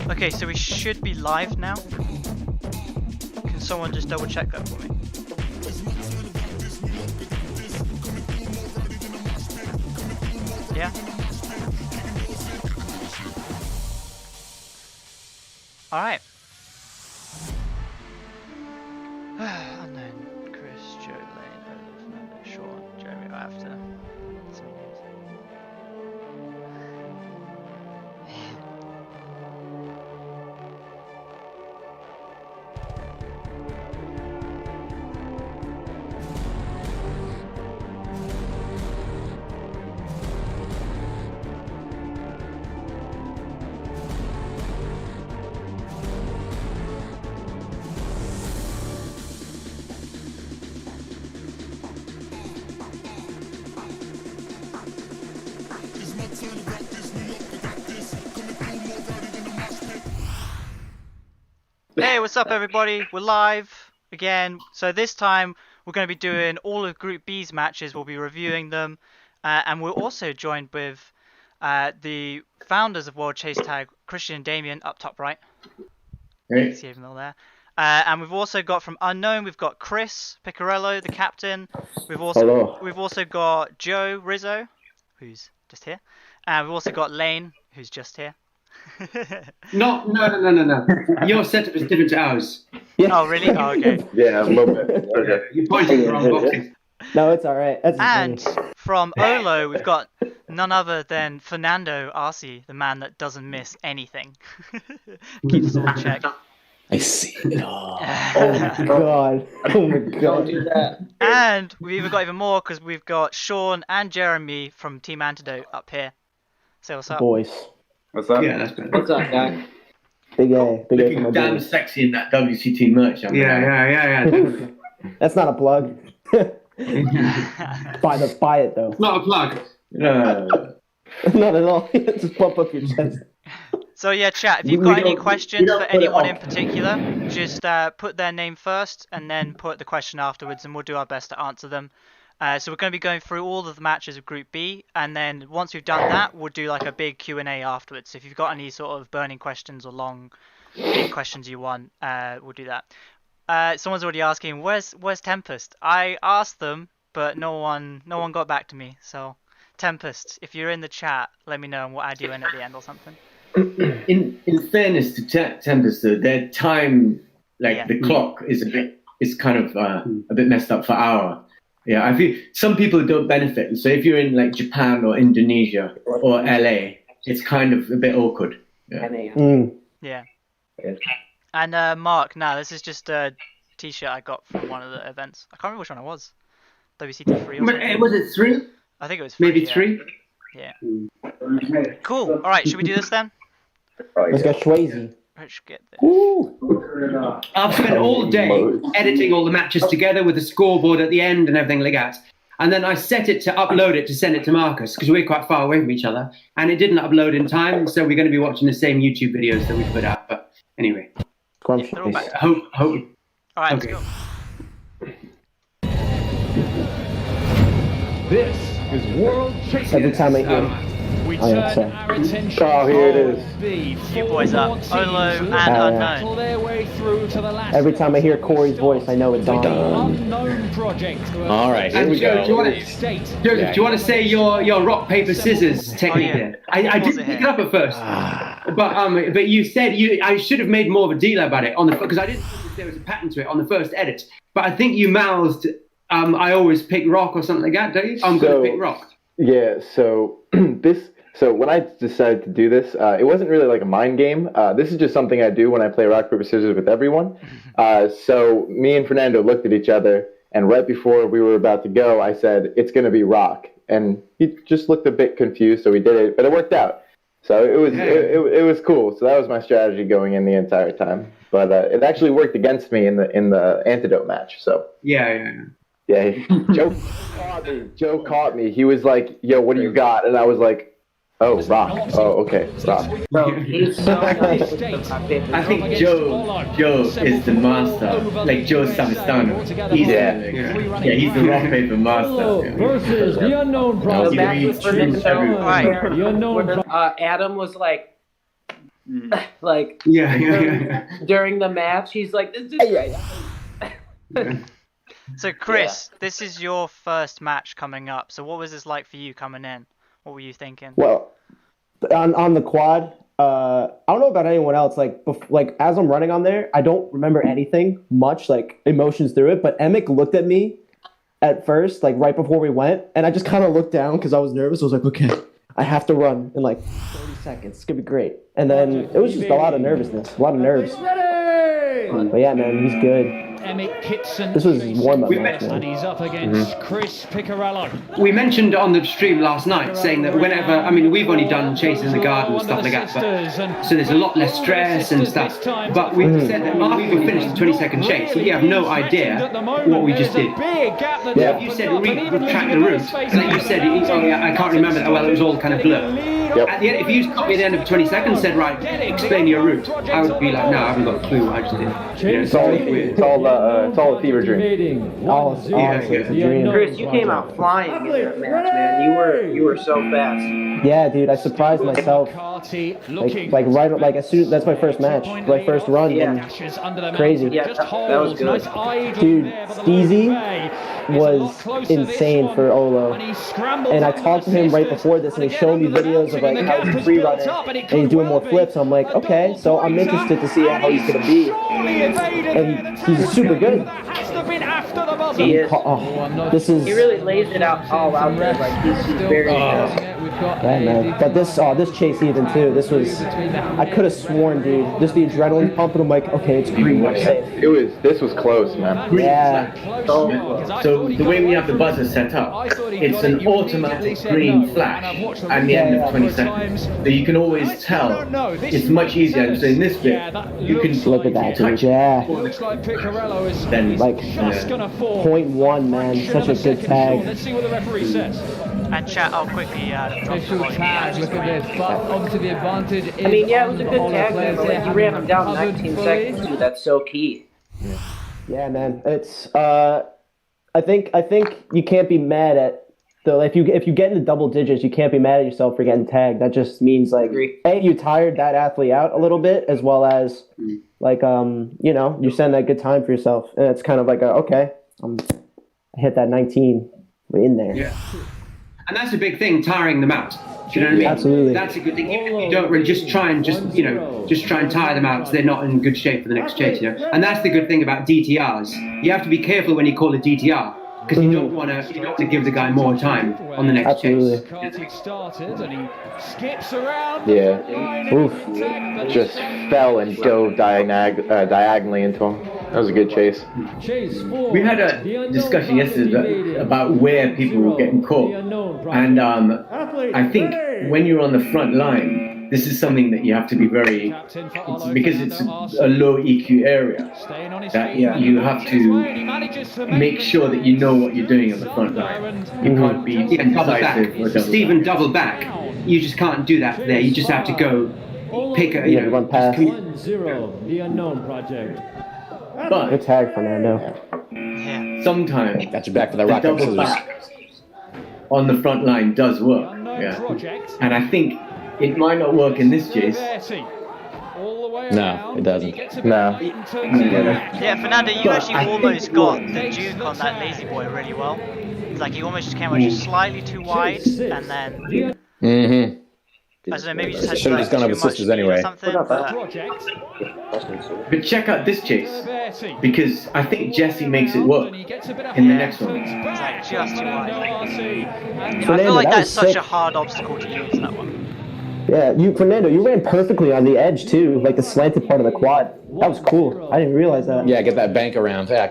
Okay, so we should be live now. Can someone just double check that for me? Yeah? Alright. Unknown, Chris, Joe, Laine, Ollo, Fernando, Sean, Jeremy, after some names. Hey, what's up everybody? We're live again. So this time we're going to be doing all of Group B's matches. We'll be reviewing them. And we're also joined with the founders of World Chase Tag, Christian and Damien, up top right. Hey. See them all there. And we've also got from Unknown, we've got Chris, Piccirello, the captain. We've also got Joe, Rizzo, who's just here. And we've also got Laine, who's just here. No. Your setup is different to ours. Yeah. Oh, really? Oh, okay. Yeah, a little bit. Okay. You're pointing the wrong boxes. No, it's all right. That's And from Ollo, we've got none other than Fernando Arce, the man that doesn't miss anything. Keeps us all in check. I see it all. Oh my god. Oh my god. And we've even got even more because we've got Sean and Jeremy from Team Antidote up here. Say what's up. Boys. What's up? Yeah, that's better. What's up, guy? Big A. Big A for Looking my damn boys. sexy in that WCT merch. Yeah. That's not a plug. Buy it though. It's not a plug. No. Not at all. Just pump up your chest. So yeah, chat, if you've got any questions for anyone in particular, just put their name first and then put the question afterwards and we'll do our best to answer them. So we're going to be going through all of the matches of Group B, and then once we've done that, we'll do like a big Q&A afterwards. So if you've got any sort of burning questions or long big questions you want, we'll do that. Someone's already asking, where's Tempest? I asked them, but no one got back to me. So Tempest, if you're in the chat, let me know and we'll add you in at the end or something. In fairness to Tempest, their time, the clock is kind of a bit messed up for our. Yeah, I feel some people don't benefit. So if you're in like Japan or Indonesia or LA, it's kind of a bit awkward. Yeah. Yeah. And Mark, this is just a T-shirt I got from one of the events. I can't remember which one it was. WCT 3 or something. Was it 3? I think it was 3. Maybe 3? Yeah. Cool. All right, should we do this then? Let's go Swayze. Let's get this. I've spent all day editing all the matches together with the scoreboard at the end and everything like that. And then I set it to upload it to send it to Marcus because we're quite far away from each other. And it didn't upload in time, so we're going to be watching the same YouTube videos that we put out. But anyway. They're all back. Hope. All right, Okay. let's go. This is World Chase. Every time I hear We Oh, yeah, turn sorry. our attention Oh, here it is. to the You boys up. four teams Olo looking and to Unknown. battle their way through to the last Every time I hear Corey's voice, I know it's the on. Unknown project. All right, here we Joe, do you go. want to, do you want to say your rock paper scissors technique yeah. there? I didn't pick it up at first, but you said I should have made more of a deal about it on the because I didn't think there was a pattern to it on the first edit. But I think you mouthed, I always pick rock or something like that, don't you? I'm going to pick rock. Yeah, so So when I decided to do this, it wasn't really like a mind game. This is just something I do when I play rock, paper, scissors with everyone. So me and Fernando looked at each other, and right before we were about to go, I said, it's going to be rock. And he just looked a bit confused, so we did it, but it worked out. So it was cool. So that was my strategy going in the entire time. But it actually worked against me in the antidote match. So Yeah. Joe caught me. He was like, yo, what do you got? And I was like, Oh, Rock. Oh, okay. Rock. Bro, he's so nice. I think Joe is the master. Like Joe Savistano. He's he's the rock paper Ollo master. versus the unknown So He back prospect. reads to Fernando, everyone. Right. The unknown where, Adam was like Yeah. during the match, he's like, this is So Chris, this is your first match coming up. So what was this like for you coming in? What were you thinking? Well, on the quad, I don't know about anyone else. Like as I'm running on there, I don't remember anything much, like emotions through it. But Emick looked at me at first, like right before we went, and I just kind of looked down because I was nervous. I was like, okay, I have to run in like 30 seconds. It's gonna be great. And then it was just a lot of nervousness, a lot of nerves. Ready! But yeah, man, he's good. Emmett Kitson. This was warm-up match, And man. he's up against Chris Piccirello. We mentioned on the stream last night saying that whenever, I mean, we've only done chases in the garden and stuff like that, but, so there's a lot less stress and stuff. But we said that after we finished the 20-second chase, we have no idea what we just did. Yeah. You said retract the route, and then you said, I can't remember that well, it was all kind of blur. Yep. At the end, if you got me at the end of 20 seconds and said, right, explain your route, I would be like, no, I haven't got a clue what I just did. You know, It's all a fever dream. Honestly, it's a dream. Chris, you came out flying in that match, man. You were so fast. Yeah, dude, I surprised myself. Like right, like as soon that's my first match, my first run. Yeah. And crazy. Yeah, that was good. Dude, Steezy was insane for Ollo. And I talked to him right before this, and he showed me videos of like how he's a free runner, and he's doing more flips. I'm like, okay, so I'm interested to see how he's gonna be. And he's super good. He is. This is He really lays it all out there. Like he's very fast. yeah, man. But this chase even too. This was I could have sworn, dude. Just the adrenaline pumping. I'm like, okay, it's green. I'm safe. This was close, man. Yeah. So the way we have the buzzer set up, it's an automatic green flash at the end of 20 seconds. So you can always tell. It's much easier. So in this bit, you can Look at that, dude. Yeah. then Like 0.1, man. Such a good tag. Let's see what the referee says. And chat, I'll quickly drop the Official volume. tag, look at this. But obviously the advantage is I mean, yeah, it was a good on the tag, man. players But there like, you ran him having down covered 19 fully. seconds. Dude, that's so key. Yeah, man. It's I think you can't be mad at if you get into double digits, you can't be mad at yourself for getting tagged. That just means like Agree. A, you tired that athlete out a little bit, as well as like you send that good time for yourself, and it's kind of like okay, I hit that 19, we're in there. Yeah. And that's a big thing, tiring them out. Do you know what I mean? Absolutely. That's a good thing. Even if you don't really just try and tire them out so they're not in good shape for the next chase, you know. And that's the good thing about DTRs. You have to be careful when you call a DTR because you don't want to give the guy more time on the next Absolutely. chase. Kartik started and he skips around. Yeah. Oof. Just fell and dove diagonally into him. That was a good chase. we had a discussion yesterday about where people were getting caught, and I think when you're on the front line, this is something that you have to be very, because it's a low EQ area, that you have to make sure that you know what you're doing on the front line. You can't be indecisive or double Stephen double back. You just can't do that there. You just have to go pick a, run past. 1-0, the unknown project. Good But tag, Fernando. Yeah. sometimes Got you back for the the rock, paper, double scissors. back on the front line does work. Unknown Yeah. project. And I think it might not work in this chase. All the way No, around. it doesn't. He gets a bit No. late and turns it around. Yeah, Fernando, you But actually I almost think got what- the Duke on that lazy boy really well. It's like he almost just came out just slightly too wide, and then Mm-hmm. I don't know, maybe just had Should've just gone too over much sisters speed anyway. or something. What about But Project. But check out this chase, Bertie. because I think Jesse makes it work And he gets a bit in the ahead, next one. turns back. It's like just too wide. Fernando Arce. And I Fernando, feel like that that's was such sick. a hard obstacle to use, that one. Yeah, Fernando, you ran perfectly on the edge too, like the slanted part of the quad. That was cool. I didn't realize that. Yeah, get that bank around. Yeah,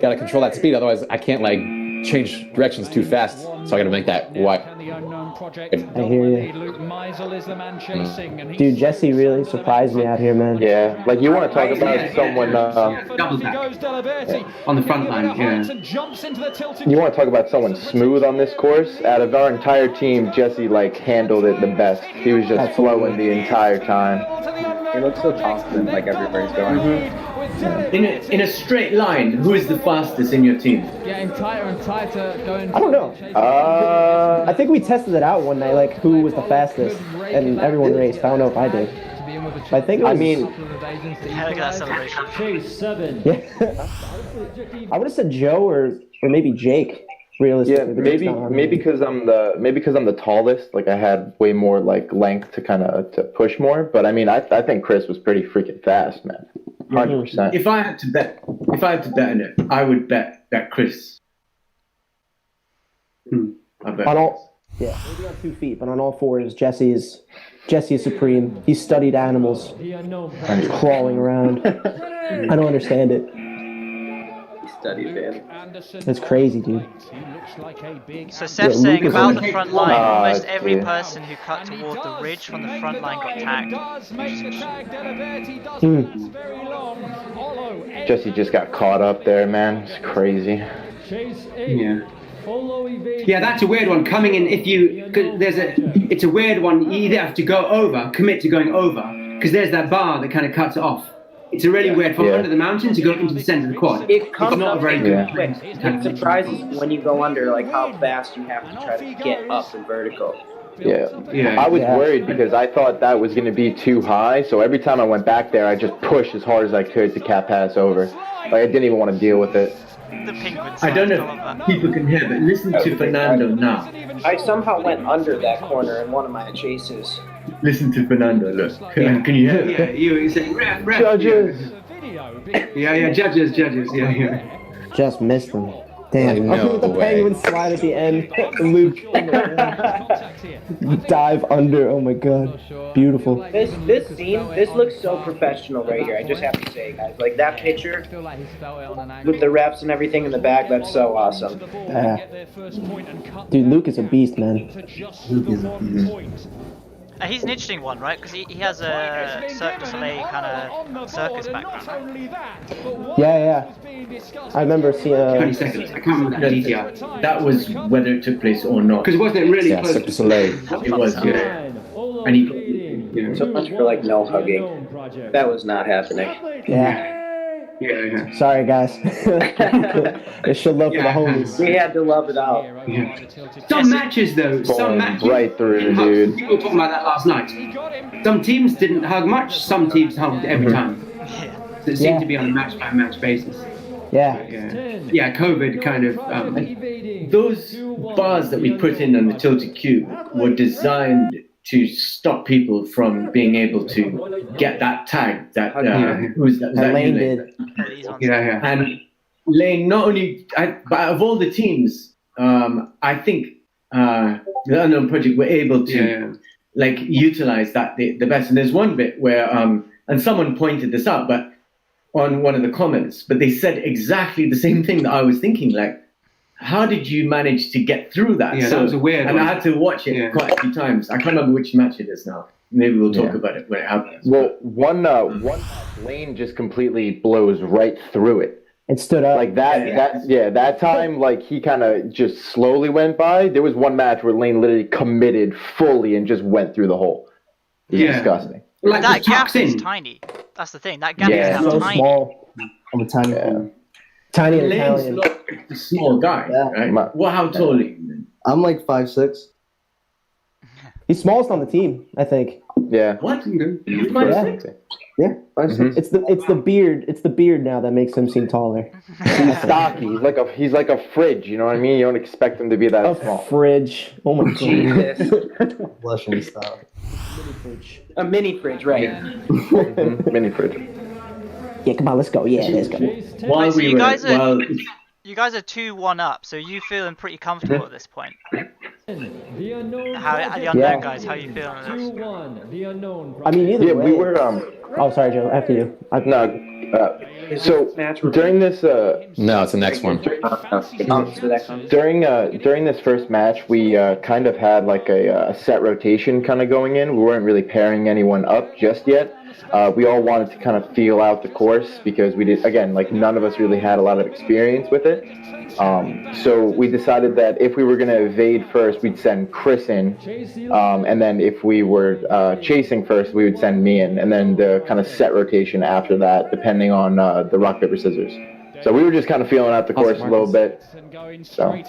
gotta control that speed, otherwise I can't like change directions too fast, so I got to make that wide. I hear you. Dude, Jesse really surprised me out here, man. Yeah, like you want to talk about someone. Double back. On the front line, yeah. You want to talk about someone smooth on this course? Out of our entire team, Jesse like handled it the best. He was just flowing the entire time. He looks so confident, like everybody's going. In a straight line, who is the fastest in your team? Getting tighter and tighter, going. I don't know. I think we tested it out one night, like who was the fastest, and everyone raced. I don't know if I did. I think it was. Look at that celebration. Chase 7. Yeah. I would have said Joe or maybe Jake. Realistically, Yeah, maybe because I'm the tallest. Like I had way more like length to push more. But I mean, I think Chris was pretty freaking fast, man. 100%. If I had to bet on it, I would bet that Chris. I bet. On all, yeah, maybe on 2 feet, but on all fours, Jesse is supreme. He studied animals, crawling around. I don't understand it. Studied it. It's crazy, dude. So Seth's saying about the front line, almost every person who cut toward the ridge from the front line got tagged. Jesse just got caught up there, man. It's crazy. Yeah. Yeah, that's a weird one. Coming in, it's a weird one. You either have to go over, commit to going over, because there's that bar that kind of cuts it off. It's a really weird from under the mountain to go into the center of the quad. It comes not up very very good. quick. It surprises when you go under, like how fast you have to try to get up in vertical. Yeah. I was worried because I thought that was going to be too high. So every time I went back there, I just pushed as hard as I could to cap pass over. Like I didn't even want to deal with it. The penguins. I don't know if people can hear, but listen to Fernando now. I somehow went under that corner in one of my chases. Listen to Fernando. Look, can you hear? Yeah, you say ref. Judges. Yeah, judges. Yeah. Just missed them. Damn. No The way. penguin slide at the end. Luke. Dive under. Oh my god. Beautiful. This scene, this looks so professional right here. I just have to say, guys, like that picture with the reps and everything in the back, that's so awesome. Dude, Luke is a beast, man. He's an interesting one, right? Because he has a Cirque du Soleil kind of circus background. Yeah. I remember seeing. 20 seconds. I can't remember that detail. That was whether it took place or not. Because wasn't it really close? Cirque du Soleil. It was, yeah. And he, So much for like no hugging. That was not happening. Yeah. Yeah. Sorry, guys. It should love for the homies. We had to love it out. Some matches, though. Some matches. Right through, dude. We were talking about that last night. Some teams didn't hug much. Some teams hugged every time. So it seemed to be on a match-by-match basis. Yeah. Yeah, COVID kind of. those bars that we put in on the tilted cube were designed to stop people from being able to get that tag that who's that? Was that Laine you, did. Yeah. And Laine, not only, but of all the teams, I think the Unknown Project were able to like utilize that the best. And there's one bit where, and someone pointed this out, but on one of the comments, but they said exactly the same thing that I was thinking, like, how did you manage to get through that? Yeah, that was a weird and one. I had to watch it quite a few times. I can't remember which match it is now. Maybe we'll talk about it when it happens. Well, one Laine just completely blows right through it. It stood up. Like that time, like he kind of just slowly went by. There was one match where Laine literally committed fully and just went through the hole. It's disgusting. Like That gap is in. tiny. That's the thing. That gap is Yeah. now so tiny. small. I'm a tiny one. Tiny and Laine's Italian. not a small guy, right? Well, how tall are you? I'm like 5'6". He's smallest on the team, I think. Yeah. What? Yeah. Yeah, 5'6". It's the beard. It's the beard now that makes him seem taller. He's stocky. He's like a fridge. You know what I mean? You don't expect him to be that A small. fridge. Oh my god. Jesus. Blushing style. A mini fridge, right? Mini fridge. Yeah, come on, let's go. Yeah, let's go. While So we you were, guys are while, you guys are 2-1 up, so you feeling pretty comfortable at this point. The unknown How the project. unknown guys? How you feeling? On this? 2-1. The unknown I mean, either Yeah, way. we were. Oh, sorry, Joe. After you. No, So during this, No, it's the next one. during this first match, we kind of had like a set rotation kind of going in. We weren't really pairing anyone up just yet. We all wanted to kind of feel out the course because we did, again, like none of us really had a lot of experience with it. So we decided that if we were going to evade first, we'd send Chris in, and then if we were chasing first, we would send me in, and then the kind of set rotation after that, depending on the rock, paper, scissors. So we were just kind of feeling out the course a little bit. So I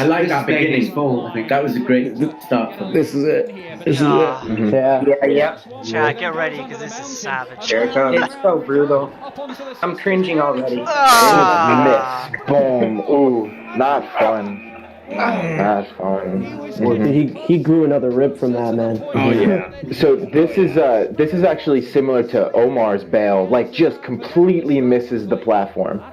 like that beginning. I think that was a great start for This is it. This is it. Yeah. Chad, get ready because this is savage. It's so brutal. I'm cringing already. Miss. Boom. Ooh. Not fun. Not fun. He grew another rib from that, man. Oh yeah. So this is actually similar to Omar's bail. Like just completely misses the platform.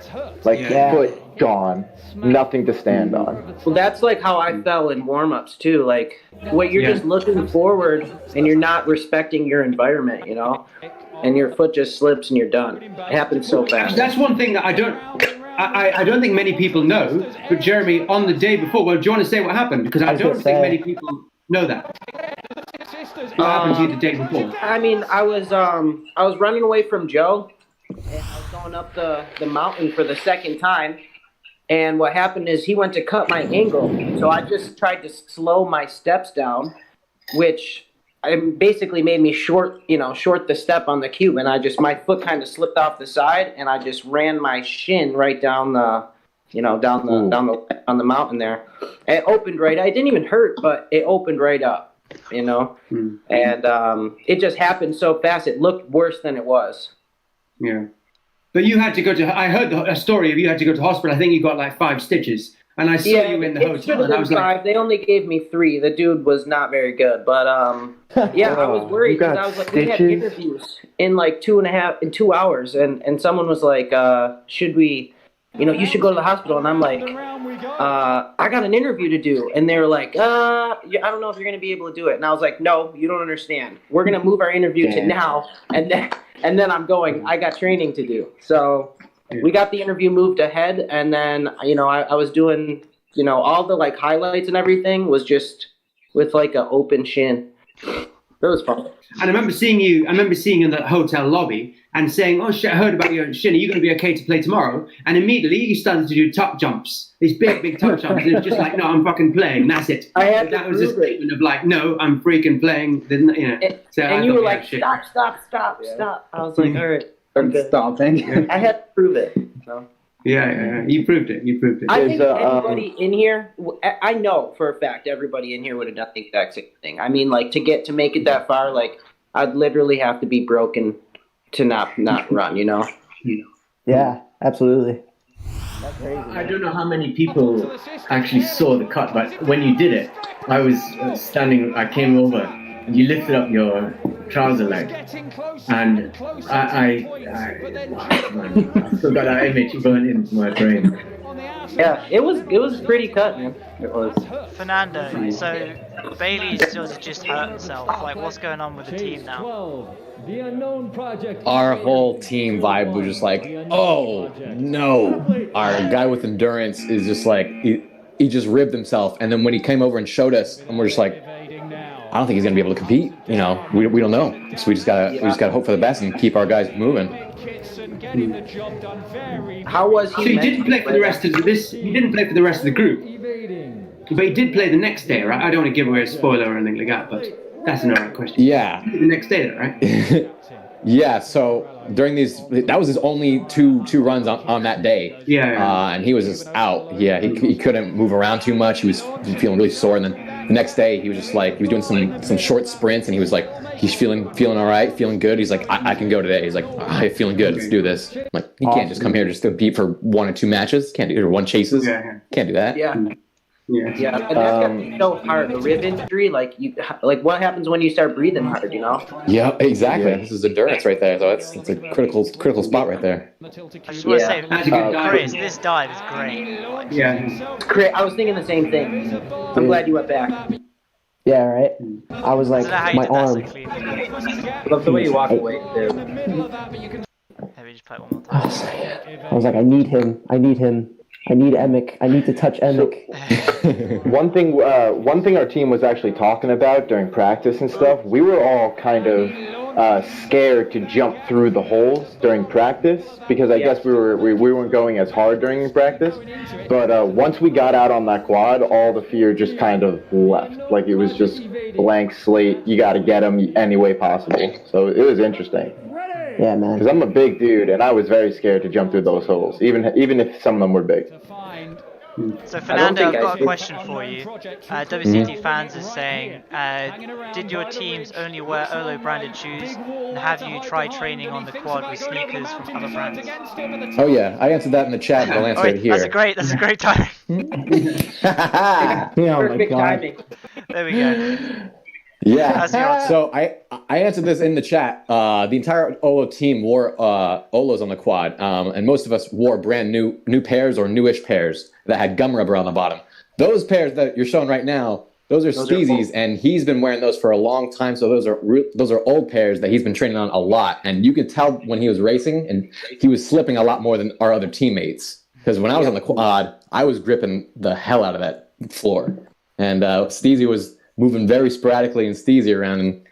Like foot gone. Nothing to stand on. Well, that's like how I fell in warm-ups too. Like, what you're just looking forward and you're not respecting your environment, you know, and your foot just slips and you're done. It happens so fast. That's one thing that I don't think many people know. But Jeremy, on the day before, well, do you want to say what happened? Because I don't think many people know that. What happened to you the day before? I mean, I was running away from Joe, and I was going up the mountain for the second time. And what happened is he went to cut my angle, so I just tried to slow my steps down, which basically made me short the step on the cube, and my foot kind of slipped off the side, and I just ran my shin right down the on the mountain there. It opened right. It didn't even hurt, but it opened right up, you know, and it just happened so fast. It looked worse than it was. Yeah. But you had to go to. I heard a story of you had to go to hospital. I think you got like 5 stitches, and I saw you in the hotel. And I was 5. They only gave me 3. The dude was not very good, but yeah, I was worried because I was like, we had interviews in like 2 hours, and someone was like, should we, you should go to the hospital, and I'm like, I got an interview to do, and they were like, I don't know if you're gonna be able to do it, and I was like, no, you don't understand. We're gonna move our interview to now, and then I'm going. I got training to do. So we got the interview moved ahead, and then I was doing all the like highlights and everything was just with like an open shin. It was fun. And I remember seeing you in the hotel lobby and saying, "Oh shit, I heard about your shin. Are you going to be okay to play tomorrow?" And immediately you started to do tuck jumps, these big tuck jumps. And it was just like, "No, I'm fucking playing. That's it." That was a statement of like, "No, I'm freaking playing." And you were like, "Stop!" I was like, "All right, I'm stopping." I had to prove it. So. Yeah. You proved it. I think anybody in here, I know for a fact everybody in here would have done the exact same thing. I mean, like to make it that far, like I'd literally have to be broken to not run, Yeah, absolutely. That's crazy. I don't know how many people actually saw the cut, but when you did it, I was standing. I came over, and you lifted up your trouser leg, and I still got that image burned into my brain. Yeah, it was a pretty cut, man. It was. Fernando, so Bailey's just hurt himself. Like, what's going on with the team now? Our whole team vibe was just like, oh no. Our guy with endurance is just like, he just ribbed himself. And then when he came over and showed us, and we're just like, I don't think he's gonna be able to compete. We don't know. So we just gotta hope for the best and keep our guys moving. How was he? So he didn't play for the rest of this. He didn't play for the rest of the group, but he did play the next day, right? I don't want to give away a spoiler or anything like that, but that's an alright question. Yeah. The next day, right? Yeah. So during that was his only two runs on that day. Yeah. And he was just out. Yeah. He couldn't move around too much. He was feeling really sore, and then the next day he was just like, he was doing some short sprints, and he was like, he's feeling all right, feeling good. He's like, I can go today. He's like, I'm feeling good. Let's do this. I'm like, you can't just come here just to compete for 1 or 2 matches. Can't do it, or 1 chases. Yeah. Can't do that. Yeah. And that's gotta be so hard. The rib injury, like what happens when you start breathing hard? Yeah, exactly. Yeah. This is endurance right there. So it's a critical spot right there. I just want to say, Chris, this dive is great. Yeah. Great. I was thinking the same thing. I'm glad you went back. Yeah, right. I was like, my arm. I love the way you walk away too. play it one more time. I was like, I need him. I need Emic. I need to touch Emic. One thing our team was actually talking about during practice and stuff, we were all kind of scared to jump through the holes during practice because I guess we weren't going as hard during practice. But once we got out on that quad, all the fear just kind of left. Like it was just blank slate. You got to get them any way possible. So it was interesting. Yeah, man. Because I'm a big dude, and I was very scared to jump through those holes, even if some of them were big. So Fernando, I've got a question for you. WCT Fans is saying, did your teams only wear Ollo branded shoes, and have you tried training on the quad with sneakers from other brands? Oh yeah, I answered that in the chat, but I'll answer it here. That's a great time. Perfect timing. There we go. Yeah, so I answered this in the chat. The entire Ollo team wore Ollos on the quad, and most of us wore brand new pairs or newish pairs that had gum rubber on the bottom. Those pairs that you're showing right now, those are Steezy's, and he's been wearing those for a long time. So those are old pairs that he's been training on a lot, and you could tell when he was racing, and he was slipping a lot more than our other teammates. Because when I was on the quad, I was gripping the hell out of that floor, and Steezy was moving very sporadically and steezy around and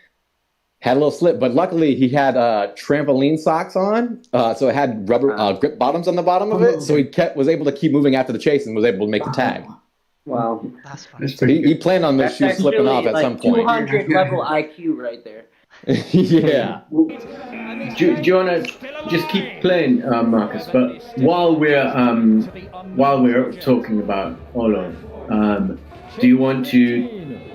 had a little slip. But luckily, he had trampoline socks on, so it had rubber grip bottoms on the bottom of it. So he was able to keep moving after the chase and was able to make the tag. Wow. That's funny. He planned on those shoes slipping off at some point. 200 level IQ right there. Yeah. Do you want to just keep playing, Marcus? But while we're talking about Ollo, do you want to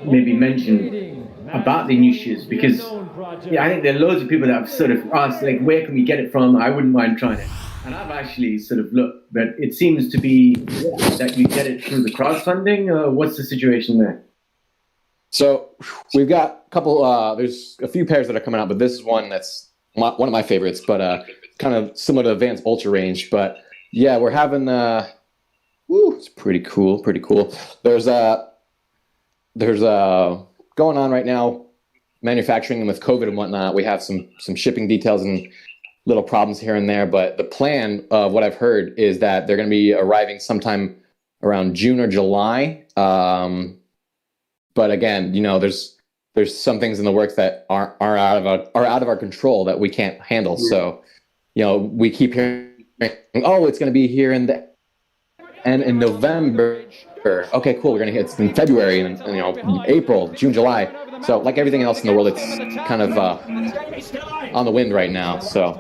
maybe mention about the new shoes? Because I think there are loads of people that have sort of asked, like, where can we get it from? I wouldn't mind trying it. And I've actually sort of looked, but it seems to be that you get it through the crowdfunding. What's the situation there? So we've got a couple, there's a few pairs that are coming out, but this is one that's one of my favorites, but kind of similar to Advanced Ultra range. But yeah, we're having, it's pretty cool. There's going on right now, manufacturing them with COVID and whatnot. We have some shipping details and little problems here and there, but the plan of what I've heard is that they're going to be arriving sometime around June or July. But again, there's some things in the works that are out of our control that we can't handle. So, we keep hearing, oh, it's going to be here in November. Okay, cool. We're gonna hit it's in February and April, June, July. So like everything else in the world, it's kind of on the wind right now. So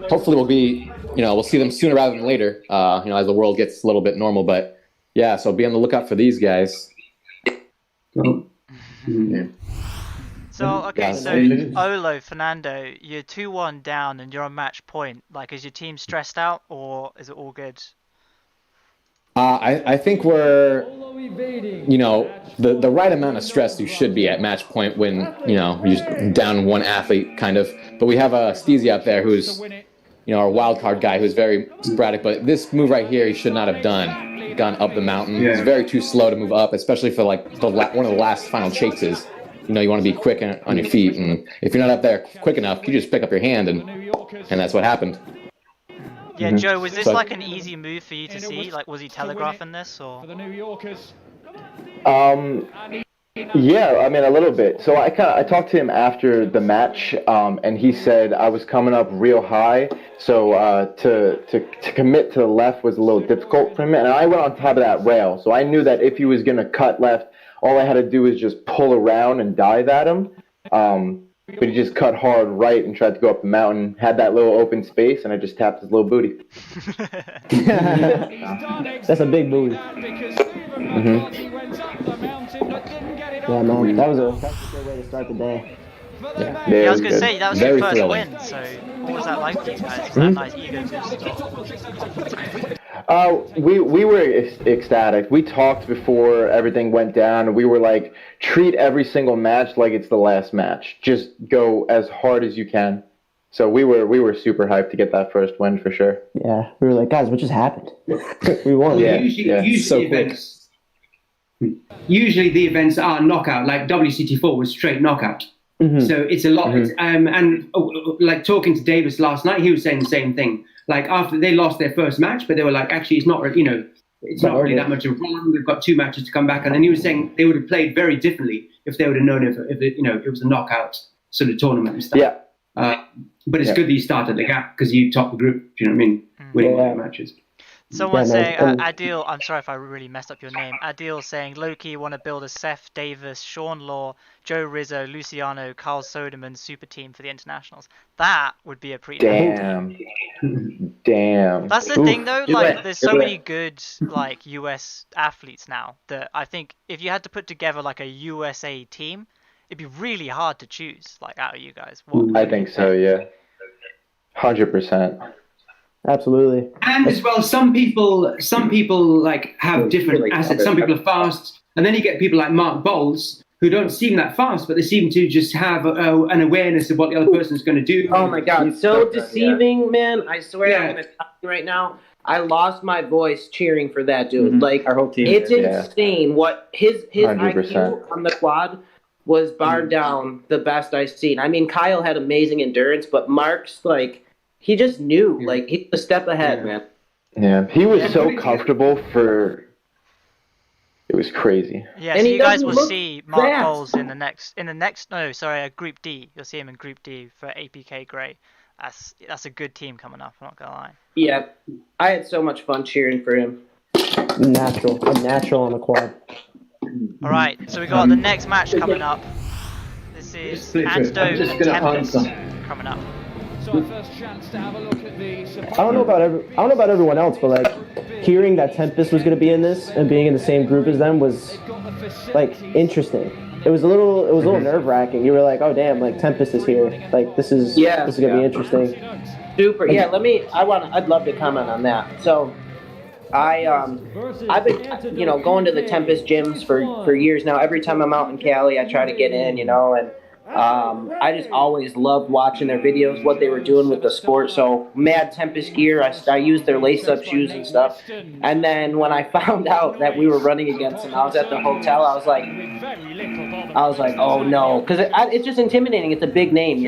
hopefully we'll see them sooner rather than later. As the world gets a little bit normal. But yeah, so be on the lookout for these guys. So Ollo, Fernando, you're 2-1 down and you're on match point. Like, is your team stressed out or is it all good? I think we're, the right amount of stress you should be at match point when, you're down one athlete, kind of. But we have a Steezy out there who's, our wild card guy who's very sporadic. But this move right here, he should not have gone up the mountain. Yeah. He's very too slow to move up, especially for like one of the last final chases. You want to be quick on your feet. And if you're not up there quick enough, you just pick up your hand, and that's what happened. Yeah, Joe, was this like an easy move for you to see? Like, was he telegraphing this, or? Yeah, I mean, a little bit. So I talked to him after the match, and he said I was coming up real high, so to commit to the left was a little difficult for him. And I went on top of that rail, so I knew that if he was going to cut left, all I had to do was just pull around and dive at him. But he just cut hard right and tried to go up the mountain, had that little open space, and I just tapped his little booty. That's a big booty. Mm-hmm. Yeah, man, that was a good way to start the day. Yeah, I was going to say, that was your first win, so what was that like for you guys? Was that nice ego boost? We were ecstatic. We talked before everything went down. We were like, treat every single match like it's the last match. Just go as hard as you can. So we were super hyped to get that first win for sure. Yeah, we were like, guys, what just happened? We won. Yeah, usually the events are knockout. Like WCT4 was straight knockout. Mm-hmm. So it's a lot. Mm-hmm. And like talking to Davis last night, he was saying the same thing. like after they lost their first match, but they were like, actually, it's not really that much of a problem. We've got 2 matches to come back. And then he was saying they would have played very differently if they would have known if it was a knockout sort of tournament and stuff. Yeah. But it's good that you started the gap because you topped the group. Do you know what I mean? Winning all the matches. Someone's saying, Adil, I'm sorry if I really messed up your name. Adil saying, Loki want to build a Seth Davis, Sean Law, Joe Rizzo, Luciano, Carl Soderman super team for the internationals. That would be a pretty Damn. That's the thing though, like there's so many good like US athletes now that I think if you had to put together like a USA team, it'd be really hard to choose like out of you guys. I think so, yeah. 100%. Absolutely. And as well, some people like have different assets. Some people are fast, and then you get people like Mark Bowles who don't seem that fast, but they seem to just have an awareness of what the other person is going to do. Oh my God, so deceiving, man! I swear, I'm going to tell you right now. I lost my voice cheering for that dude. Like our whole team. It's insane what his 100%. IQ on the quad was barred down the best I've seen. I mean, Kyle had amazing endurance, but Mark's like. He just knew, like, he was a step ahead, man. Yeah, he was so comfortable for... It was crazy. Yeah, and so you guys will see Mark Bowles in the next, Group D. You'll see him in Group D for APK Grey. That's a good team coming up, I'm not going to lie. Yeah, I had so much fun cheering for him. Natural on the quad. All right, so we got the next match coming up. This is Antidote and Tempest coming up. So first chance to have a look at the I don't know about everyone else, but like hearing that Tempest was going to be in this and being in the same group as them was like interesting. It was a little nerve-wracking. You were like, oh damn, like Tempest is here. Like this is going to be interesting. Super. Yeah, I'd love to comment on that. So I've been going to the Tempest gyms for years now. Every time I'm out in Cali, I try to get in, and I just always loved watching their videos, what they were doing with the sport. So mad Tempest gear. I used their lace-up shoes and stuff. And then when I found out that we were running against them, I was at the hotel. I was like, oh no, because it's just intimidating. It's a big name,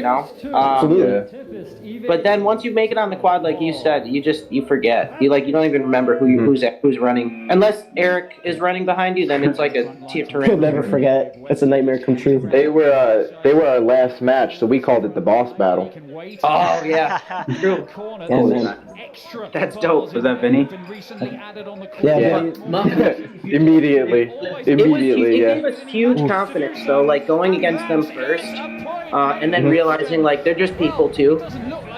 But then once you make it on the quad, like you said, you forget. You don't even remember who's running. Unless Eric is running behind you, then it's like a terrain. You'll never forget. It's a nightmare come true. They were our last match, so we called it the boss battle. Oh yeah, true. That's dope. Was that Vinny? Yeah. Immediately. It gave us huge confidence, though. Like going against them first, and then realizing like they're just people too.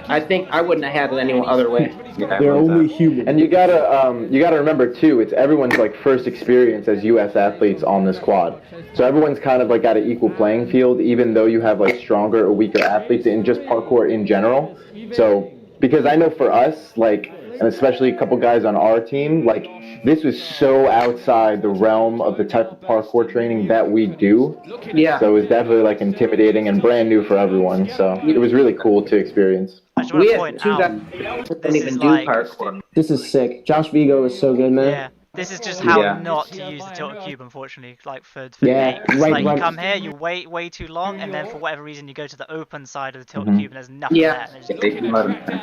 I think I wouldn't have had it any other way. They're only human. And you gotta remember too, it's everyone's like first experience as U.S. athletes on this quad. So everyone's kind of like at an equal playing field, even though you have like stronger or weaker athletes in just parkour in general. So because I know for us, like, and especially a couple guys on our team, like this was so outside the realm of the type of parkour training that we do. Yeah. So it was definitely like intimidating and brand new for everyone. So it was really cool to experience. We had two guys that didn't even do parkour. This is sick. Josh Vigo is so good, man. Yeah. This is just how not to use the tilted cube, unfortunately. Like for games. Right. You come here, you wait way too long, and then for whatever reason you go to the open side of the tilted cube, and there's nothing there.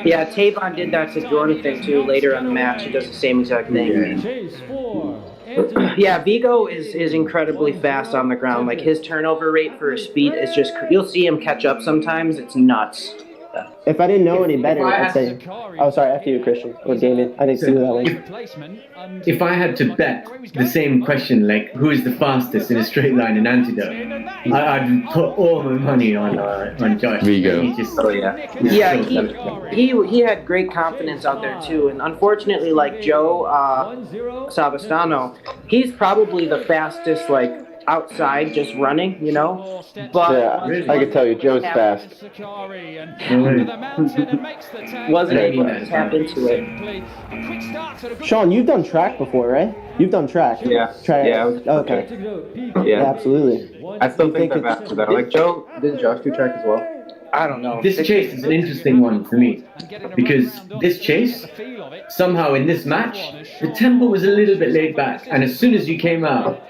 Yeah, Tavon did that to Jonathan too later on the match. He does the same exact thing. Yeah, Vigo is incredibly fast on the ground. Like his turnover rate for his speed is just. You'll see him catch up sometimes. It's nuts. If I didn't know any better, I'd say... Oh, sorry, after you, Christian, or Damien. I didn't see that way. If I had to bet the same question, like, who is the fastest in a straight line in Antidote, I'd put all my money on Josh. Vigo. He had great confidence out there, too. And unfortunately, like, Joe Savastano, he's probably the fastest, like, outside just running, but I can tell you Joe's fast. Wasn't able to tap into it. Sean, you've done track before, right? You've done track. Yeah. Okay. Yeah, absolutely. I still think they're faster though. Like Joe, did Josh do track as well? I don't know. This chase is an interesting one for me because this chase, somehow in this match, the tempo was a little bit laid back, and as soon as you came out,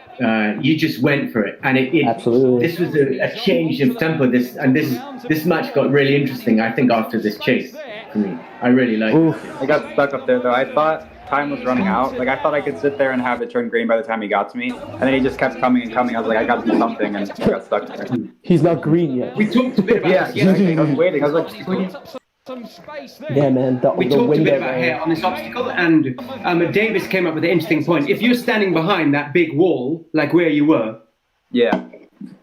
you just went for it, and absolutely. This was a change of tempo. This match got really interesting, I think, after this chase. for me. I really like it. I got stuck up there though. I thought time was running out. Like I thought I could sit there and have it turn green by the time he got to me, and then he just kept coming and coming. I was like, I got to do something, and I got stuck there. He's not green yet. We talked a bit about Yeah, exactly. I was waiting. I was like, please. Yeah, man. The We talked a window bit about here on this obstacle, and Davis came up with an interesting point. If you're standing behind that big wall, like where you were, Yeah.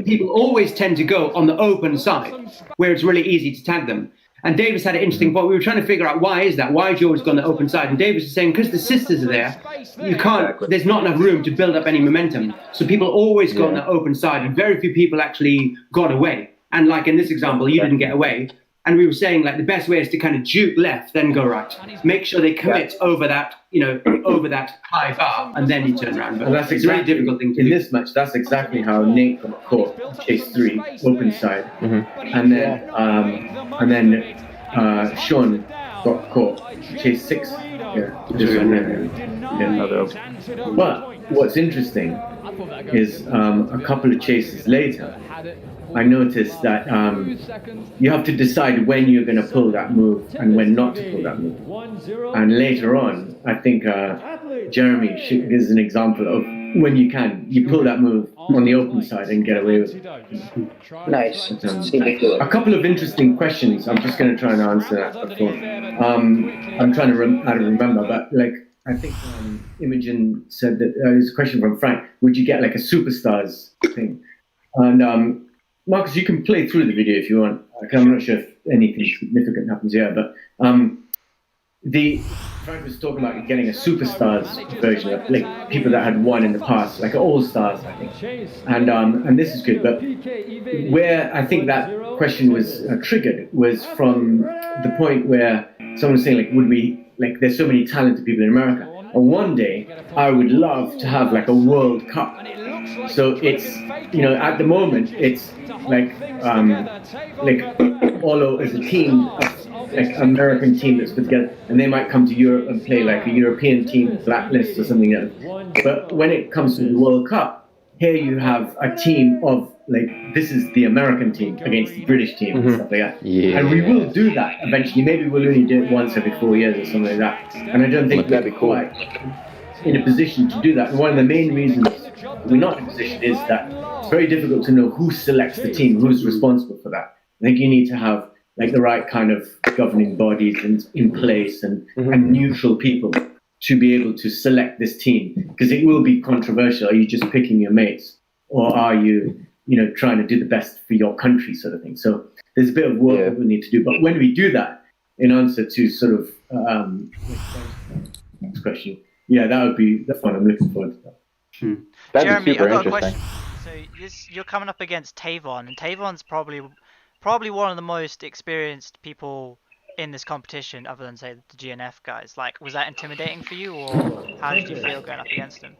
people always tend to go on the open side, where it's really easy to tag them. And Davis had an interesting point. We were trying to figure out why is that? Why do you always go on the open side? And Davis was saying because the sisters are there, you can't. There's not enough room to build up any momentum. So people always go on the open side, and very few people actually got away. And like in this example, you didn't get away. And we were saying like the best way is to kind of juke left, then go right. Make sure they commit over that, over that high bar, and then you turn around. But And that's it's a really exactly, difficult thing to in do. this match, that's exactly how Nate got caught, chase 3, open side. And then Sean got caught, chase 6. But what's interesting is a couple of chases later, I noticed that you have to decide when you're going to pull that move and when not to pull that move. And later on, I think Jeremy gives an example of when you pull that move on the open side and get away with it. Nice. A couple of interesting questions. I'm just going to try and answer that before. I'm trying to remember, but like I think Imogen said that there's a question from Frank. Would you get like a superstars thing? And Marcus, you can play through the video if you want. I'm not sure if anything significant happens here, but Frank was talking about getting a superstars version of like people that had won in the past, like all stars, I think. And this is good, but where I think that question was triggered was from the point where someone was saying like, would we like? There's so many talented people in America, and one day I would love to have like a World Cup. So it's at the moment it's like Ollo is a team, like American team that's put together, and they might come to Europe and play like a European team, Blacklist or something else. But when it comes to the World Cup, here you have a team of like this is the American team against the British team and stuff like that. Yeah. And we will do that eventually. Maybe we'll only do it once every 4 years or something like that. And I don't think we're quite in a position to do that. And one of the main reasons we're not in a position is that it's very difficult to know who selects the team, who's responsible for that. I think you need to have like the right kind of governing bodies in place and neutral people to be able to select this team, because it will be controversial. Are you just picking your mates, or are you trying to do the best for your country, sort of thing? So there's a bit of work that we need to do. But when we do that, in answer to sort of next question, that's what I'm looking forward to. That'd Jeremy, be super I've got a interesting. question. So you're coming up against Tavon, and Tavon's probably one of the most experienced people in this competition, other than say the GNF guys. Like, was that intimidating for you, or how did you feel going up against him?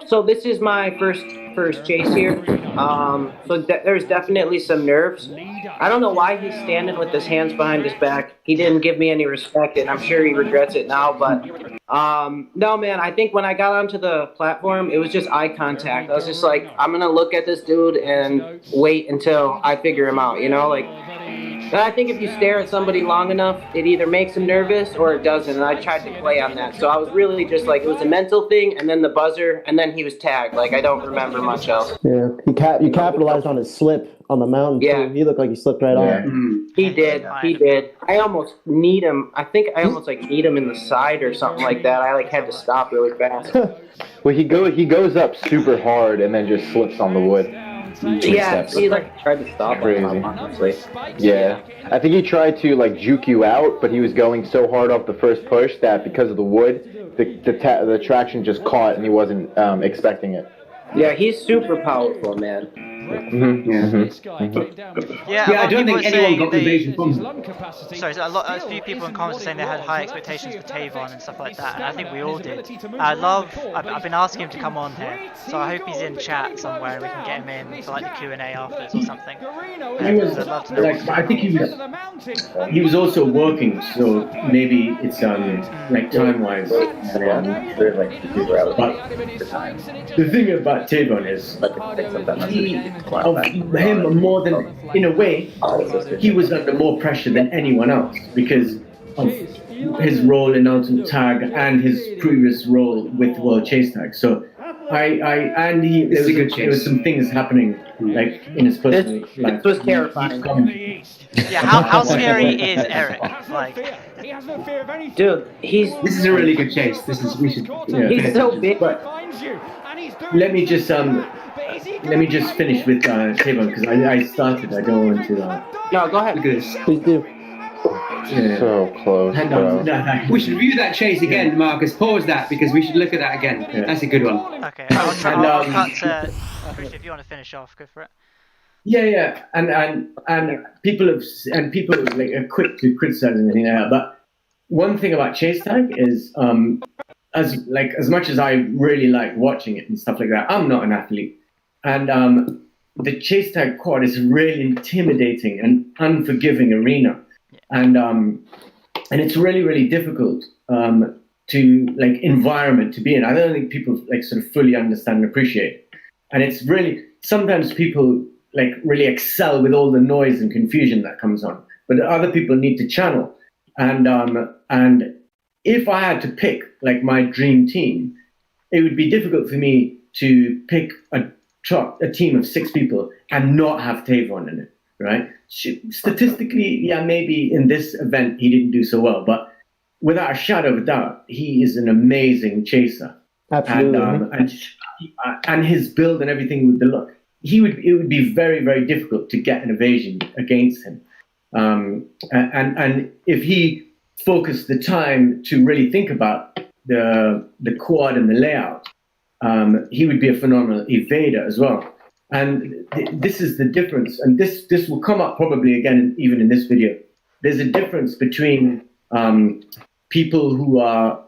So this is my first chase here. So there's definitely some nerves. I don't know why he's standing with his hands behind his back. He didn't give me any respect, and I'm sure he regrets it now. But no, man, I think when I got onto the platform, it was just eye contact. I was just like, I'm gonna look at this dude and wait until I figure him out. And I think if you stare at somebody long enough, it either makes them nervous or it doesn't, and I tried to play on that. So I was really just like, it was a mental thing, and then the buzzer, and then he was tagged. Like, I don't remember much else. Yeah, you capitalized on his slip on the mountain, Yeah. too. He looked like he slipped right off. He did. I almost need him. I think I almost need him in the side or something like that. I had to stop really fast. Well, he goes up super hard and then just slips on the wood. Yeah, he tried to stop him, honestly. Yeah, I think he tried to juke you out, but he was going so hard off the first push that because of the wood, the traction just caught and he wasn't expecting it. Yeah, he's super powerful, man. Yeah, I don't think anyone got the invasion from him. Sorry, a few people in comments saying they had high expectations for Tavon and stuff like that, and I think we all did. I've been asking him to come on here, so I hope he's in chat somewhere and we can get him in for like the Q&A afterwards or something. He was I think he was also working, so maybe it's time-wise. But the thing about Tavon is of him more than, in a way, he was under more pressure than anyone else because of his role in Ultimate Tag and his previous role with World Chase Tag. So there was some things happening like in his personal life. This was terrifying. Yeah, how scary is Eric? Like, dude, This is a really good chase. He's so big. But let me just finish with Tavon because I started. I don't want to. No, go ahead. Please do. Yeah. So close, bro. We should review that chase again, Marcus. Pause that because we should look at that again. Yeah. That's a good one. okay, I'll cut to Bruce, if you want to finish off, go for it. Yeah, and people like are quick to criticize anything like that. But one thing about chase tag is, as much as I really like watching it and stuff like that, I'm not an athlete, and the chase tag quad is a really intimidating and unforgiving arena, and it's really really difficult to like environment to be in. I don't think people like sort of fully understand and appreciate it. And it's really sometimes people like really excel with all the noise and confusion that comes on, but other people need to channel. And if I had to pick like my dream team, it would be difficult for me to pick a team of 6 people and not have Tavon in it, right? Statistically, yeah, maybe in this event he didn't do so well, but without a shadow of a doubt, he is an amazing chaser. Absolutely. And his build and everything with the look. It would be very, very difficult to get an evasion against him. And if he focused the time to really think about the quad and the layout, he would be a phenomenal evader as well. And this is the difference. And this will come up probably again, even in this video. There's a difference between people who are,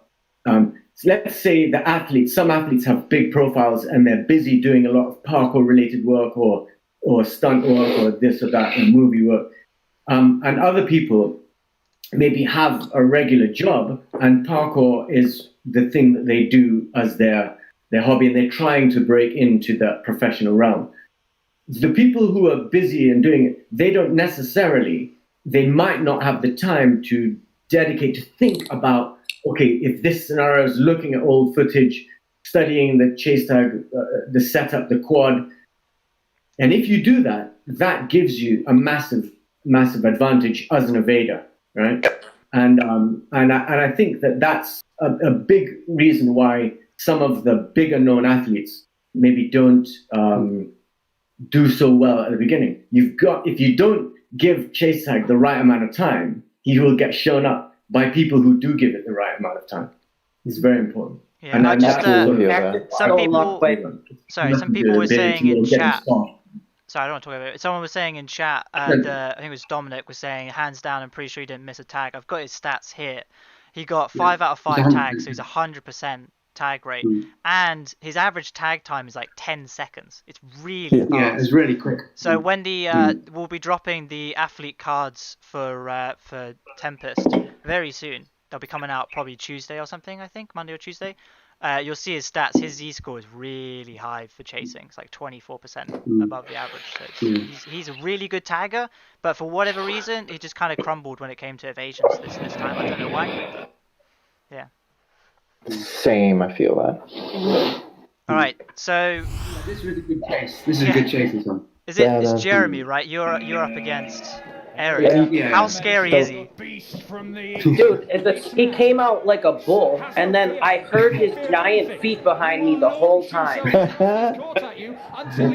let's say the athletes, some athletes have big profiles and they're busy doing a lot of parkour related work or stunt work or this or that and movie work. And other people maybe have a regular job and parkour is the thing that they do as their hobby and they're trying to break into the professional realm. The people who are busy and doing it, they might not have the time to dedicate to think about, okay, if this scenario is looking at old footage, studying the chase tag, the setup, the quad. And if you do that, that gives you a massive, massive advantage as an evader, right? And I think that that's a big reason why some of the bigger known athletes maybe don't do so well at the beginning. If you don't give chase tag the right amount of time, he will get shown up by people who do give it the right amount of time. It's very important. Yeah, some people were saying in chat. Sorry, I don't want to talk about it. Someone was saying in chat, and I think it was Dominic was saying, hands down, I'm pretty sure he didn't miss a tag. I've got his stats here. He got 5 out of 5 tags, so he's 100% tag rate, and his average tag time is like 10 seconds. It's really fast. Yeah, it's really quick. So when we'll be dropping the athlete cards for Tempest very soon. They'll be coming out probably Tuesday or something, I think, Monday or Tuesday. You'll see his stats. His Z-score is really high for chasing. It's like 24% above the average. So he's a really good tagger, but for whatever reason, he just kind of crumbled when it came to evasions this time. I don't know why. But yeah. Same, I feel that. All right, so this was a good chase. This is a good chase, this one. It's Jeremy, right? You're up against Eric. Yeah. How scary is he? Dude, he came out like a bull, and then I heard his giant feet behind me the whole time.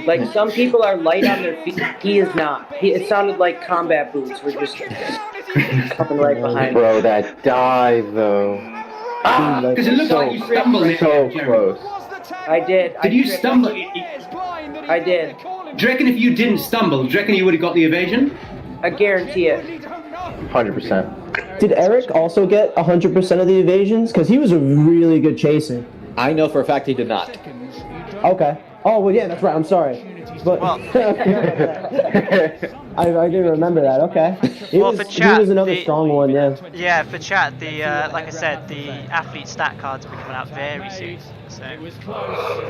Like, some people are light on their feet. He is not. It sounded like combat boots were just coming right behind me. Bro, that dive, though. Because it looked like you stumbled. So close. I did. Did you stumble? I did. Do you reckon if you didn't stumble, do you reckon you would have got the evasion? I guarantee it. 100%. Did Eric also get 100% of the evasions? Because he was a really good chaser. I know for a fact he did not. Okay. Oh, well, yeah, that's right. I'm sorry. But Well, I didn't remember that. Okay. For chat, he was another strong one, yeah. Yeah, for chat, like I said, the athlete stat cards will be coming out very soon. So,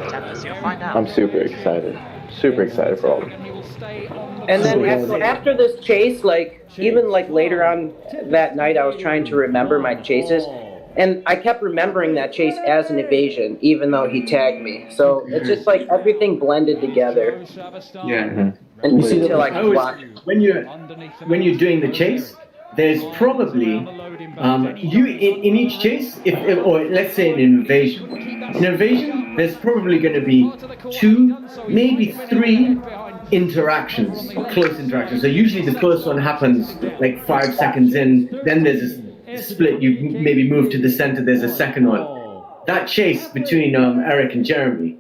Tempest, you'll find out. I'm super excited. super excited for all of them. And then after this chase, like even like later on that night, I was trying to remember my chases, and I kept remembering that chase as an evasion, even though he tagged me. So it's just like everything blended together. Yeah. Until I could watch. When you're doing the chase, there's probably in each chase, or let's say an invasion. In an invasion, there's probably going to be 2, maybe 3 interactions, close interactions. So usually the first one happens like 5 seconds in, then there's a split, you maybe move to the center, there's a second one. That chase between Eric and Jeremy,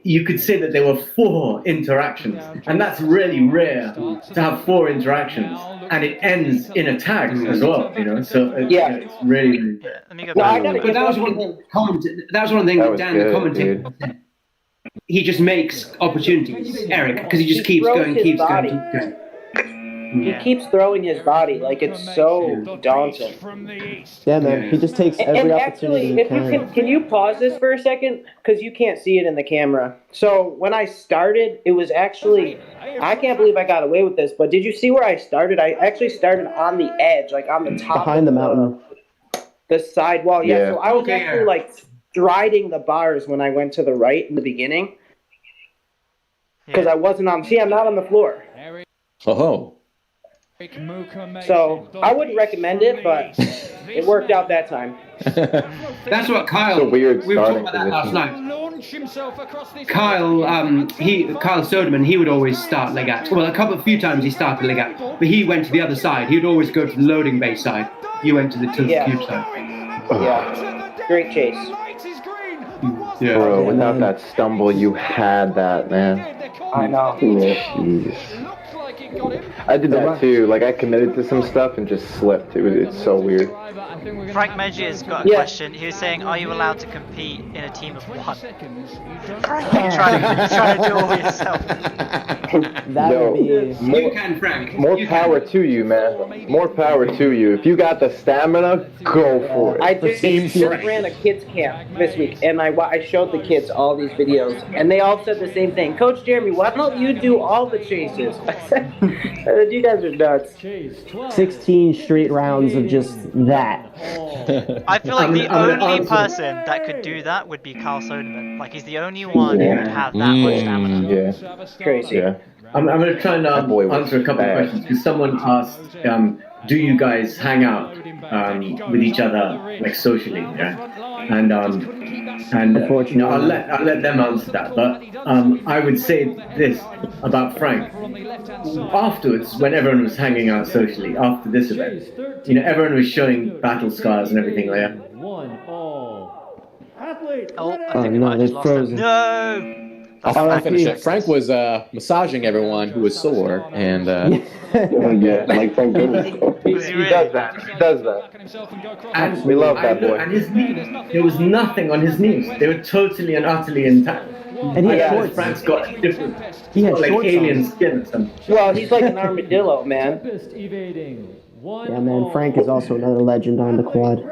you could say that there were 4 interactions, and that's really rare to have 4 interactions, and it ends in a tag as well, you know. So it's really. Let me go back. But that was one thing that Dan, the commentator, said. He just makes opportunities, Eric, because he just keeps going. He keeps throwing his body like it's so daunting. Yeah, man. He just takes every opportunity. Actually, can you pause this for a second? Because you can't see it in the camera. So when I started, it was actually, I can't believe I got away with this, but did you see where I started? I actually started on the edge, like on the top. Behind the mountain. The side wall, yeah. So I was actually like striding the bars when I went to the right in the beginning. Because I wasn't on, I'm not on the floor. Oh. So I wouldn't recommend it, but it worked out that time. That's what Kyle. We were talking about that last night. Kyle Soderman, he would always start Legat. Well, a few times he started Legat, but he went to the other side. He would always go to the loading bay side. You went to the tilt cube side. Yeah, great chase. Yeah. Bro, without that stumble, you had that, man. I know. Jeez. I did that too. Like I committed to some stuff and just slipped. It's so weird. Frank Medji's got a question. He was saying, "Are you allowed to compete in a team of 1?" Frank, you're trying to do it all yourself. You can, Frank. More power to you, man. More power to you. If you got the stamina, go for it. I just ran a kids camp this week, and I showed the kids all these videos, and they all said the same thing. Coach Jeremy, why don't you do all the chases? I said, you guys are nuts. 16 straight rounds of just that. I feel like the only person that could do that would be Carl Soderman. Like, he's the only one who would have that much stamina. Yeah. Crazy. Yeah. I'm going to try and answer a couple of questions, because someone asked, do you guys hang out with each other, like socially? Yeah? And I'll let them answer that. But I would say this about Frank. Afterwards, when everyone was hanging out socially after this event, everyone was showing battle scars and everything like that. Oh, I think we might have just lost him. No! I'll finish it. Frank was massaging everyone who was sore, and like Frank he does that. And we love that boy. And his knees, there was nothing on his knees. They were totally and utterly intact. And he had shorts. Frank's got different. He had like shorts alien on. skin or something. Well, he's like an armadillo, man. Yeah, man. Frank is also another legend on the quad.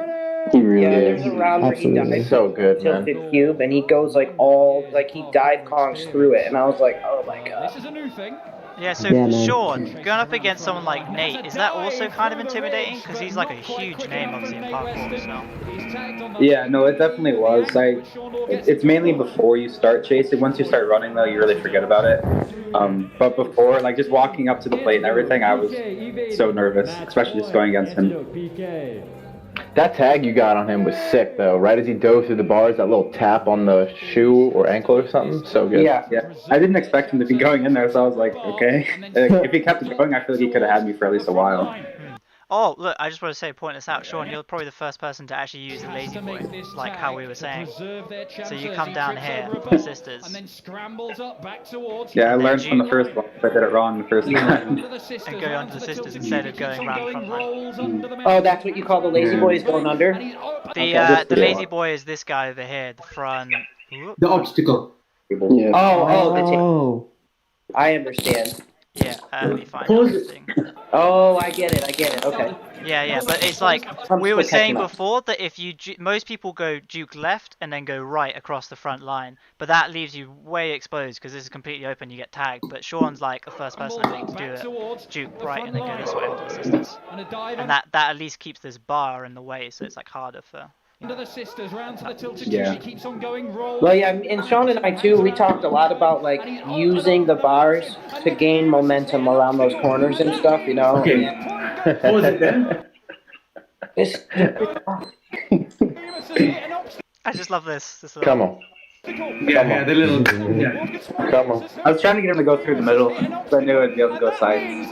He really there's is. a round where he dives so good, man. tilted cube, and he goes like he dive kongs through it, and I was like, oh my god. This is a new thing. Yeah, so Yeah, man. Sean, going up against someone like Nate, is that also kind of intimidating? Because he's like a huge name, obviously, in parkour, so. Yeah, no, it definitely was. It's mainly before you start chasing. Once you start running, though, you really forget about it. But before, like just walking up to the plate and everything, I was so nervous, especially just going against him. That tag you got on him was sick, though. Right as he dove through the bars, that little tap on the shoe or ankle or something, so good. Yeah. I didn't expect him to be going in there, so I was like, okay. If he kept going, I feel like he could have had me for at least a while. Oh, look, I just want to point this out, Sean, you're probably the first person to actually use the lazy boy, like how we were saying. So you come down here, assisters. Yeah, I learned from the first one, I did it wrong the first time. And go onto the sisters instead of going around the front line. Oh, that's what you call the lazy boys going under? The lazy boy is this guy over here, the front. The obstacle. Yeah. Oh, I understand. Yeah, you find Pause interesting. Oh, I get it. Okay. Yeah, but it's like I'm we were still saying catching up. before that if you most people go Duke left and then go right across the front line, but that leaves you way exposed because this is completely open. You get tagged. But Sean's like the first person I think to do it. Duke right and then go this way into assistance, and that at least keeps this bar in the way, so it's like harder for. Under the sisters, round to the tilted Yeah. she keeps on going roll. Well, yeah, and Sean and I too, we talked a lot about like using the bars to gain momentum around those corners and stuff, you know. Okay. And What was it then? it's, I just love this. Come on. Yeah, the little. Yeah. Come on. I was trying to get him to go through the middle, so I knew I'd be able to go sides.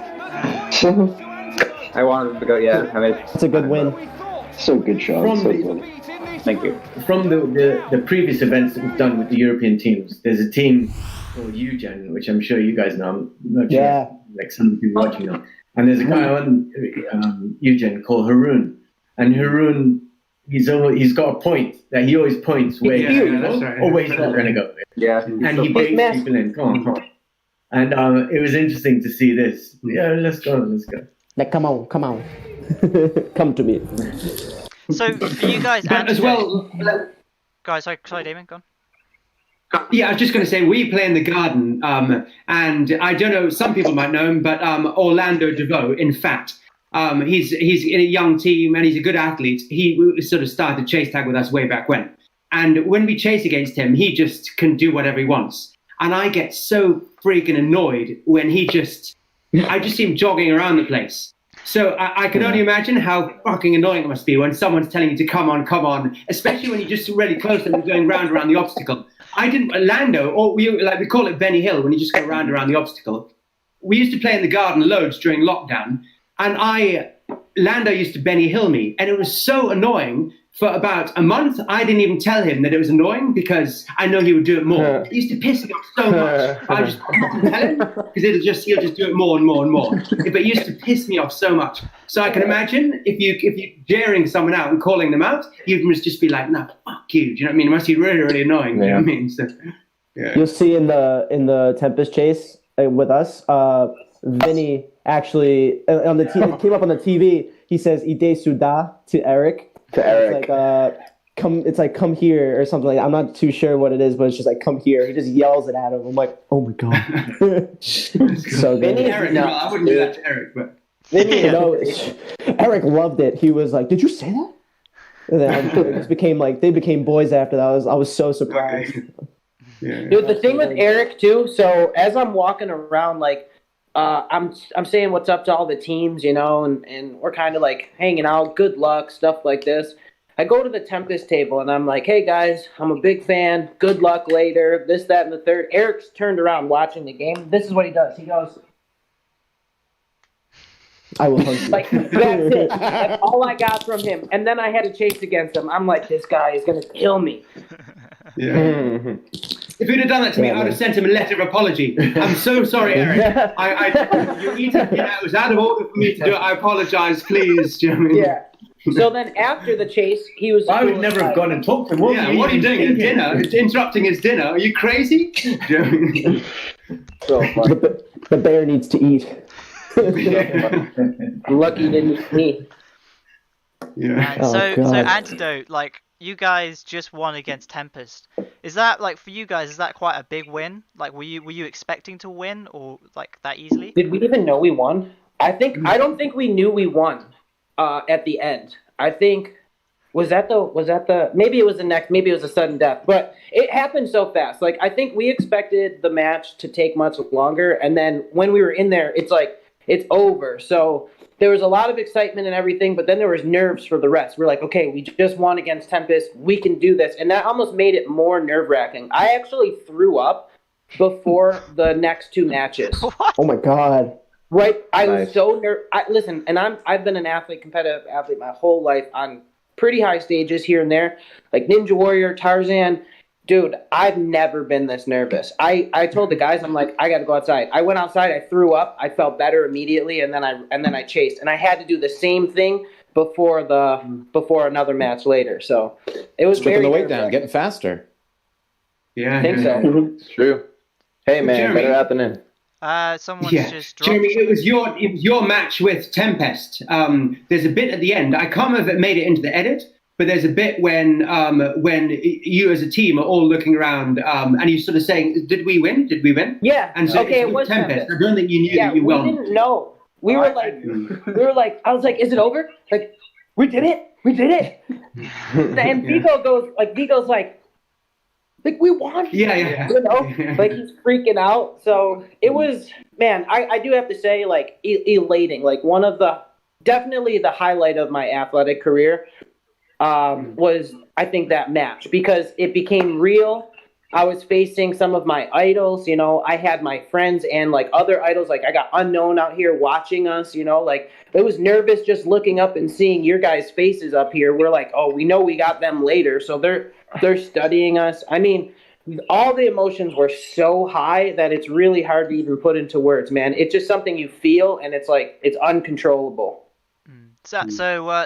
I wanted him to go, yeah. I mean, It's a good win. So good, Sean. From So the- good. thank you. From the previous events that we've done with the European teams, there's a team called Eugen, which I'm sure you guys know. I'm not sure, Yeah. like some of you watching know. And there's a guy on Eugen called Haroon, and Haroon, he's got a point that he always points where Yeah, you that's go, right. or where he's not going to go, Yeah. and he baits people in. Come on. And it was interesting to see this. Yeah, let's go. Like, come on. Come to me. So for you guys, But and as well, guys, sorry, Damien, go on. yeah, I was just going to say we play in the Garden, and I don't know. Some people might know him, but Orlando DeVoe, in fact, he's in a young team and he's a good athlete. He sort of started chase tag with us way back when, and when we chase against him, he just can do whatever he wants, and I get so freaking annoyed when I just see him jogging around the place. So I can only imagine how fucking annoying it must be when someone's telling you to come on, especially when you're just really close and going round around the obstacle. Lando, or we call it Benny Hill when you just go round around the obstacle. We used to play in the Garden loads during lockdown, and Lando used to Benny Hill me, and it was so annoying. For about a month, I didn't even tell him that it was annoying because I know he would do it more. It used to piss me off so much. I just didn't tell him because he'll just do it more and more and more. But it used to piss me off so much. So I can imagine if you're jeering someone out and calling them out, you must just be like, "No, fuck you." Do you know what I mean? It must be really, really annoying. Do you know what I mean? So, yeah. You'll see in the Tempest chase with us, Vinny actually on the TV came up on the TV. He says "Ide Suda" to Eric. It's like come here or something like that. I'm not too sure what it is, but it's just like come here. He just yells it at him. I'm like, oh my god. So good. Eric, no, I wouldn't do that to Eric, but Eric loved it. He was like, "Did you say that?" And then they became boys after that. I was so surprised. Yeah. dude, the thing with Eric too. So as I'm walking around, like I'm saying what's up to all the teams, you know, and we're kind of like hanging out, good luck, stuff like this. I go to the Tempest table and I'm like, hey guys, I'm a big fan, good luck later, this, that, and the third. Eric's turned around watching the game. This is what he does. He goes, I will hunt you. like, that's it. That's all I got from him. And then I had to chase against him. I'm like, this guy is going to kill me. Yeah. If you'd have done that to me, I would have sent him a letter of apology. I'm so sorry, Eric. It was out of order for me to do it. I apologize, please. Do you know what I mean? Yeah. So then after the chase, he was. I would never have gone and talked to him. What are you doing at dinner? It's interrupting his dinner. Are you crazy? Do you know what I mean? The bear needs to eat. I'm lucky he didn't eat me. Yeah. And so God. Antidote, like you guys just won against Tempest. Is that like for you guys? Is that quite a big win? Like were you expecting to win or like that easily? Did we even know we won? I don't think we knew we won at the end. I think was that the maybe it was the next, maybe it was a sudden death, but it happened so fast. Like I think we expected the match to take much longer, and then when we were in there, it's like it's over. So there was a lot of excitement and everything, but then there was nerves for the rest. We're like, okay, we just won against Tempest. We can do this. And that almost made it more nerve-wracking. I actually threw up before the next two matches. Oh, my God. Right? I was so nervous. Listen, and I've been an athlete, competitive athlete my whole life on pretty high stages here and there. Like Ninja Warrior, Tarzan. Dude, I've never been this nervous. I told the guys, I'm like, I got to go outside. I went outside. I threw up. I felt better immediately, and then I chased. And I had to do the same thing before another match later. So it was Stripping very the weight down, getting faster. Yeah, I think so. It's true. Hey, man, Jeremy. better out than in. Someone's just dropped. Jeremy, it was your match with Tempest. There's a bit at the end. I can't remember if it made it into the edit, but there's a bit when you as a team are all looking around and you're sort of saying, "Did we win? Did we win?" Yeah. And so okay, it was Tempest. I don't think you knew that you won. We didn't know. We were like, I was like, "Is it over?" Like, we did it. We did it. And Vigo's like, we won. Yeah. You know, like he's freaking out. So it was, man, I do have to say, like, elating. Like definitely the highlight of my athletic career was, I think, that match, because it became real. I was facing some of my idols, you know. I had my friends and like other idols. Like I got Unknown out here watching us, you know. Like it was nervous just looking up and seeing your guys' faces up here. We're like, oh, we know we got them later, so they're studying us. I mean, all the emotions were so high that it's really hard to even put into words, man. It's just something you feel, and it's like it's uncontrollable. So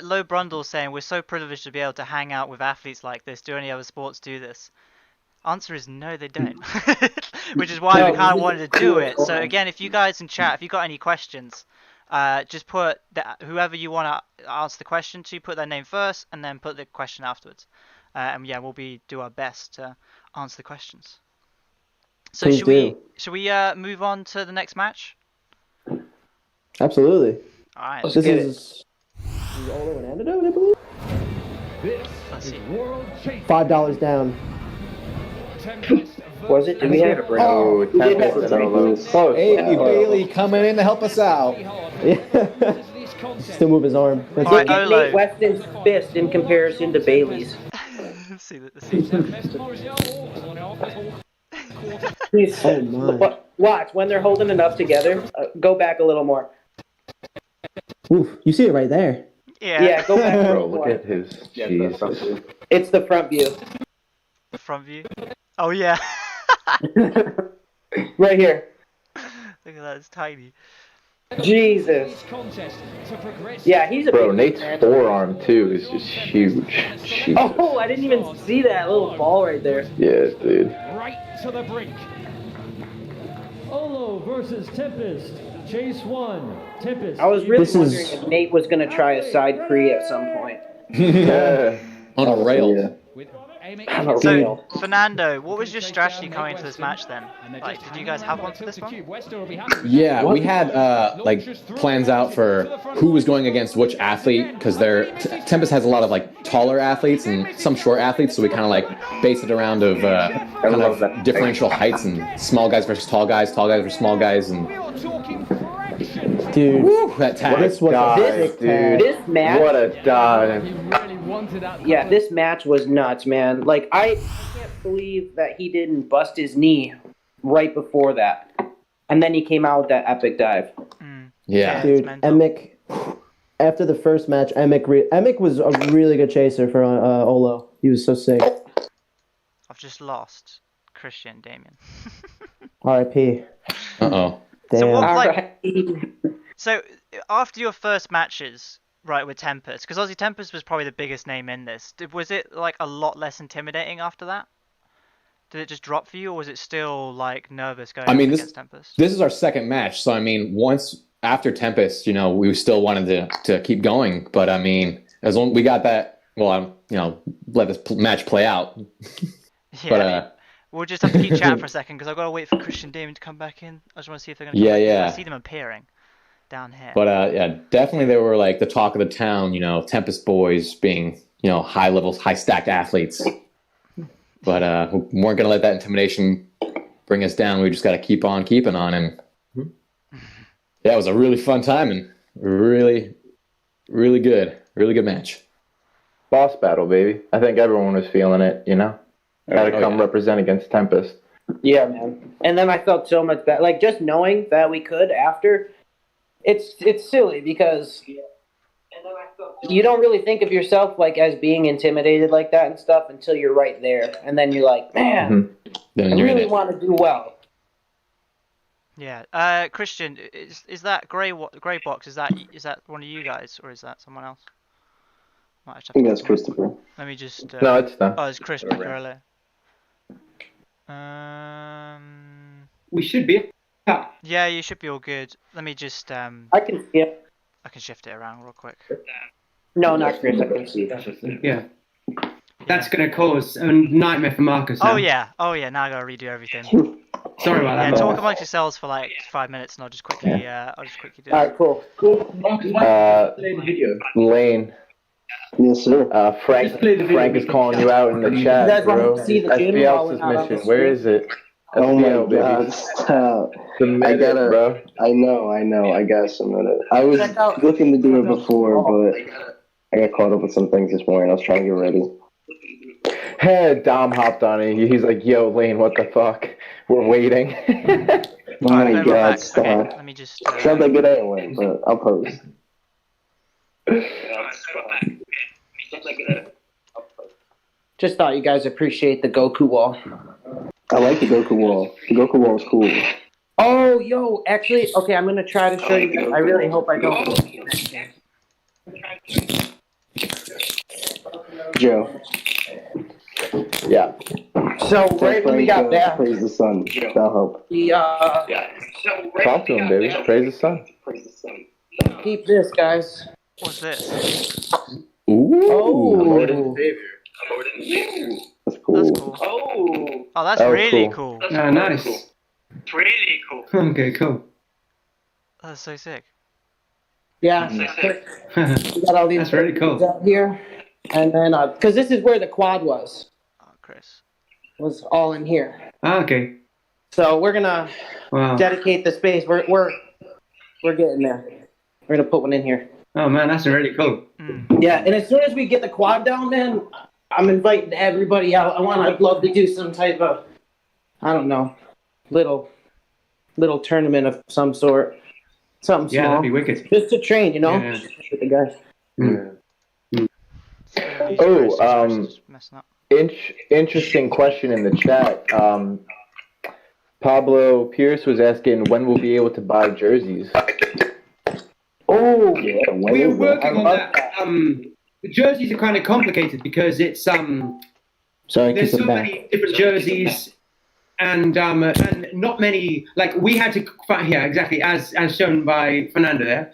Low Brundle saying, we're so privileged to be able to hang out with athletes like this. Do any other sports do this? Answer is no, they don't. Which is why we kind of wanted to do it. So again, if you guys in chat, if you got any questions, just put whoever you want to answer the question to, put their name first, and then put the question afterwards. And yeah, we'll do our best to answer the questions. So Please should we move on to the next match? Absolutely. All right. This is Ollo and Antidote, I believe. Let's see. $5 down. Was it? Did we have a Oh, Tempest and Ollo. Close. Hey, Bailey coming in to help us out. Yeah. Still move his arm. That's All right, it. Ollo. Nate Weston's fist in comparison to Bailey's. See. Please, Oh my. watch when they're holding it up together. Go back a little more. Oof, you see it right there. Yeah, go back. Bro, look at his. Jesus. It's the front view. The front view. Oh yeah. Right here. Look at that, it's tiny. Jesus. Yeah, he's a Bro, big Nate's man. forearm too is just huge. Jesus. Oh, I didn't even see that little ball right there. Yeah, dude. Right to the brink. Ollo versus Tempest. Chase 1. Tempest. I was really This wondering is- if Nate was going to try a side pre at some point. Yeah. On a rail. Yeah. I don't So, know. Fernando, what was your strategy coming into this match then? Like, did you guys have one for this one? Yeah, we had like plans out for who was going against which athlete, because Tempest has a lot of like taller athletes and some short athletes, so we kind of like base it around of kind love of that. differential heights and small guys versus tall guys versus small guys, and Dude, woo, that tag. this was a Dive, sick dude. tag. This match, What a dive. yeah, this match was nuts, man. Like, I can't believe that he didn't bust his knee right before that. And then he came out with that epic dive. Yeah. Dude, mental. Emick, after the first match, Emick was a really good chaser for Ollo. He was so sick. I've just lost Christian Damien. R.I.P. Uh-oh. Damn. So what- Like- Alright. So, after your first matches, right, with Tempest, because obviously Tempest was probably the biggest name in this, was it like a lot less intimidating after that? Did it just drop for you, or was it still like nervous going against Tempest? This is our second match, so I mean, once after Tempest, you know, we still wanted to keep going, but I mean, as long we got that, well, you know, let this match play out. Yeah, But we'll just have to keep chatting for a second, because I've got to wait for Christian Damien to come back in. I just want to see if they're going to come back in. I see them appearing down here. But yeah, definitely they were like the talk of the town, you know, Tempest boys being, you know, high stacked athletes. But we weren't going to let that intimidation bring us down. We just got to keep on keeping on. And yeah, it was a really fun time and really, really good match. Boss battle, baby. I think everyone was feeling it, you know? Gotta come represent against Tempest. Yeah, man. And then I felt so much better. Like, just knowing that we could after, it's silly because you don't really think of yourself like as being intimidated like that and stuff until you're right there. And then you're like, man, Then I you're in really it. want to do well. Yeah. Christian, is that grey box? Is that one of you guys, or is that someone else? Might have to I think look that's them up. Christopher. Let me just. No, it's them. Oh, it's Chris Piccirello. We should be. Yeah, you should be all good. Let me just I can see it. I can shift it around real quick. No, not Chris. I can see. Yeah. That's going to cause a nightmare for Marcus. Oh now. yeah. Now I gotta redo everything. Sorry about Yeah, that. talk amongst yourselves for like 5 minutes, and I'll just quickly do All it. right, cool. Laine. Yes, sir. Frank is calling you out in the chat, guys want bro. to see the gym while we're SPL's not on the mission. Where is it? Oh my SPL, baby. God! Stop. Submit it, bro. I know. I got some of it. I was looking to do it before, but I got caught up with some things this morning. I was trying to get ready. Hey, Dom hopped on it. He's like, "Yo, Laine, what the fuck? We're waiting." Oh my we're God! back. Stop. Okay, let me just. It's not that good anyway, but I'll post. Just thought you guys appreciate the Goku wall. I like the Goku wall. The Goku wall is cool. Oh, yo, actually, okay, I'm gonna try to show you guys. I really hope I don't. Joe. Yeah. So right when we got that, praise the sun. That'll help. we Talk to him, baby. Praise the sun. keep this, guys. What's this? Oh, That's cool. That's cool. Oh, that's really cool. Nice. Really cool. Okay, cool. That's so sick. yeah. We got all these That's really cool. out here, and then because this is where the quad was Chris. all in here. Okay. So we're gonna Wow. dedicate the space. We're getting there. We're gonna put one in here. Oh man, that's really cool. Yeah, and as soon as we get the quad down, man, I'm inviting everybody out. I'd love to do some type of, I don't know, little tournament of some sort. Something small. Yeah, that'd be wicked. Just to train, Yeah. with the guys. Messing up. Interesting question in the chat. Pablo Pierce was asking when we'll be able to buy jerseys. Oh, yeah. We're working on that. The jerseys are kind of complicated because it's Sorry, there's kiss so it back. many different jerseys and not many, like we had to find, yeah, exactly, as shown by Fernando there.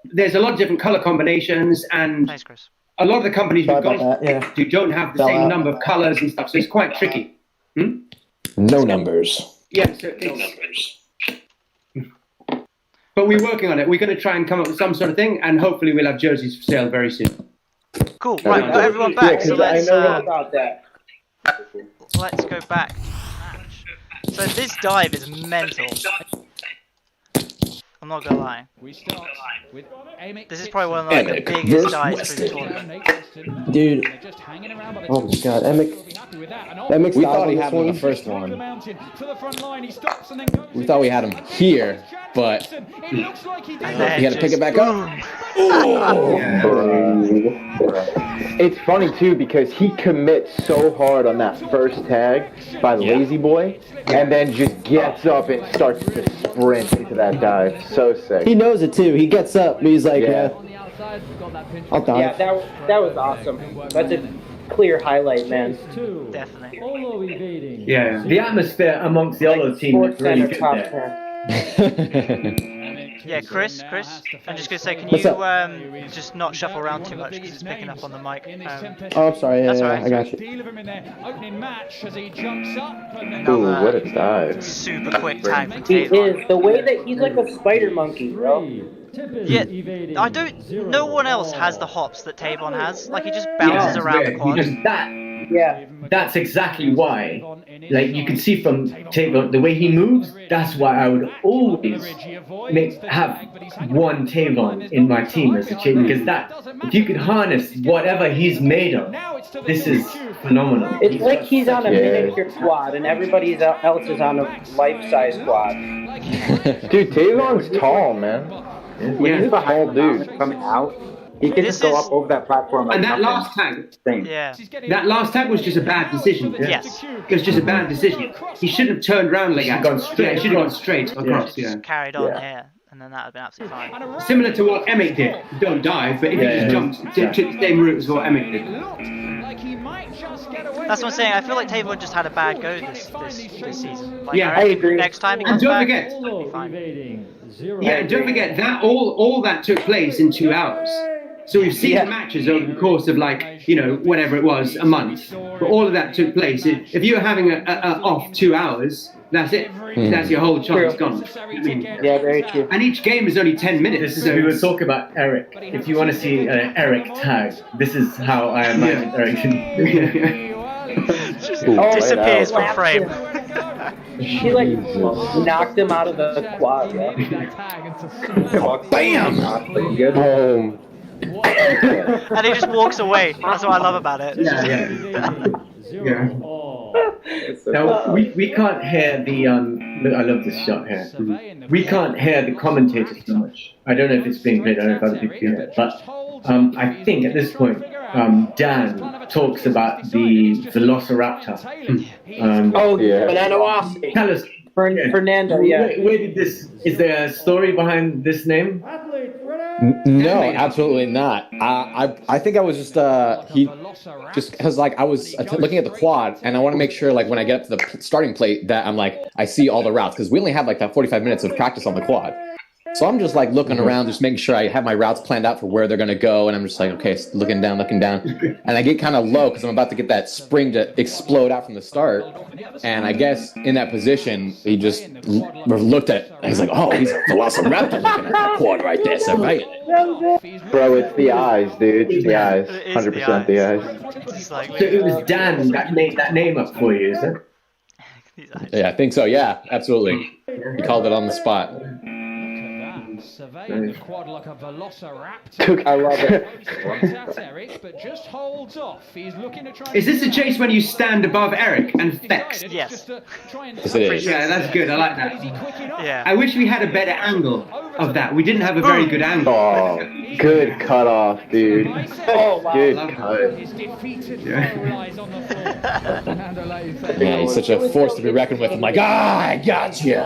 There's a lot of different color combinations, and Thanks, Chris. a lot of the companies we've Sorry gone about that, yeah. to don't have the same number of colors and stuff, so it's quite tricky. No numbers. Yeah, so but we're working on it. We're going to try and come up with some sort of thing, and hopefully we'll have jerseys for sale very soon. Cool. Right, we've got everyone back. So I let's know about that. let's go back to the match. So this dive is mental. I'm not gonna lie. We start with Amick This is probably one of like, the Amick biggest versus dives through the Weston. tournament. Dude. They're just hanging around by the Oh my God, Emick. Emick We thought he had him in the first one. We thought we had him here, but he had to pick it back up. It's funny too because he commits so hard on that first tag by the lazy boy, and then just gets up and starts to sprint into that dive. So sick. He knows it too. He gets up, but he's like, Yeah. I'll dive. Yeah, that was awesome. That's a clear highlight, man. Definitely. Ollo evading. Yeah. The atmosphere amongst the Ollo team is really good top there. 10. Yeah, Chris, I'm just gonna say, can What's you up? just not shuffle around too much because it's picking up on the mic. Oh, I'm sorry. Yeah, That's yeah, alright. I got you. Deal of him in their opening match as he jumps up and then Ooh, what a dive. Super quick tag from He Tavon. is the way that he's like a spider monkey, bro. Yeah, I don't. No one else has the hops that Tavon has. Like he just bounces around the quad. Because Yeah. that's exactly why. Like you can see from Tavon, the way he moves, that's why I would always have one Tavon in my team as a team, because that, if you could harness whatever he's made of, this is phenomenal. It's like he's on a miniature quad and everybody else is on a life-size quad. Dude, Tavon's tall, man. When he's behind dude coming out, he can just go up over that platform like And that nothing. last tag, Yeah. that last tag was just a bad decision. Yes. It was just a bad decision. He shouldn't have turned around like that. gone straight Yeah, he should have gone straight across. Just Yeah. carried on here, and then that would have been absolutely fine. Similar to what Emick did. Don't dive, but if he just jumped, took the same route as what Emick did. That's what I'm saying. I feel like Tabor just had a bad go this season. Like, Yeah, I reckon agree. next time he And comes don't back, forget- he'll be fine. Yeah, and don't forget that all that took place in 2 hours. So we've seen the matches over the course of whatever it was, a month. But all of that took place. If you were having a off 2 hours, that's it. That's your whole chance gone. Yeah, very true. And each game is only 10 minutes. This is, we were talking about Eric. If you want to see an Eric tag, this is how I imagine Eric. Just disappears from frame. He knocked him out of the quad. Bam! Boom. And he just walks away. That's what I love about it. Yeah. Now we can't hear the look, I love this shot here. We can't hear the commentators so much. I don't know if it's being played. I don't know if other people can hear it, but I think at this point Dan talks about the Velociraptor. Fernando Arce. Tell us, Fernando. Yeah. Where did this? Is there a story behind this name? No, absolutely not. I think I was just because I was looking at the quad and I want to make sure when I get up to the starting plate that I see all the routes because we only have that 45 minutes of practice on the quad. So I'm just looking around, just making sure I have my routes planned out for where they're going to go. And I'm just okay, looking down. And I get kind of low because I'm about to get that spring to explode out from the start. And I guess in that position, he just looked at it. And he's like, oh, he's a Velociraptor looking at the quad right there. So right. Bro, it's the eyes, dude. It's the eyes. 100% the eyes. So it was Dan that made that name up for you, is it? Yeah, I think so. Yeah, absolutely. He called it on the spot. Surveying the quad like a velociraptor. I love it. Eric, but just holds off. He's looking to try. Is this a chase when you stand above Eric and flex? Yes. Yes, it is. Yeah, that's good. I like that. Yeah. I wish we had a better angle of that. We didn't have a very good angle. Oh, good cut off, dude. Oh, wow. Good cut. Yeah, he's such a force to be reckoned with. I'm like, I got you.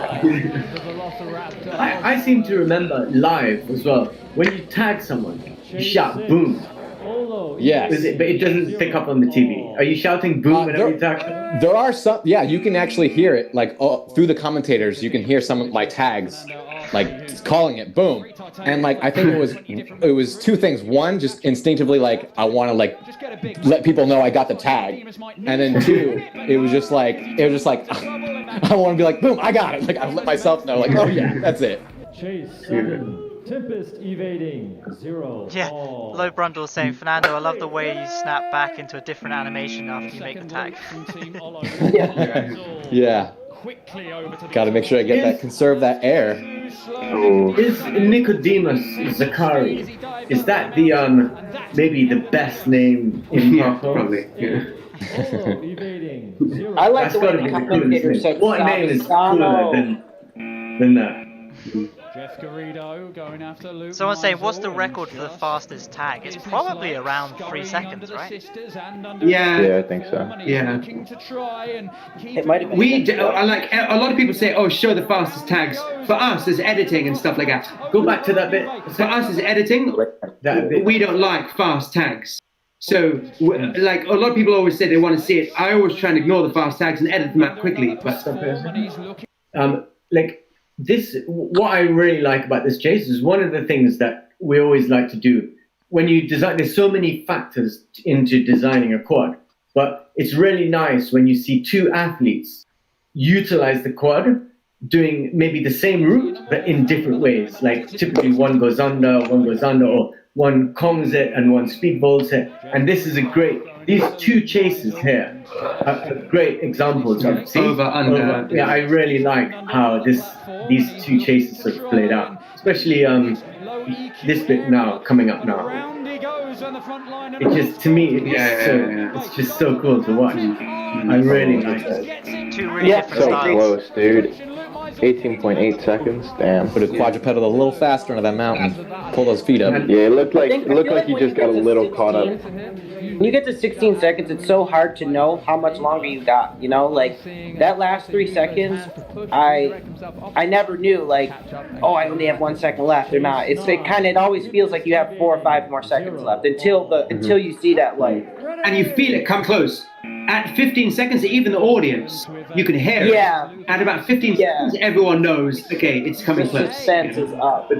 I seem to remember live as well. When you tag someone, you shout boom. Yes. But it doesn't pick up on the TV. Are you shouting boom whenever you tag someone? There are some, yeah, you can actually hear it, through the commentators, you can hear some of my tags, calling it boom. And, I think it was two things. One, just instinctively, I want to, let people know I got the tag. And then two, it was just I want to be like, boom, I got it. I let myself know, oh yeah, that's it. Chase 7, Tempest evading 0. Yeah, Low Brundle saying, Fernando, I love the way you snap back into a different animation after you make the tag. Yeah. Got to make sure I get that, conserve that air. Is Nicodemus Zakari, is that the, maybe the best name in parkour? Probably, yeah. I like the way the commentator said what name is cooler than that? Jeff Garrido going after Luke. Someone's saying, what's the record for the fastest tag? It's probably around 3 seconds, right? Yeah, I think so. Yeah. It might have been. A lot of people say, oh, show the fastest tags. For us, as editing and stuff like that. Go back to that bit. For us as editing, we don't like fast tags. So, a lot of people always say they want to see it. I always try and ignore the fast tags and edit them out quickly. But what I really like about this chase is one of the things that we always like to do when you design. There's so many factors into designing a quad, but it's really nice when you see two athletes utilize the quad doing maybe the same route but in different ways. Typically one goes under, or one congs it and one speed volts it. And this is these two chases here are great examples of over. Yeah, I really like how these two chases sort of played out, especially this bit now coming up now. It just, to me, it's just so cool to watch. I really like that. Two really different So styles. close, dude. 18.8 seconds. Damn. Put a quadrupedal a little faster into that mountain. Pull those feet up. Yeah, it looked like you just got a little caught up. When you get to 16 seconds, it's so hard to know how much longer you got. That last 3 seconds, I never knew. I only have 1 second left or not. It always feels like you have 4 or 5 more seconds left until you see that light. And you feel it come close. at 15 seconds, even the audience, you can hear it. At about 15 seconds, everyone knows, okay, it's coming close. The suspense is up.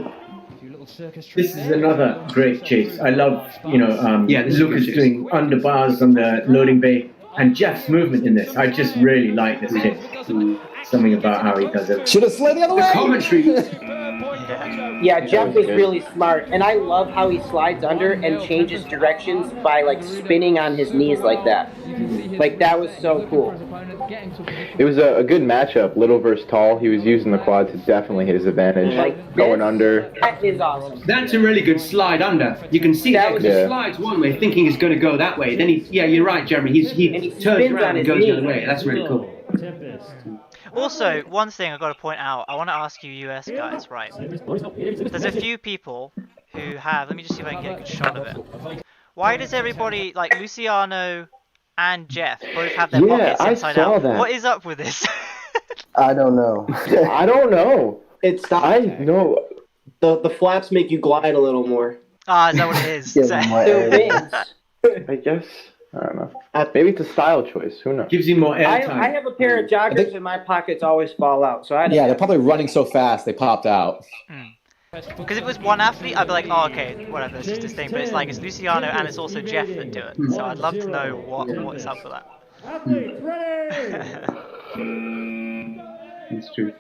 This is another great chase. I love, this is Lucas doing underbars on the loading bay, and Jeff's movement in this. I just really like this chase. Something about how he does it. Should have slid the other way. The commentary. Yeah, Jeff was really smart, and I love how he slides under and changes directions by like spinning on his knees like that. Like that was so cool. It was a good matchup, little versus tall. He was using the quad to definitely his advantage, going under. That is awesome. That's a really good slide under. You can see that he slides one way, thinking he's going to go that way. Then you're right, Jeremy. He turns around and goes the other way. That's really cool. Also, one thing I've got to point out, I want to ask you US guys, right? There's a few people who have, let me just see if I can get a good shot of it. Why does everybody, like Luciano and Jeff, both have their pockets inside out? That. What is up with this? I don't know. I don't know. It's not. I know. The flaps make you glide a little more. Ah, is that what it is? I guess. I don't know. Maybe it's a style choice. Who knows? Gives you more airtime. I have a pair of joggers and my pockets always fall out. So they're probably running so fast they popped out. Because if it was one athlete, I'd be like, oh, okay, whatever, it's just this thing. But it's like, it's Luciano and it's also Jeff that do it. So I'd love to know what's up for that. Athletes ready! It's true.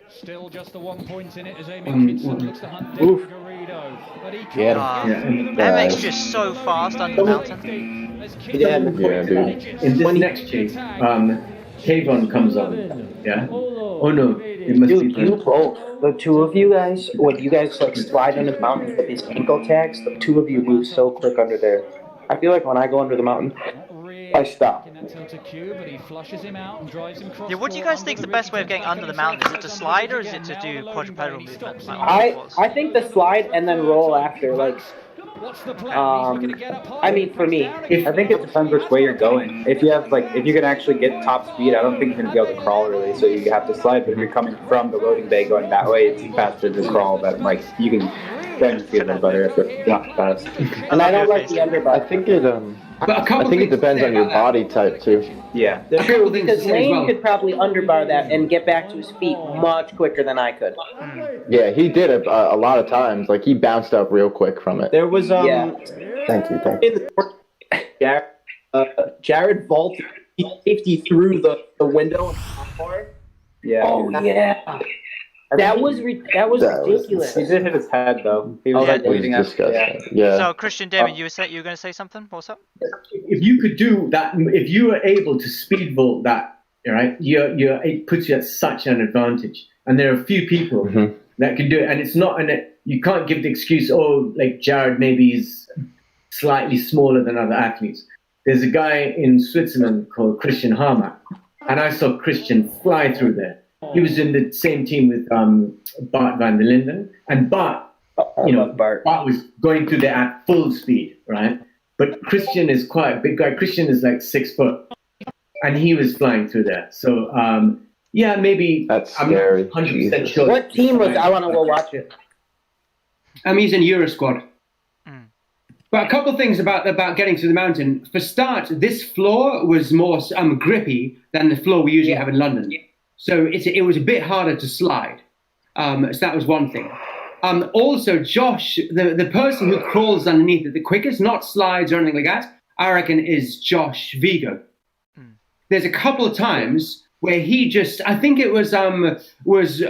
Still just the 1 point in it as Amy Kitson looks to hunt Garrido. But he MX just so fast under the mountain. Dude. In this next chase, Kayvon comes on. Yeah? Oh no, it must be the two of you guys, when you guys like slide under the mountain with these ankle tags, the two of you move so quick under there. I feel like when I go under the mountain, I stop. Yeah, what do you guys think is the best way of getting under the mountain? Is it to slide or is it to do quadrupedal movement? I think the slide and then roll after, like. I mean, for me, I think it depends which way you're going. If you can actually get top speed, I don't think you're gonna be able to crawl really. So you have to slide. But if you're coming from the loading bay going that way, it's faster to crawl. But like you can then feel a little better if you're not fast. And I don't like the underbar. I think it depends on your body type too. Yeah, true. Because Laine could probably underbar that and get back to his feet much quicker than I could. Yeah, he did it a lot of times. Like he bounced up real quick from it. There was Thank you. Jared vaulted safety through the window. Yeah. Oh yeah. That was ridiculous. He did hit his head though. He was like bleeding out. Yeah. So Christian, Damien, you were going to say something? What's up? If you could do that, if you were able to speed vault that, right? It puts you at such an advantage. And there are a few people that can do it, and it's not you can't give the excuse, like Jared maybe is slightly smaller than other athletes. There's a guy in Switzerland called Christian Harmack, and I saw Christian fly through there. He was in the same team with Bart van der Linden, and Bart was going through there at full speed, right? But Christian is quite a big guy. Christian is like 6 foot, and he was flying through there. So maybe that's scary. I'm not 100% sure. What team was? I want to go watch it. I'm using Eurosquad. But a couple of things about getting to the mountain. For start, this floor was more grippy than the floor we usually have in London. So it was a bit harder to slide. So that was one thing. Also, Josh, the person who crawls underneath it the quickest, not slides or anything like that, I reckon is Josh Vigo. There's a couple of times where he just, I think it was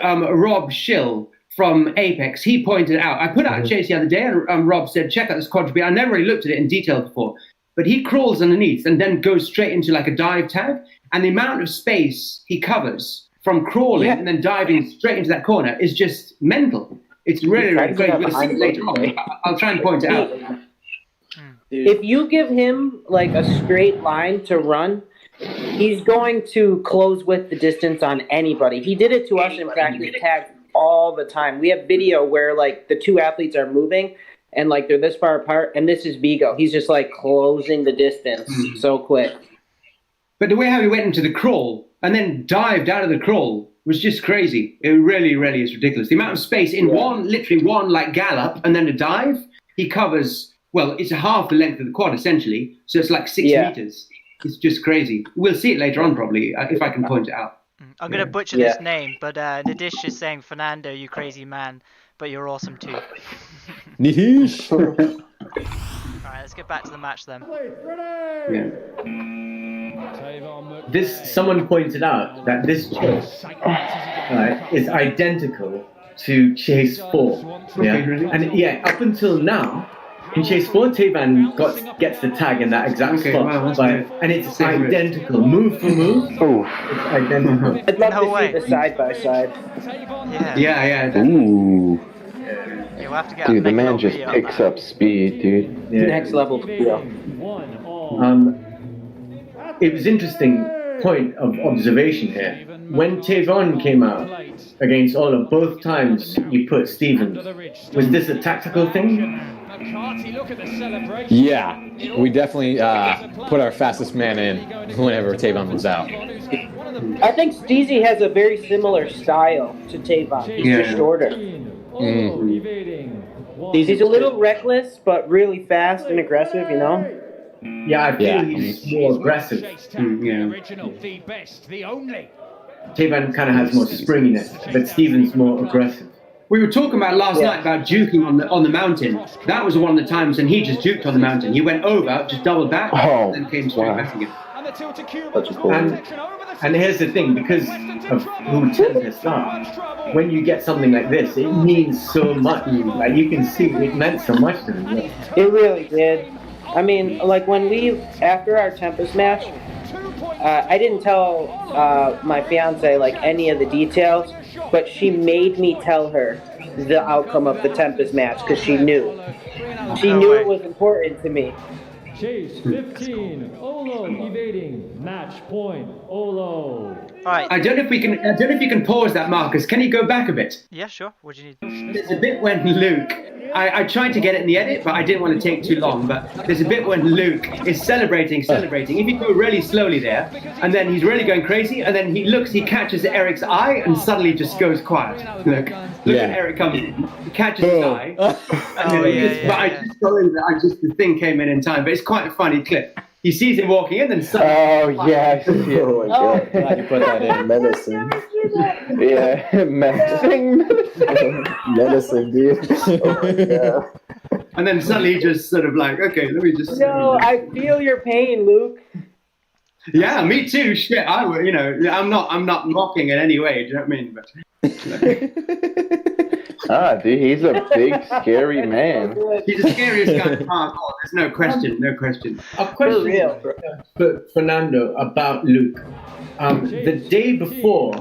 Rob Schill from Apex. He pointed out, I put out a chase the other day and Rob said, check out this quadruped. I never really looked at it in detail before, but he crawls underneath and then goes straight into like a dive tag. And the amount of space he covers from crawling and then diving straight into that corner is just mental. It's really, really great. We'll see it later on. I'll try and point it out. If you give him like a straight line to run, he's going to close with the distance on anybody. He did it to us in practice tag all the time. We have video where like the two athletes are moving and like they're this far apart, and this is Vigo. He's just like closing the distance so quick. But the way how he went into the crawl and then dived out of the crawl was just crazy. It really, really is ridiculous. The amount of space in literally one like gallop and then a dive, he covers, well, it's half the length of the quad essentially. So it's like 6 meters. It's just crazy. We'll see it later on, probably, if I can point it out. I'm going to butcher this name, but Nadish is saying, Fernando, you crazy man, but you're awesome too. Nihish. Alright, let's get back to the match then. Someone pointed out that this chase is identical to Chase 4. Yeah, and up until now, in Chase 4, Tavan gets the tag in that exact spot, and it's identical, move for move. Oh, it's identical. I'd love to see the side by side. Yeah. Ooh. Yeah, we'll have to get Dude, the man just picks up speed, dude. Yeah. Next level. Yeah. It was interesting point of observation here. When Tavon came out against Ollo, both times you put Stevens. Was this a tactical thing? Yeah, we definitely put our fastest man in whenever Tavon was out. I think Steezy has a very similar style to Tavon. He's just shorter. He's a little reckless, but really fast and aggressive, you know? Yeah, I feel he's more aggressive. Tavan kind of has more springiness, but Stevens more aggressive. We were talking about last night about juking on the mountain. That was one of the times when he just juked on the mountain. He went over, just doubled back, and then came straight back again. That's cool. And here's the thing, because of who Tempest are, when you get something like this, it means so much. Like, you can see it meant so much to them. It really did. I mean, like after our Tempest match, I didn't tell my fiance like any of the details, but she made me tell her the outcome of the Tempest match because she knew. She knew it was important to me. Chase 15, Ollo evading, match point, Ollo. Alright. I don't know if you can pause that, Marcus. Can you go back a bit? Yeah, sure. What do you need? There's a bit when Luke, I tried to get it in the edit, but I didn't want to take too long. But there's a bit when Luke is celebrating. If you go really slowly there, and then he's really going crazy, and then he catches Eric's eye, and suddenly just goes quiet. Look at Eric comes in, he catches his eye, the thing came in time. But it's quite a funny clip. He sees him walking in, and suddenly. Oh yeah, I see it. Oh my god! Glad you put that in. Menacing. Yeah, menacing, menacing, dude. Oh my god. And then suddenly he just sort of like, okay, let me just. No, I feel your pain, Luke. Yeah, me too. Shit, I'm not mocking in any way. Do you know what I mean? But dude, he's a big, scary man. He's the scariest guy in hardcore. There's no question. A question for Fernando about Luke. The day before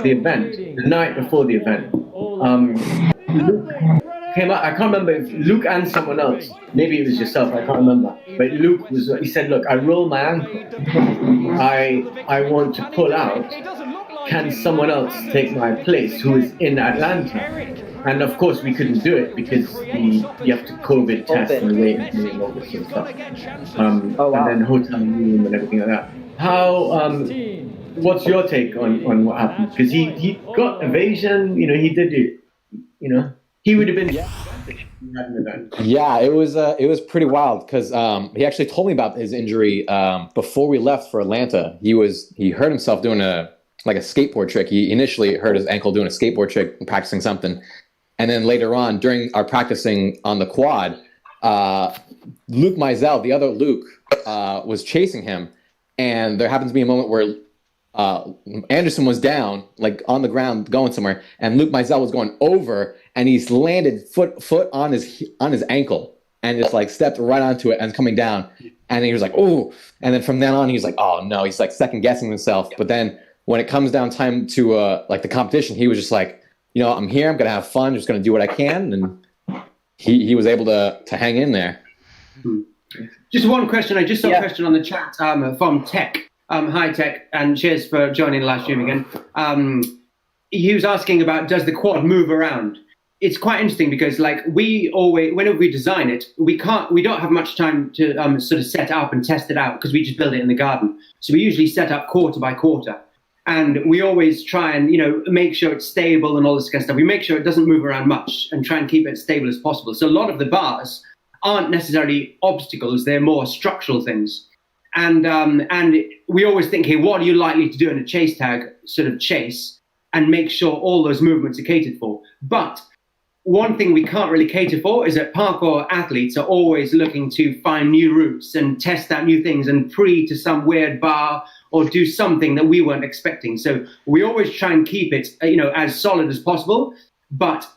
the event, the night before the event, Luke came out. I can't remember if Luke and someone else. Maybe it was yourself. I can't remember. But Luke he said, "Look, I rolled my ankle. I want to pull out. Can someone else take my place who is in Atlanta?" And of course, we couldn't do it because you have to COVID test and wait and all this sort of stuff. And then hotel room and everything like that. What's your take on what happened? Because he got evasion. He did it. He would have been. Yeah, it was pretty wild because he actually told me about his injury before we left for Atlanta. He hurt himself doing a skateboard trick. He initially hurt his ankle doing a skateboard trick, practicing something. And then later on, during our practicing on the quad, Luke Mizell, the other Luke, was chasing him. And there happened to be a moment where Anderson was down, like on the ground, going somewhere, and Luke Mizell was going over, and he's landed foot on his ankle, and just like stepped right onto it and coming down. And he was like, "Oh!" And then from then on, he was like, "Oh no!" He's like second guessing himself. But then when it comes down time to like the competition, he was just like, I'm here. I'm gonna have fun. Just gonna do what I can, and he was able to hang in there. Just one question. I just saw a question on the chat from Tech. Hi Tech, and cheers for joining the live stream again. He was asking about, does the quad move around? It's quite interesting because we always, whenever we design it, we don't have much time to sort of set up and test it out because we just build it in the garden. So we usually set up quarter by quarter. And we always try and, make sure it's stable and all this kind of stuff. We make sure it doesn't move around much and try and keep it as stable as possible. So a lot of the bars aren't necessarily obstacles. They're more structural things. and we always think, hey, what are you likely to do in a chase tag sort of chase, and make sure all those movements are catered for. But one thing we can't really cater for is that parkour athletes are always looking to find new routes and test out new things and pre to some weird bar or do something that we weren't expecting. So we always try and keep it, as solid as possible. But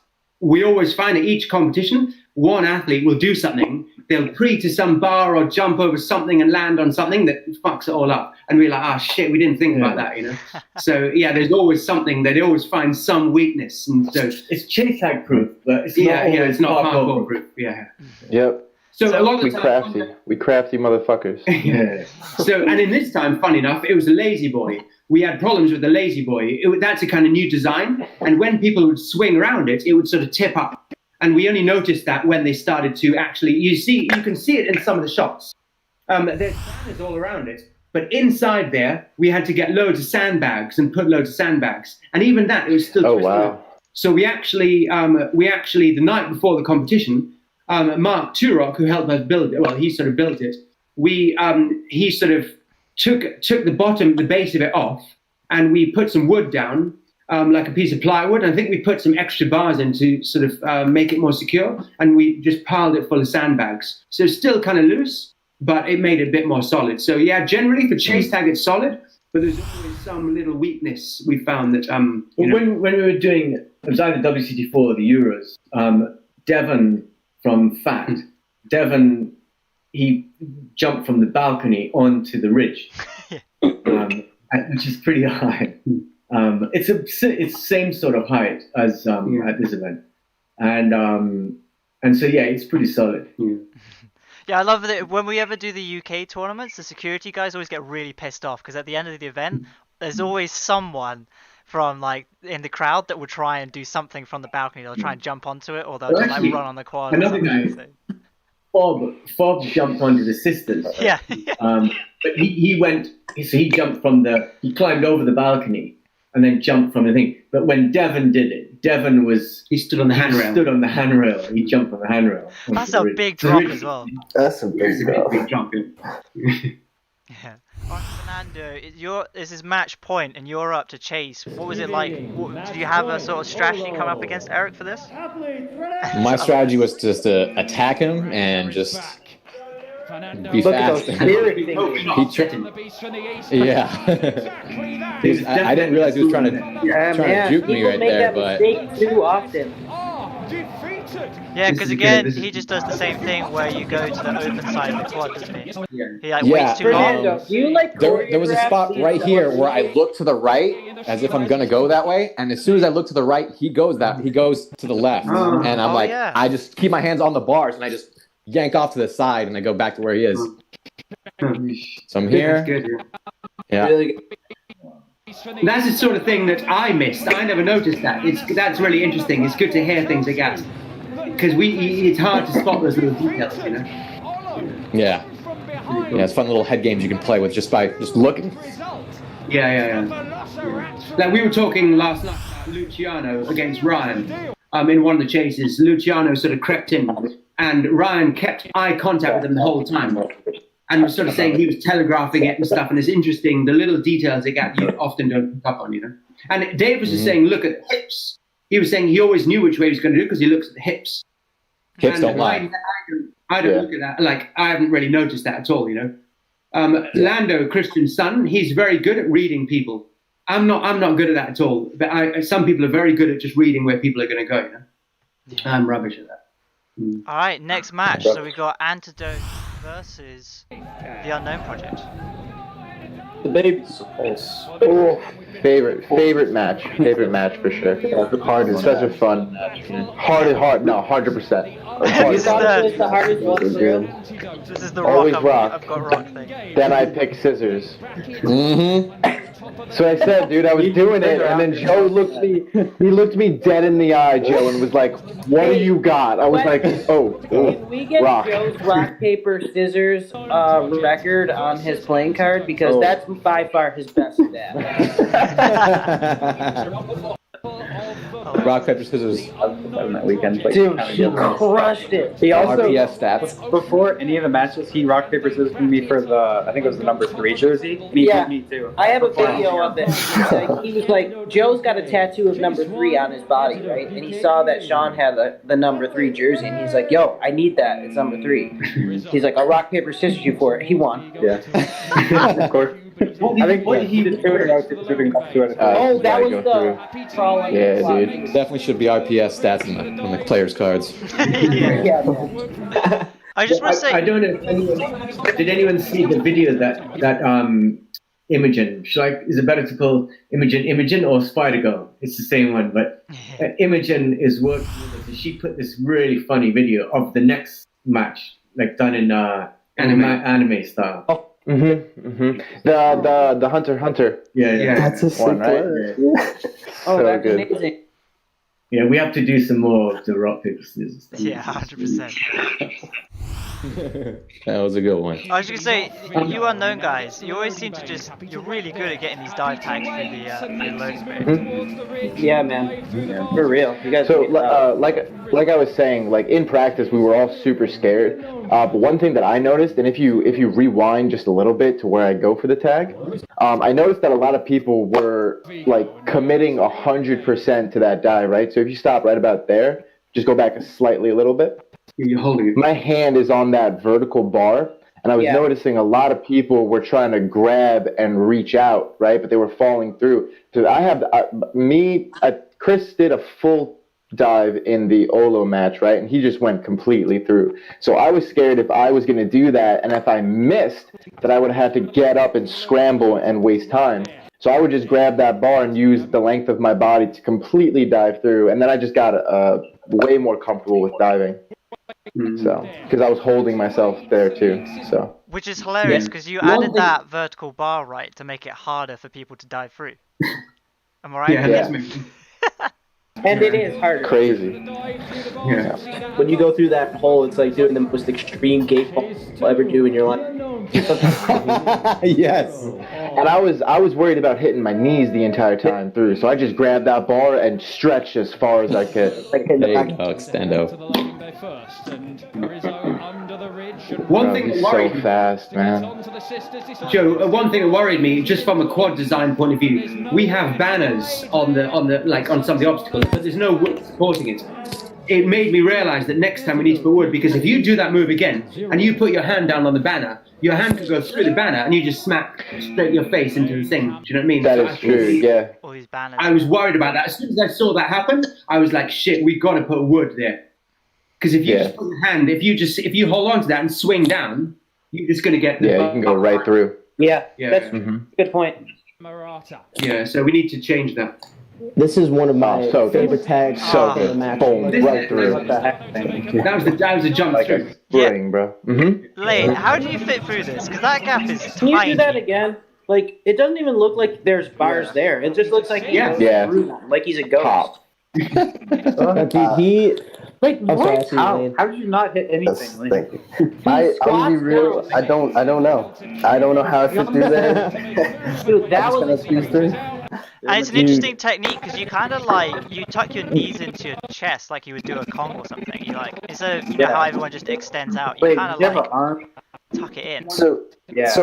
we always find at each competition, one athlete will do something. They'll pre to some bar or jump over something and land on something that fucks it all up. And we're like, shit, we didn't think about that, So, yeah, there's always something. They always find some weakness. And so it's chase tag proof, but it's it's not parkour proof. Yeah. Yep. So a lot of the time, we crafty motherfuckers. Yeah. So, and in this time, fun enough, it was a lazy boy. We had problems with the lazy boy. That's a kind of new design. And when people would swing around it, it would sort of tip up. And we only noticed that when they started to actually, you can see it in some of the shots. There's banners all around it, but inside there, we had to get loads of sandbags and put loads of sandbags. And even that, it was still twisted. Wow. So we actually, the night before the competition, Mark Turok, who helped us build it, well, he sort of built it. He sort of took the base of it off, and we put some wood down, like a piece of plywood. I think we put some extra bars in to sort of make it more secure, and we just piled it full of sandbags. So it's still kind of loose, but it made it a bit more solid. So yeah, generally for chase tag, it's solid, but there's always some little weakness we found that. When we were doing, it was either WCT4 or the Euros, Devon from FAT, he jumped from the balcony onto the ridge, which is pretty high. It's same sort of height as at this event, and so yeah, it's pretty solid. Yeah, I love that when we ever do the UK tournaments, the security guys always get really pissed off because at the end of the event, there's always someone from in the crowd that will try and do something from the balcony. They'll try and jump onto it, or they'll just run on the quad. Another guy, Fob jumped onto the sisters. Yeah. But he jumped he climbed over the balcony and then jumped from the thing. But when Devon did it, he stood on the handrail. He jumped on the handrail. That's a big drop as well. That's a big drop. Yeah. Fernando, this is match point, and you're up to chase. What was it like? Did you have a sort of strategy come up against Eric for this? My strategy was just to attack him and just be fast. Yeah. I didn't realize he was trying to juke me right there, but too often. Yeah, because again, he just does the same thing where you go to the open side of the quad, doesn't he? He waits too long. There was a spot right here where I look to the right as if I'm gonna go that way, and as soon as I look to the right, he goes to the left, and I'm I just keep my hands on the bars and I just yank off to the side and I go back to where he is. So I'm here. Yeah. Really good. That's the sort of thing that I missed. I never noticed that. That's really interesting. It's good to hear things like that. Because it's hard to spot those little details, Yeah. Yeah, it's fun little head games you can play with just looking. Yeah. Like we were talking last night about Luciano against Ryan in one of the chases. Luciano sort of crept in, and Ryan kept eye contact with him the whole time. And was sort of saying he was telegraphing it and stuff, and it's interesting, the little details they get you often don't pick up on, And Dave was just saying, look at the hips. He was saying he always knew which way he was going to do because he looks at the hips. Hips don't lie. I don't look at that. Like, I haven't really noticed that at all, Lando, Christian's son, he's very good at reading people. I'm not good at that at all. But some people are very good at just reading where people are going to go, I'm rubbish at that. All right, next match. So we got Antidote versus the Unknown Project. The babies. Oh, favorite match for sure. Hard, it's such a fun match. Hard, 100%. This is the hardest one. This is the Always rock. I've got rock thing. Then I pick scissors. So I said, dude, I was doing it, and then Joe looked me dead in the eye, Joe, and was like, what do you got? I was like, Can we get rock. Joe's rock, paper, scissors record on his playing card? Because that's by far his best stat. rock, paper, scissors. On that weekend. Like, Dude, he crushed it. He also, RPS stats. before any of the matches, he rock, paper, scissors with me for the, I think it was the number 3 jersey. And he beat me too. I have a video of it. Like, he was like, Joe's got a tattoo of number 3 on his body, right? And he saw that Sean had the number 3 jersey, and he's like, yo, I need that. It's number 3. He's like, I'll rock, paper, scissors you for it. He won. Yeah. Of course. I think what he did two in a row. That was the crawling. Yeah, dude. Definitely should be RPS stats on the players' cards. I just want to say. I don't know if did anyone see the video that Imogen? Is it better to call Imogen or Spider Girl? It's the same one, but Imogen is working with us, and she put this really funny video of the next match, like done in anime style. Oh. The Hunter. Yeah. That's a sick one, right? Oh, so that's good. amazing. Yeah, we have to do some more of the rock paper scissors stuff. Yeah, 100%. That was a good one. I was just gonna say, you unknown guys, you always seem to you're really good at getting these dive tags through the loading bay. Yeah, man. Yeah. For real. You guys. So, like I was saying, like in practice, we were all super scared. But one thing that I noticed, and if you rewind just a little bit to where I go for the tag, I noticed that a lot of people were like committing 100% to that dive, right? So if you stop right about there, just go back a little bit. You're holding it. My hand is on that vertical bar, and I was noticing a lot of people were trying to grab and reach out, right? But they were falling through. So Chris did a full dive in the Ollo match, right? And he just went completely through. So I was scared if I was going to do that, and if I missed, that I would have to get up and scramble and waste time. So I would just grab that bar and use the length of my body to completely dive through, and then I just got way more comfortable with diving. So, because I was holding myself there too. So, which is hilarious because you added that vertical bar right to make it harder for people to dive through. Am I right? Yeah. And it is harder. Crazy. Yeah. When you go through that hole, it's like doing the most extreme gate fall you'll ever do in your life. Yes. And I was worried about hitting my knees the entire time through, so I just grabbed that bar and stretched as far as I could. There you go, extendo. One thing that worried so fast, man. Joe, one thing that worried me, just from a quad design point of view, we have banners on some of the obstacles, but there's no wood supporting it. It made me realize that next time we need to put wood, because if you do that move again and you put your hand down on the banner, your hand could go through the banner and you just smack straight your face into the thing. Do you know what I mean? That is true, yeah. All these banners. I was worried about that. As soon as I saw that happen, I was like, shit, we got to put wood there. Because if you just put your hand, if you hold on to that and swing down, you're just going to get the... Yeah, you can go right through. Yeah. That's a good point. Yeah, so we need to change that. This is one of my favorite tags. So good. Boom, right through. That was a jump through. Spring, bro. Laine, how do you fit through this? Because that gap is Can tiny. you do that again? Like, it doesn't even look like there's bars there. It just looks like he goes through them, like he's a ghost. Dude, he... Like, what? How did you not hit anything? Like, Thank you. I'm gonna be real. I don't know. I don't know how I fit through there. Dude, that was gonna squeeze through. And it's an interesting technique because you kind of you tuck your knees into your chest like you would do a Kong or something. You instead of how everyone just extends out, you kind of tuck it in. So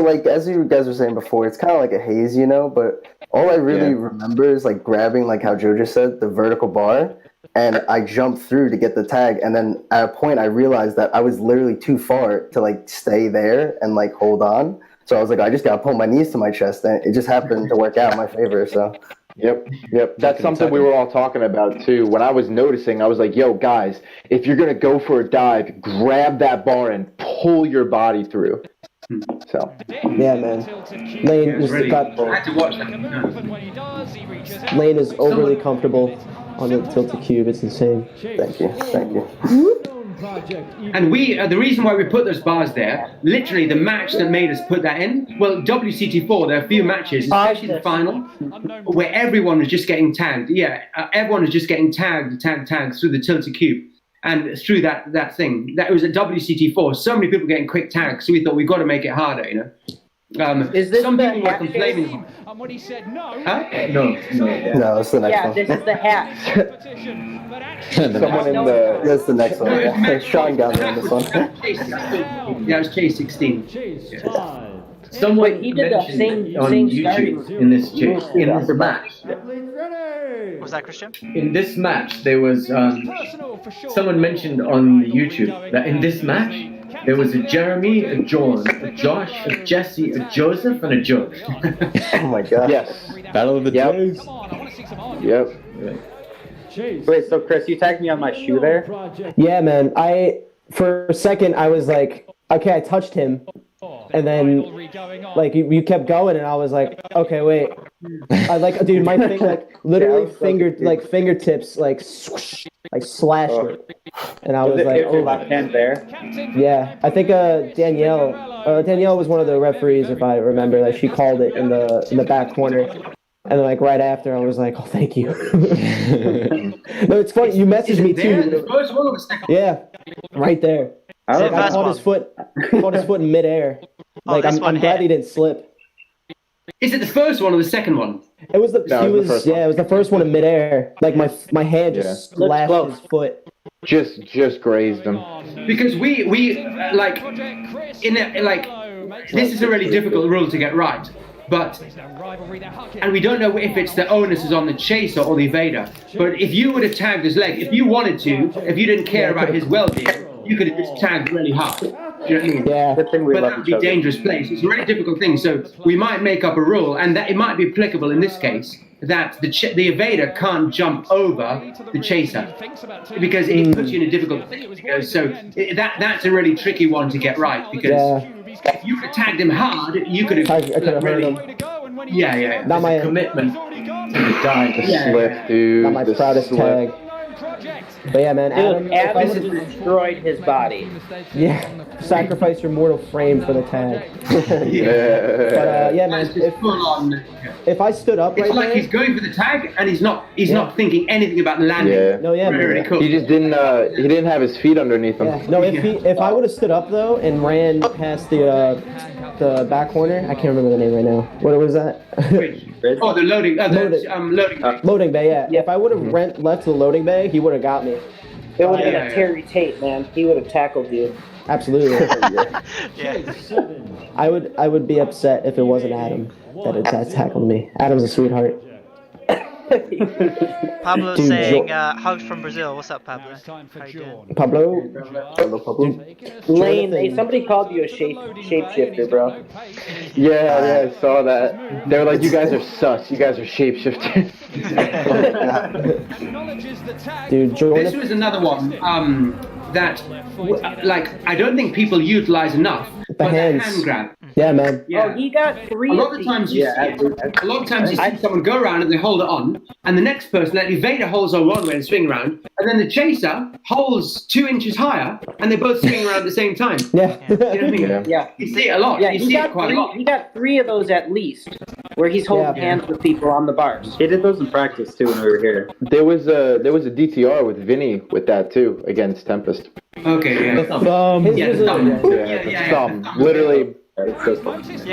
like as you guys were saying before, it's kind of like a haze, but all I really remember is like grabbing, like how Joe just said, the vertical bar, and I jumped through to get the tag, and then at a point I realized that I was literally too far to like stay there and like hold on. So I was like, I just gotta pull my knees to my chest, and it just happened to work out in my favor. So, yep. That's something we were all talking about too. When I was noticing, I was like, "Yo, guys, if you're gonna go for a dive, grab that bar and pull your body through." So, yeah, man. Laine Laine is overly comfortable on the tilted cube. It's insane. Thank you. And the reason why we put those bars there, literally the match that made us put that in, well, WCT4, there are a few matches, especially the final, where everyone was just getting tagged. Yeah, everyone was just getting tagged through the tilted cube and through that thing. That was at WCT4. So many people getting quick tags, so we thought we got to make it harder, Is this some the people were hat complaining. And when he said no, Huh? No. No, that's the next Yeah, one. this is the hat. competition, but actually, Someone in the That's the next one. No, it was Yeah. match Sean got me on this one. Chase 16. Yeah, it was Chase 16. Chase 5. Someone Wait, he did the mentioned same- on same YouTube starting- in this chase, in this match. Athletes ready. What was that, Christian? In this match, there was personal for sure. someone mentioned on the YouTube that in this match there was a Jeremy, a John, a Josh, a Jesse, a Joseph, and a Joe. Oh my god. Yes. Battle of the Yep. Jays. Come on, I want to see some odds. Yep. Chase. Wait, so Chris, you tagged me on my shoe there? Project. Yeah, man. For a second, I was like, okay, I touched him, and then like you kept going, and I was like, okay, wait. I like, dude, my thing, like literally fingertips, like swoosh, like slashed it, and I was like, Is your oh, left hand there? yeah. I think Danielle was one of the referees, if I remember, that she called it in the back corner. And then, like, right after, I was like, oh, thank you. No, it's funny. You messaged me, There, the too. first one or the second one? Yeah, right there. I don't the know. I first caught his foot in midair. Like, this I'm one glad hit. he didn't slip. Is it the first one or the second one? It was No, it was the first one. it was the first one in midair. Like, my hand just slashed his foot. Just grazed him. Because we like this is a really difficult rule to get right, but and we don't know if it's the onus is on the chaser or the evader. But if you would have tagged his leg, if you wanted to, if you didn't care about his well-being, you could have just tagged really hard. Do you know what I mean? Yeah. Good thing we But love that would each be a other. dangerous place. It's a really difficult thing. So we might make up a rule, and that it might be applicable in this case, that the evader can't jump over the chaser because it puts you in a difficult position. So that's a really tricky one to get right because if you could have tagged him hard, you could have I could have heard him. Yeah. Not my Commitment to the die. Yeah. Slip, dude. not my the proudest slip. tag. But yeah, man, Dude, if I Adam would've- destroyed his body. yeah, sacrifice your mortal frame for the tag. Yeah. But yeah, man, That's just full on. if I stood up It's right like there, he's going for the tag and he's not thinking anything about the landing. Yeah. no, yeah, Really, man. really cool. He just didn't. He didn't have his feet underneath him. Yeah. No, if I would have stood up though and ran past the back corner, I can't remember the name right now. What was that? Oh, the loading. Loading. Loading bay. Yeah. If I would have left the loading bay, he would have got me. It would have been Yeah. a Terry Tate, man. He would have tackled you. Absolutely. Yeah. 7. I would be upset if it wasn't Adam that tackled me. Adam's a sweetheart. Pablo's Dude, saying hugs from Brazil. What's up, Pablo? How you doing? Pablo. Lane, hey, somebody called you a shapeshifter, bro. Yeah, I saw that. They were like, "You guys are sus. You guys are shapeshifters." Dude, This Jordan. was another one that, like, I don't think people utilize enough. But the hands. hand grab. Yeah, man. Yeah. Oh, he got 3 A lot of of times these. you see someone go around and they hold it on, and the next person, like the evader, holds on one way and swing around, and then the chaser holds 2 inches higher, and they both swing around at the same time. Yeah. You know what I mean? Yeah. You see it a lot. Yeah, you he see it got quite a lot. he got 3 of those at least, where he's holding Yeah. hands with people on the bars. He did those in practice too when we were here. There was a DTR with Vinny with that too against Tempest. Okay, yeah. His Yeah, was the thumb. Yeah, thumb. Literally. Yeah,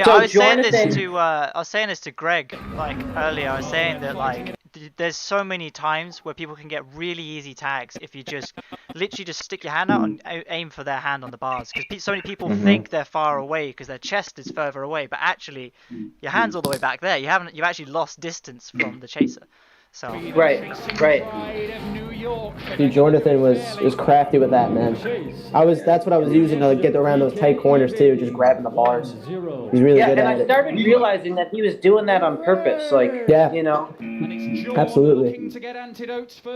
So I was saying Jonathan- this to Greg like earlier. I was saying that like there's so many times where people can get really easy tags if you just literally just stick your hand out and aim for their hand on the bars, because so many people think they're far away because their chest is further away, but actually your hand's all the way back there. You've actually lost distance from the chaser. So Right. Dude, Jonathan was crafty with that, man. That's what I was using to get around those tight corners too, just grabbing the bars. He's really Yeah, good and at I it. started realizing that he was doing that on purpose. Like, Yeah. you know. Absolutely.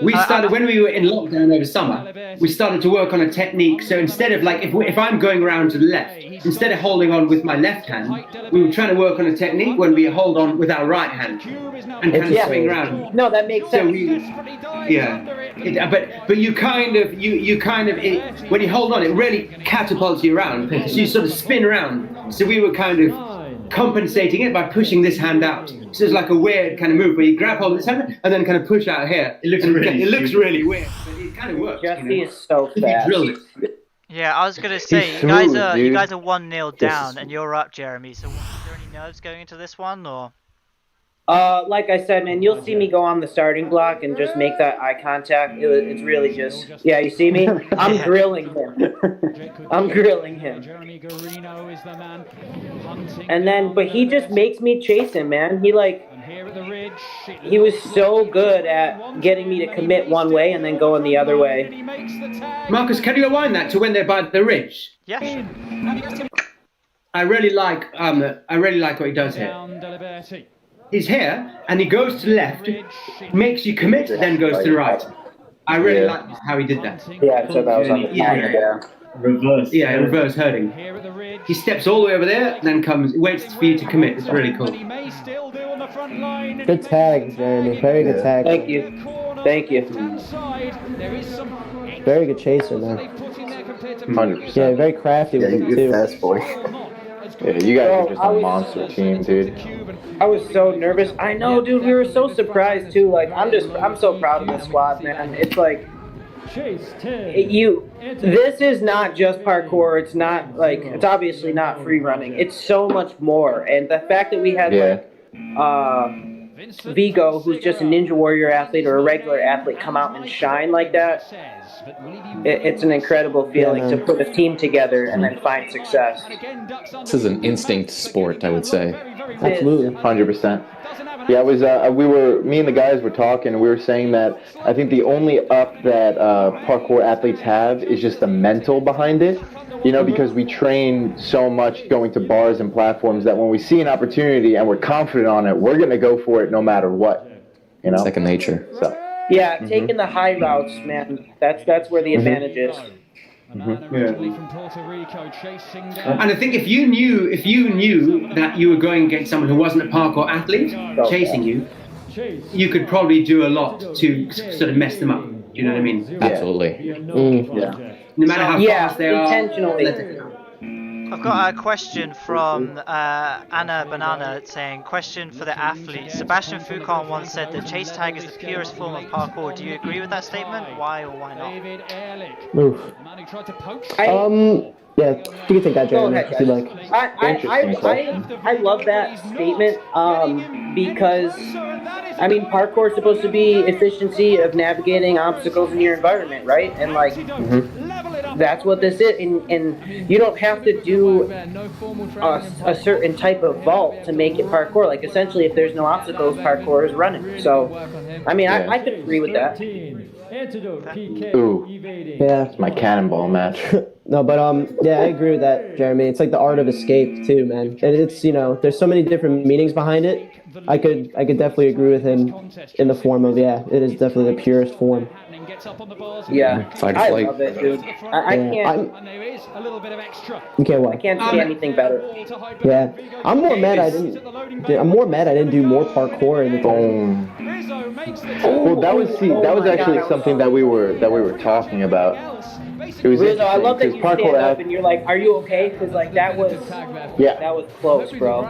We started when we were in lockdown over summer. We started to work on a technique. So instead of like if I'm going around to the left, instead of holding on with my left hand, we were trying to work on a technique when we hold on with our right hand and kind of swing around. No, that makes So sense. but you kind of when you hold on, it really catapults you around. So you sort of spin around. So we were kind of compensating it by pushing this hand out. So it's like a weird kind of move where you grab hold of this hand and then kind of push out here. It looks really weird, but it kind of works. Jesse is so If you fast. drilled it. Yeah, I was gonna say He's you guys smooth, are dude. 1-0 down, and you're up, Jeremy. So, is there any nerves going into this one, or? Like I said, man, you'll see me go on the starting block and just make that eye contact. It's really just, yeah, you see me? I'm grilling him. I'm grilling him. And then, but he just makes me chase him, man. He was so good at getting me to commit one way and then going the other way. Marcus, can you rewind that to when they're by the ridge? Yeah, sure. I really like what he does here. He's here, and he goes to the left, makes you commit, then goes to the right. I really like how he did that. Yeah, so that was on the Reverse. Yeah, reverse herding. He steps all the way over there, then waits for you to commit. It's really cool. Good tag, Jeremy. Very good tag. Thank you. Thank you. Very good chaser, man. 100%. Yeah, very crafty with it, you're too. fast, boy. Yeah, you guys are just a monster team, dude. I was so nervous. I know, dude. We were so surprised too. Like, I'm so proud of this squad, man. It's like, this is not just parkour. It's not like, it's obviously not free running. It's so much more. And the fact that we had Vigo, who's just a Ninja Warrior athlete or a regular athlete, come out and shine like that, it's an incredible feeling to put a team together and then find success. This is an instinct sport, I would say. Absolutely. 100%. Yeah, it was. Me and the guys were talking, and we were saying that I think the only up that parkour athletes have is just the mental behind it. You know, because we train so much going to bars and platforms that when we see an opportunity and we're confident on it, we're gonna go for it no matter what. You know, second nature. So. Yeah, taking the high routes, man. That's where the advantage is. And I think if you knew that you were going against someone who wasn't a parkour athlete chasing you, you could probably do a lot to sort of mess them up. You know what I mean? Absolutely. Yeah. No matter how fast they are. Intentionally. I've got a question from Anna Banana saying, question for the athletes. Sebastian Foucault once said that chase tag is the purest form of parkour. Do you agree with that statement? Why or why not? Oof. Yeah, you can take that, Jeremy, if you like. I love that statement because, I mean, parkour is supposed to be efficiency of navigating obstacles in your environment, right? And, like, that's what this is. And you don't have to do a certain type of vault to make it parkour. Like, essentially, if there's no obstacles, parkour is running. So, I mean, I could agree with that. Ooh. Yeah. It's my cannonball match. No, but yeah, I agree with that, Jeremy. It's like the art of escape too, man. And it's, you know, there's so many different meanings behind it. I could definitely agree with him in the form of, yeah, it is definitely the purest form. Yeah, Fight or I flight. love it, dude. I can't. You can't what? I can't say anything better. Yeah, I'm more mad I didn't do more parkour in the Boom. Well, that was actually something that we were talking about. It was Rizzo, I love that you parkour stand up and you're like, "Are you okay?" Because like that was close, bro.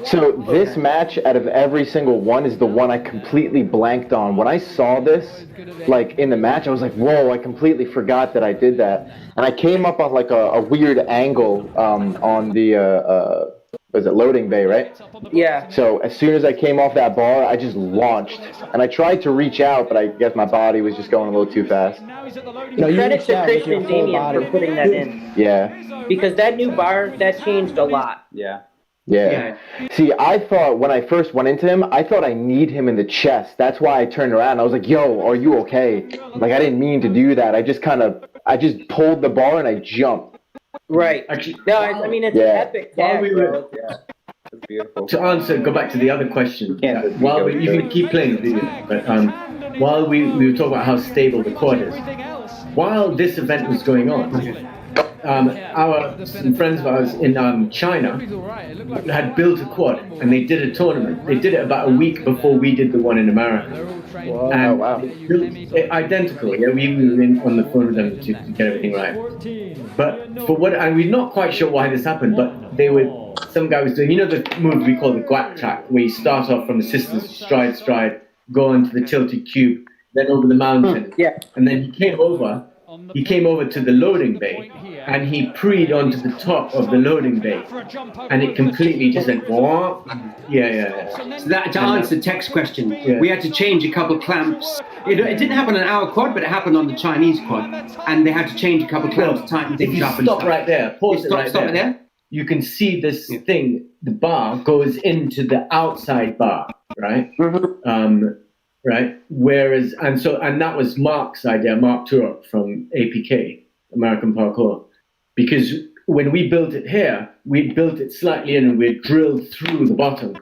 So this match, out of every single one, is the one I completely blanked on. When I saw this, like in the match, I was like, "Whoa!" I completely forgot that I did that, and I came up on like a weird angle on the was it loading bay, right? Yeah. So as soon as I came off that bar, I just launched, and I tried to reach out, but I guess my body was just going a little too fast. No, credit to Christian and Damien for putting that in. Yeah. Because that new bar, that changed a lot. Yeah. Yeah. See, I thought when I first went into him, I thought I kneed him in the chest. That's why I turned around. I was like, "Yo, are you okay?" Like I didn't mean to do that. I just pulled the bar and I jumped. Right. Actually, No, I mean it's an epic tag, bro. It's beautiful. To go back to the other question, you can keep playing the video, but while we were talking about how stable the quad is, while this event was going on, some friends of ours in China had built a quad and they did a tournament. They did it about a week before we did the one in America. Whoa. And wow. Identical, yeah. We were on the phone with them to get everything right. But we're not quite sure why this happened, but some guy was doing, you know, the move we call the guac tack, where you start off from the sisters, stride, go into the tilted cube, then over the mountain. Yeah. And then he came over he came over to the loading bay and he preed onto the top of the loading bay, and it completely just went wah. Yeah. So that, to answer the text question, we had to change a couple clamps. It didn't happen on our quad, but it happened on the Chinese quad, and they had to change a couple clamps to tighten things up. Stop right there. Pause it right there. there. You can see this thing. The bar goes into the outside bar, right? Right. Whereas, and that was Mark's idea, Mark Turok from APK, American Parkour, because when we built it here, we built it slightly in and we drilled through the bottom,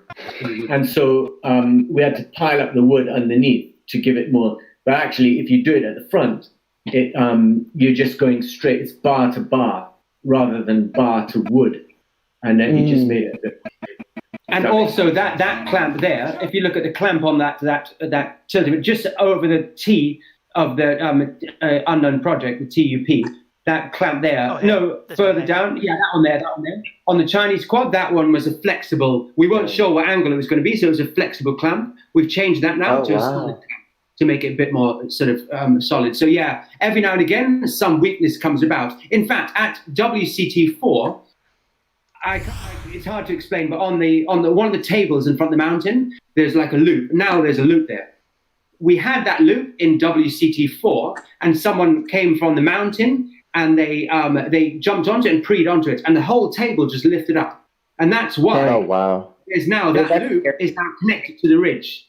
and so we had to pile up the wood underneath to give it more. But actually, if you do it at the front, you're just going straight. It's bar to bar rather than bar to wood, and then he just made it a bit. And also that clamp there, if you look at the clamp on that tilt, just over the T of the unknown project, the TUP, that clamp there. Further down, that one there. On the Chinese quad, that one was a flexible. We weren't sure what angle it was going to be, so it was a flexible clamp. We've changed that now to a solid clamp to make it a bit more sort of solid. So every now and again, some weakness comes about. In fact, at WCT4. It's hard to explain, but on the one of the tables in front of the mountain, there's like a loop. Now there's a loop there. We had that loop in WCT4, and someone came from the mountain and they jumped onto it and preed onto it, and the whole table just lifted up. And that's why. Oh wow! There's now that loop is now connected to the ridge.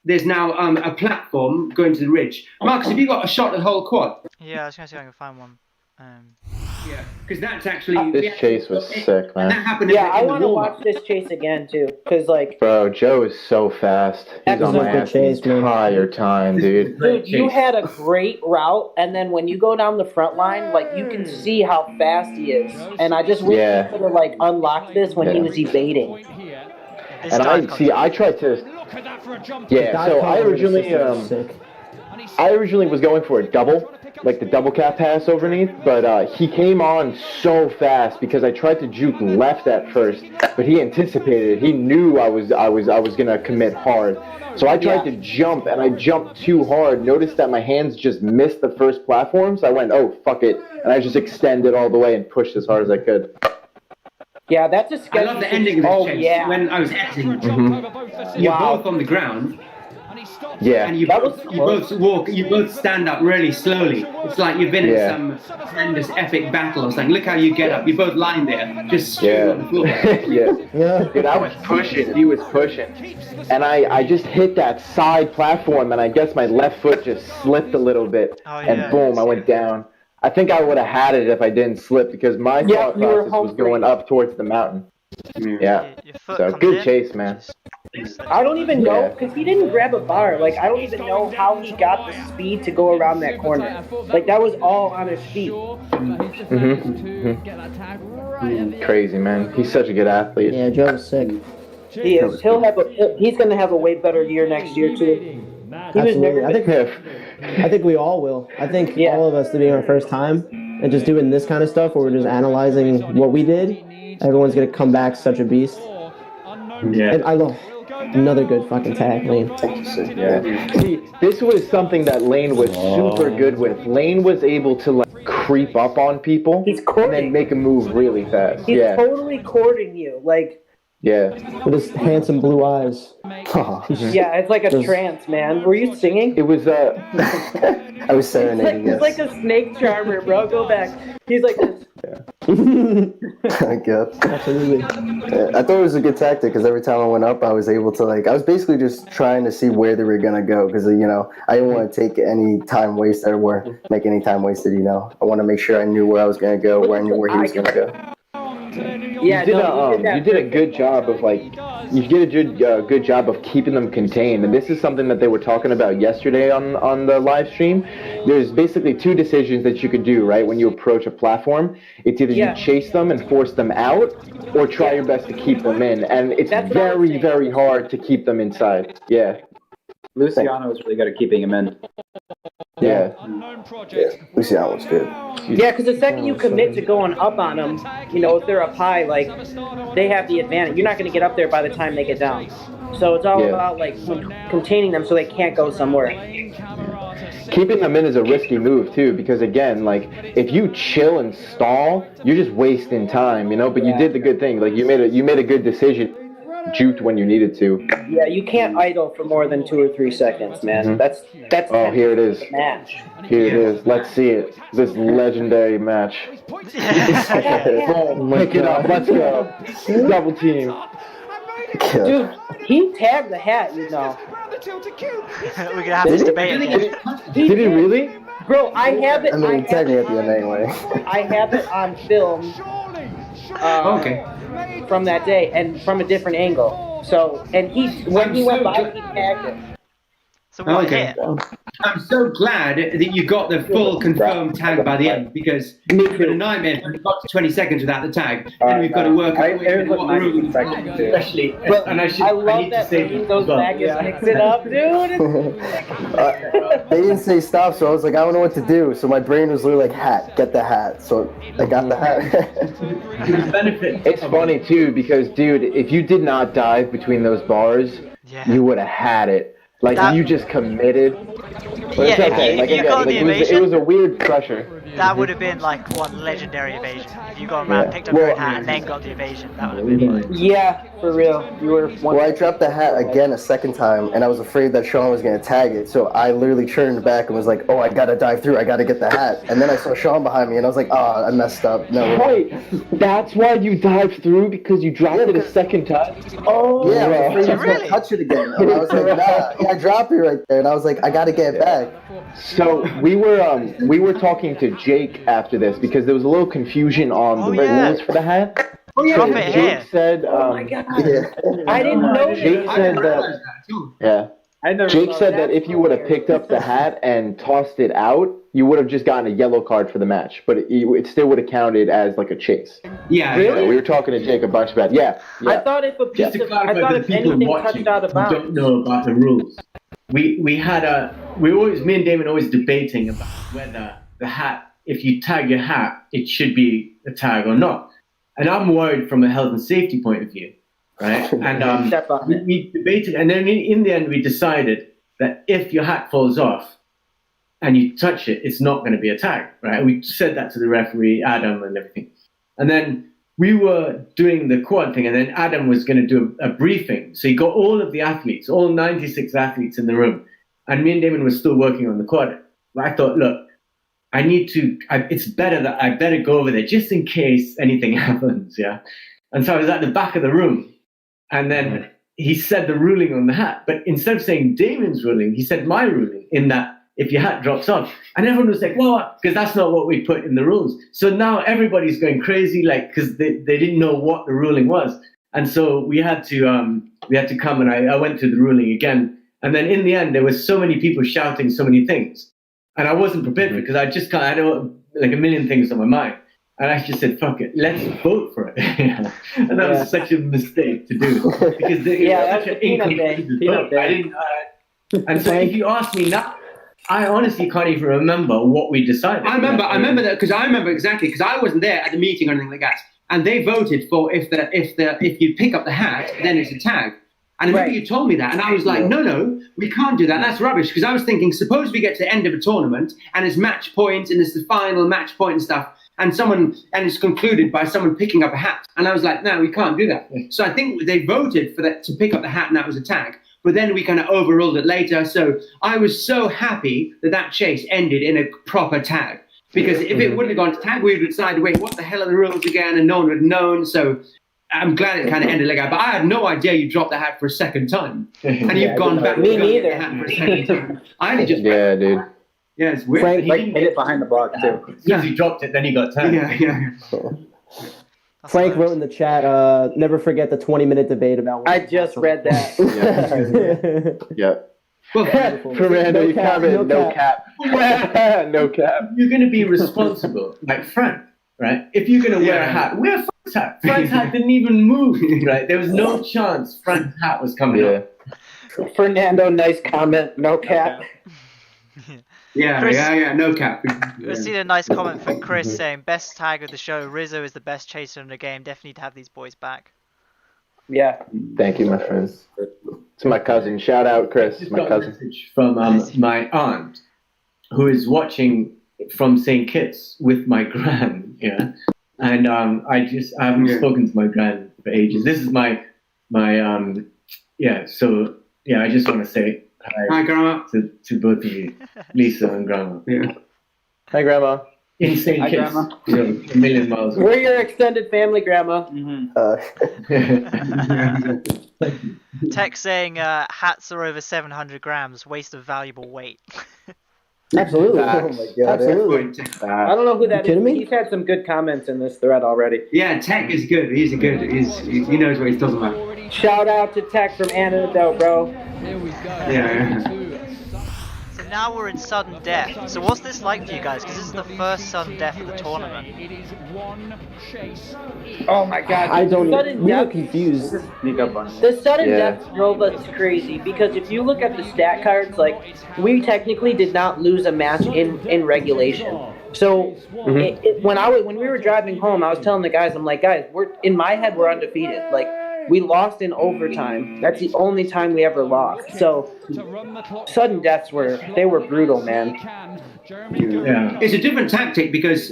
There's now a platform going to the ridge. Marcus, have you got a shot at the whole quad? Yeah, I was gonna see if I can find one. Because that's actually this chase was sick, man. That happened. I want to watch this chase again too, because bro, Joe is so fast. He's on my ass the entire time, dude. Dude, you had a great route, and then when you go down the front line, you can see how fast he is. And I just wish he could have unlocked this when he was evading. And I tried to. Yeah, so I originally was going for a double, like the double cap pass underneath, but he came on so fast because I tried to juke left at first, but he anticipated. He knew I was gonna commit hard, so I tried to jump, and I jumped too hard. Noticed that my hands just missed the first platform, so I went, oh fuck it, and I just extended all the way and pushed as hard as I could. Yeah, that's a sketchy. I love the ending of the chase. When I was editing, you're both on the ground. Yeah. And you both stand up really slowly. It's like you've been in some tremendous epic battle. It's like, look how you get up. You're both lying there, just straight on the floor. Dude, I was pushing. He was pushing. And I just hit that side platform, and I guess my left foot just slipped a little bit. And boom, I went down. I think I would have had it if I didn't slip, because my thought process was going up towards the mountain. Yeah. So good chase, man. I don't even know, because he didn't grab a bar. I don't even know how he got the speed to go around that corner. That was all on his feet. Crazy, man. He's such a good athlete. Yeah, Joe's sick. He is. He's going to have a way better year next year, too. Absolutely. I think we all will. I think all of us, to be our first time and just doing this kind of stuff where we're just analyzing what we did, everyone's going to come back such a beast. Yeah. And I love another good fucking tag, Laine. Yeah. See, this was something that Laine was super good with. Laine was able to creep up on people and then make a move really fast. He's totally courting you. With his handsome blue eyes. Yeah, it's like a trance, man. Were you singing? It was I was serenading. It's like a snake charmer, bro. Go back. He's like this. I guess. Absolutely. I thought it was a good tactic because every time I went up, I was able to I was basically just trying to see where they were gonna go because I didn't want to take any time wasted or make any time wasted. I want to make sure I knew where I was gonna go, where I knew where he was gonna go. Yeah, you did a good job of good job of keeping them contained, and this is something that they were talking about yesterday on the live stream. There's basically two decisions that you could do, right? When you approach a platform, it's either you chase them and force them out, or try your best to keep them in, and it's very, very hard to keep them inside. Yeah. Luciano was really good at keeping him in. Yeah. Luciano was good. Yeah, because the second you commit to going up on them, if they're up high, they have the advantage. You're not going to get up there by the time they get down. So it's all about containing them so they can't go somewhere. keeping them in is a risky move too, because again, like if you chill and stall, you're just wasting time, you know. But you did the good thing. Like you made a good decision. Juked when you needed to. Yeah, you can't idle for more than 2 or 3 seconds, man. That's. Oh, here it is. Match. Here it is. Let's see it. This legendary match. Pick it up. Let's go. Double team. Dude, he tagged the hat, you know. We're gonna have this debate again. Did he really? Bro, I have it. I mean, he tagged me at the end anyway. I have it on film. Okay. From that day and from a different angle. So, and when he went by, he tagged it. So what Okay. hit? I'm so glad that you got the full confirmed tag by the end, because it would have been a nightmare if we got to 20 seconds without the tag. Then we've got to work out what rules. Especially, and I love that Lane goes back and picks it up, dude. They didn't say stop, so I was like, I don't know what to do. So my brain was literally like, hat, get the hat. So I got the hat. It's funny too, because dude, if you did not dive between those bars, you would have had it. Like you just committed. But Yeah, it's okay. if you got the evasion, it was a weird pressure. that would have been like one legendary evasion. If you got around, picked up your own hat, and then got the evasion, that would have been like. Yeah, for real. You were one. Well, I dropped the hat again a second time, and I was afraid that Sean was going to tag it. So I literally turned back and was like, oh, I got to dive through. I got to get the hat. And then I saw Sean behind me, and I was like, oh, I messed up. No. Wait, that's why you dived through, because you dropped it a second time? Oh, yeah, I was afraid I was Really? going to touch it again. And I was like, nah, yeah, I dropped it right there. And I was like, I got to get it back. So we were talking to Jake after this, because there was a little confusion on the rules for the hat. Drop it here. Jake said, Yeah. I didn't know. Jake said that, Jake said that if you would have picked up the hat and tossed it out, you would have just gotten a yellow card for the match, but it still would have counted as like a chase. Yeah. Really? We were talking to Jake a bunch about I thought if a piece Just to of, clarify I thought for if the people anything watching touched out of who bounds. don't know about the rules, me and Damon always debating about whether the hat, if you tag your hat, it should be a tag or not. And I'm worried from a health and safety point of view, right? And we debated, and then in the end we decided that if your hat falls off and you touch it, it's not going to be a tag, right? We said that to the referee, Adam, and everything. And then we were doing the quad thing, and then Adam was going to do a briefing. So he got all of the athletes, all 96 athletes in the room. And me and Damon were still working on the quad. But I thought, look, it's better that I better go over there just in case anything happens, yeah? And so I was at the back of the room. And then he said the ruling on the hat. But instead of saying Damon's ruling, he said my ruling, in that if your hat drops off. And everyone was like, well, because that's not what we put in the rules. So now everybody's going crazy, like, because they didn't know what the ruling was. And so we had to come, and I went through the ruling again. And then in the end, there were so many people shouting so many things. And I wasn't prepared for it, because I just I had like a million things on my mind. And I just said, fuck it, let's vote for it. And that was such a mistake to do. Because it was such an inconclusive vote. I didn't, and so if you ask me now, I honestly can't even remember what we decided. I remember that, because I remember exactly, because I wasn't there at the meeting or anything like that. And they voted for if you pick up the hat, then it's a tag. And I remember you told me that, and I was like, no, we can't do that. That's rubbish. Because I was thinking, suppose we get to the end of a tournament, and it's match points, and it's the final match point and stuff, and it's concluded by someone picking up a hat. And I was like, no, we can't do that. So I think they voted for that to pick up the hat, and that was a tag. But then we kind of overruled it later. So I was so happy that chase ended in a proper tag. Because if it wouldn't have gone to tag, we would have decided, wait, what the hell are the rules again? And no one would have known. So I'm glad it kind of ended like that. But I had no idea you dropped the hat for a second time. And you've gone back. Me neither. The hat for a second time. I only just dude. Yeah, it's weird. Frank hit it behind the block, too. As soon as he dropped it, then he got tagged. Yeah. Frank wrote in the chat, never forget the 20-minute debate about... I just read that. Yeah. Well, Fernando, you comment, no cap. No cap. You're going to be responsible, like Frank, right? If you're going to wear a hat, wear Frank's hat. Frank's hat didn't even move, right? There was no chance Frank's hat was coming up. Fernando, nice comment, no cap. Chris, no cap. We've seen a nice comment from Chris saying, best tag of the show, Rizzo is the best chaser in the game. Definitely need to have these boys back. Yeah. Thank you, my friends. It's my cousin. Shout out, Chris. Just My got cousin. a message from my aunt, who is watching from St. Kitts with my gran, yeah. And I haven't spoken to my gran for ages. This is my So I just want to say hi, Grandma. to both of you, Lisa and Grandma. Yeah. Hi, Grandma. In St. Hi, Kitts, Grandma. a million miles away. We're your extended family, Grandma. Tech saying hats are over 700 grams, waste of valuable weight. Absolutely. Oh my god. Absolutely. I don't know who that is. kidding me? He's had some good comments in this thread already. Yeah, Tech is good. He knows what he's talking about. Shout out to Tech from Antidote, bro. Here we go. Yeah. So now we're in sudden death. So what's this like for you guys? Because this is the first sudden death of the tournament. It is one chase. Oh my god. I don't. Sudden We were death. confused. The sudden death drove us crazy because if you look at the stat cards, like we technically did not lose a match in regulation. So when we were driving home, I was telling the guys, I'm like, guys, in my head we're undefeated. Like we lost in overtime. That's the only time we ever lost. So sudden deaths were brutal, man. Yeah. It's a different tactic because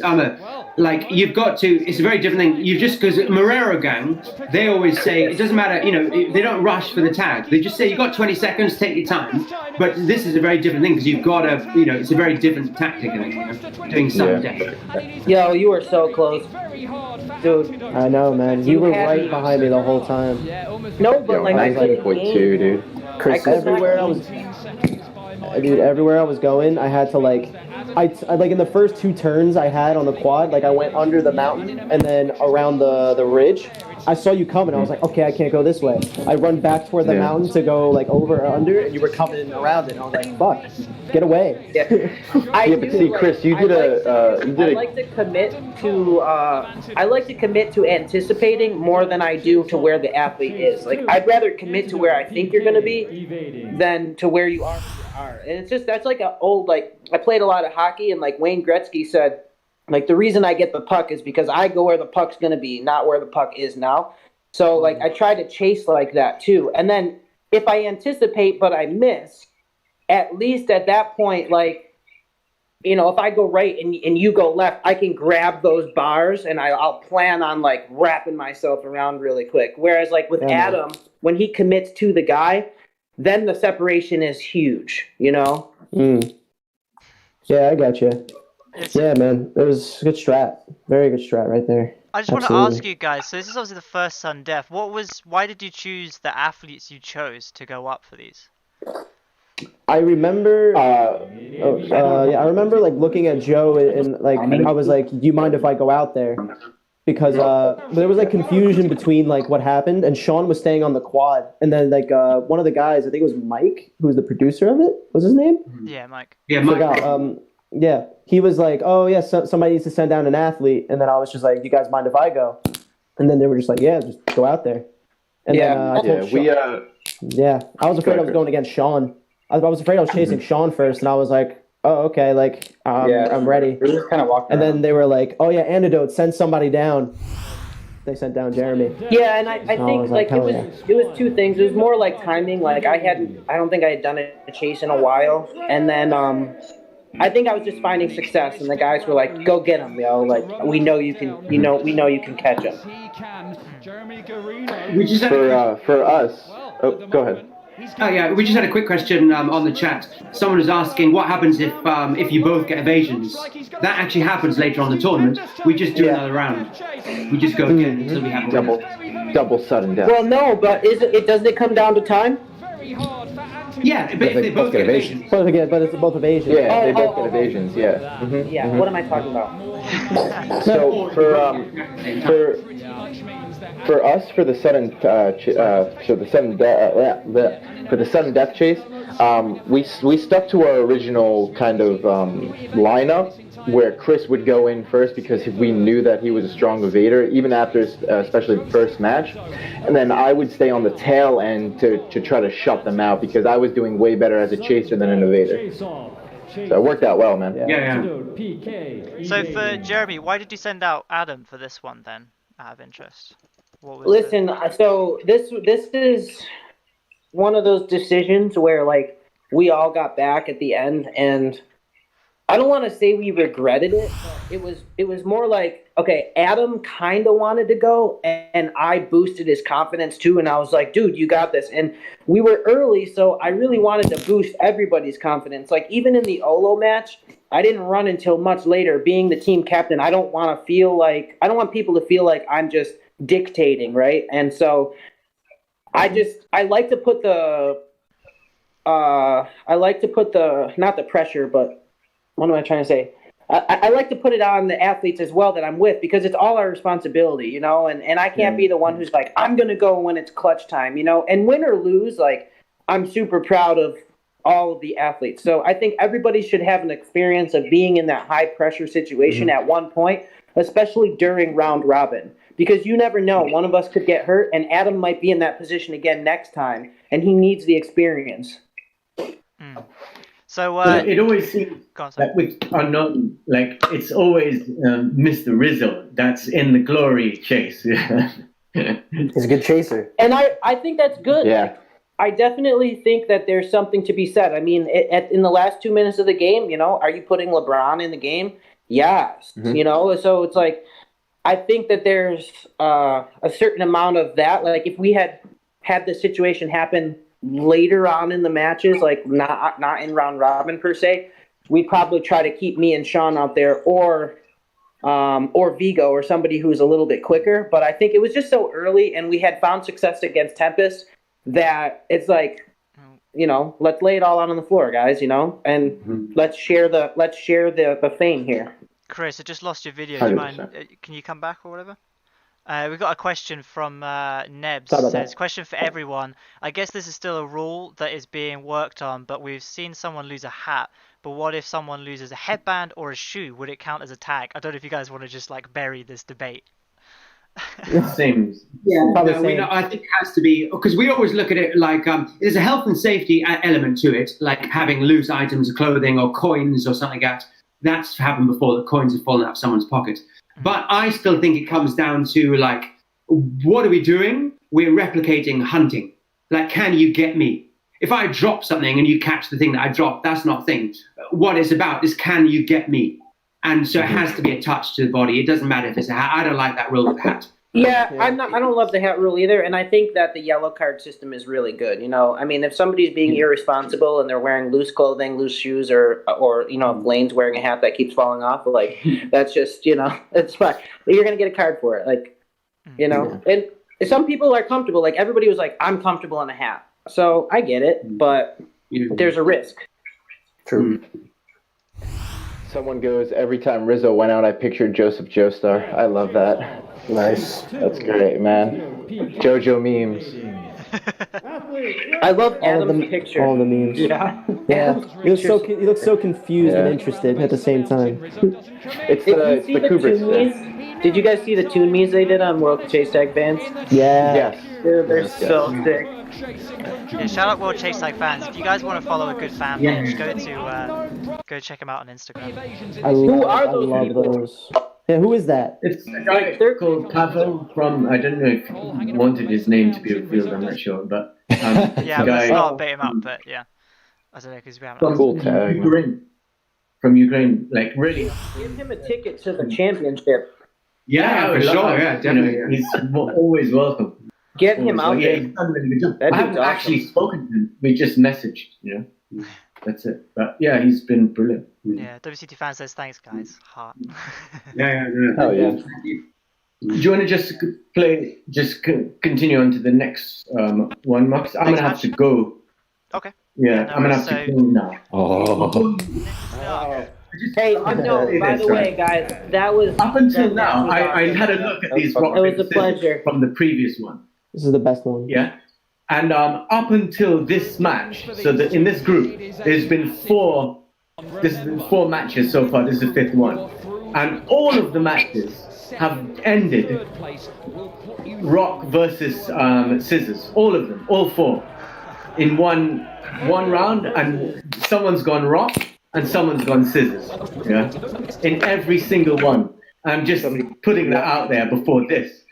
like you've got to. It's a very different thing. You just because Marrero gang, they always say it doesn't matter. They don't rush for the tag. They just say you got 20 seconds, take your time. But this is a very different thing because you've got to. It's a very different tactic. I think, doing sudden death. Yo, you were so close, dude. I know, man. You were right behind me the whole time. No, but like 19.2, dude. Chris, everywhere I was going, I had to I in the first 2 turns I had on the quad, I went under the mountain and then around the ridge. I saw you coming. I was like, okay, I can't go this way. I run back toward the mountain to go over or under, and you were coming around it. And I was like, fuck, get away. Yeah, but see, Chris, you did I like to commit to anticipating more than I do to where the athlete is. Like I'd rather commit to where I think you're gonna be than to where you are. And that's like an old I played a lot of hockey, and like Wayne Gretzky said. The reason I get the puck is because I go where the puck's going to be, not where the puck is now. So, I try to chase like that, too. And then if I anticipate but I miss, at least at that point, if I go right and you go left, I can grab those bars and I'll plan on, wrapping myself around really quick. Whereas, with Adam, when he commits to the guy, then the separation is huge, Yeah, I got you. Yeah, man, it was a good strat. Very good strat right there. I just want to ask you guys, so this is obviously the first sudden death. Why did you choose the athletes you chose to go up for these? I remember, I remember looking at Joe and I was like, do you mind if I go out there? Because there was confusion between what happened, and Sean was staying on the quad, and then one of the guys, I think it was Mike, who was the producer of it, was his name? Yeah, Mike. Yeah, Mike. Yeah, he was like, oh, yeah, somebody needs to send down an athlete. And then I was just like, you guys mind if I go? And then they were just like, yeah, just go out there. And then I told Sean, I was afraid I was going against Sean. I was afraid I was chasing Sean first. And I was like, oh, okay, I'm ready. We just kind of walked and around. then they were like, oh, yeah, Antidote, send somebody down. They sent down Jeremy. Yeah, and I think it was 2 things. It was more timing. I don't think I had done a chase in a while. And then I think I was just finding success, and the guys were like, "Go get him, yo! We know you can, we know you can catch him." We just for us. Oh, go ahead. Oh yeah, we just had a quick question on the chat. Someone was asking what happens if you both get evasions. That actually happens later on in the tournament. We just do another round. We just go again until we have double sudden death. Well, no, but doesn't it come down to time? Yeah, but if they both get evasions. But it's both evasions. Yeah, they both get evasions. Yeah. Mm-hmm. Yeah. What am I talking about? So for us, for the sudden death chase, we stuck to our original kind of lineup where Chris would go in first because we knew that he was a strong evader, even after especially the first match, and then I would stay on the tail end to try to shut them out because I was doing way better as a chaser than an evader. So it worked out well, man. Yeah. So for Jeremy, why did you send out Adam for this one then, out of interest? Listen, so this is one of those decisions where we all got back at the end, and I don't want to say we regretted it. But it was more like, okay, Adam kind of wanted to go, and I boosted his confidence too, and I was like, dude, you got this. And we were early, so I really wanted to boost everybody's confidence. Like even in the Ollo match, I didn't run until much later. Being the team captain, I don't want people to feel like I'm just dictating, right? And so I like to put not the pressure, but what am I trying to say? I like to put it on the athletes as well that I'm with, because it's all our responsibility, you know, and I can't be the one who's like, I'm going to go when it's clutch time, you know, and win or lose, like, I'm super proud of all of the athletes. So I think everybody should have an experience of being in that high pressure situation at one point, especially during round robin, because you never know. One of us could get hurt, and Adam might be in that position again next time, and he needs the experience. So it always seems that with unknown, like it's always Mr. Rizzo that's in the glory chase. He's a good chaser, and I think that's good. Yeah, I definitely think that there's something to be said. I mean, in the last 2 minutes of the game, you know, are you putting LeBron in the game? Yes. You know, so it's like, I think that there's a certain amount of that. Like if we had the situation happen later on in the matches, like not in round robin per se, we'd probably try to keep me and Sean out there, or Vigo, or somebody who's a little bit quicker. But I think it was just so early, and we had found success against Tempest, that it's like, you know, let's lay it all out on the floor, guys, you know, and let's share the fame here. Chris, I just lost your video. Do you mind? Can you come back or whatever? We've got a question from Nebs. Says, question for everyone. I guess this is still a rule that is being worked on, but we've seen someone lose a hat. But what if someone loses a headband or a shoe? Would it count as a tag? I don't know if you guys want to just like bury this debate. Seems. Yeah, I think it has to be, because we always look at it like there's a health and safety element to it, like having loose items of clothing or coins or something like that. That's happened before. The coins have fallen out of someone's pocket. But I still think it comes down to, like, what are we doing? We're replicating hunting. Like, can you get me? If I drop something and you catch the thing that I dropped, that's not a thing. What it's about is, can you get me? And so it has to be a touch to the body. It doesn't matter if it's a hat. I don't like that rule with the hat. Yeah, I don't love the hat rule either, and I think that the yellow card system is really good. You know, I mean, if somebody's being irresponsible and they're wearing loose clothing, loose shoes, or you know, if Laine's wearing a hat that keeps falling off, like that's just, you know, it's fine. But you're gonna get a card for it, like, you know. And some people are comfortable. Like everybody was like, I'm comfortable in a hat, so I get it, but there's a risk. True. Someone goes, every time Rizzo went out, I pictured Joseph Joestar. I love that. Nice. That's great, man. JoJo memes. I love Adam's picture. All the memes. Yeah. He looks so confused and interested at the same time. It's the Kubrick stuff. Did you guys see the Toon memes they did on World Chase Tag fans? Yeah. Yes. They're so sick. Yeah, shout out World Chase Tag fans. If you guys want to follow a good fan page, go check them out on Instagram. I love those. Yeah, who is that? It's a guy called Pavel from, I don't know if he wanted his name to be revealed, I'm not sure, but yeah, let's not bait him up, but yeah. I don't know, because we haven't cool tag. From Ukraine, like really. Give him a ticket to the championship. Yeah, for sure, yeah, definitely. You know, he's always welcome. Get him out there. He's done a really good job. I haven't actually spoken to him, we just messaged, you know. That's it. But yeah, he's been brilliant. Yeah, WCT fan says thanks, guys. Heart. Yeah. Hell yeah. Do you want to just continue on to the next one, Max? I'm gonna have to go. Okay. Yeah, I'm gonna have to go now. Oh. Hey, no, by the way, guys, that was up until now. I had a look at these rock It was a pleasure from the previous one. This is the best one. Yeah. And up until this match, so that in this group, there's been four matches so far. This is the fifth one. And all of the matches have ended rock versus scissors. All of them, all four. In one round, and someone's gone rock and someone's gone scissors. Yeah. In every single one. I'm just putting that out there before this.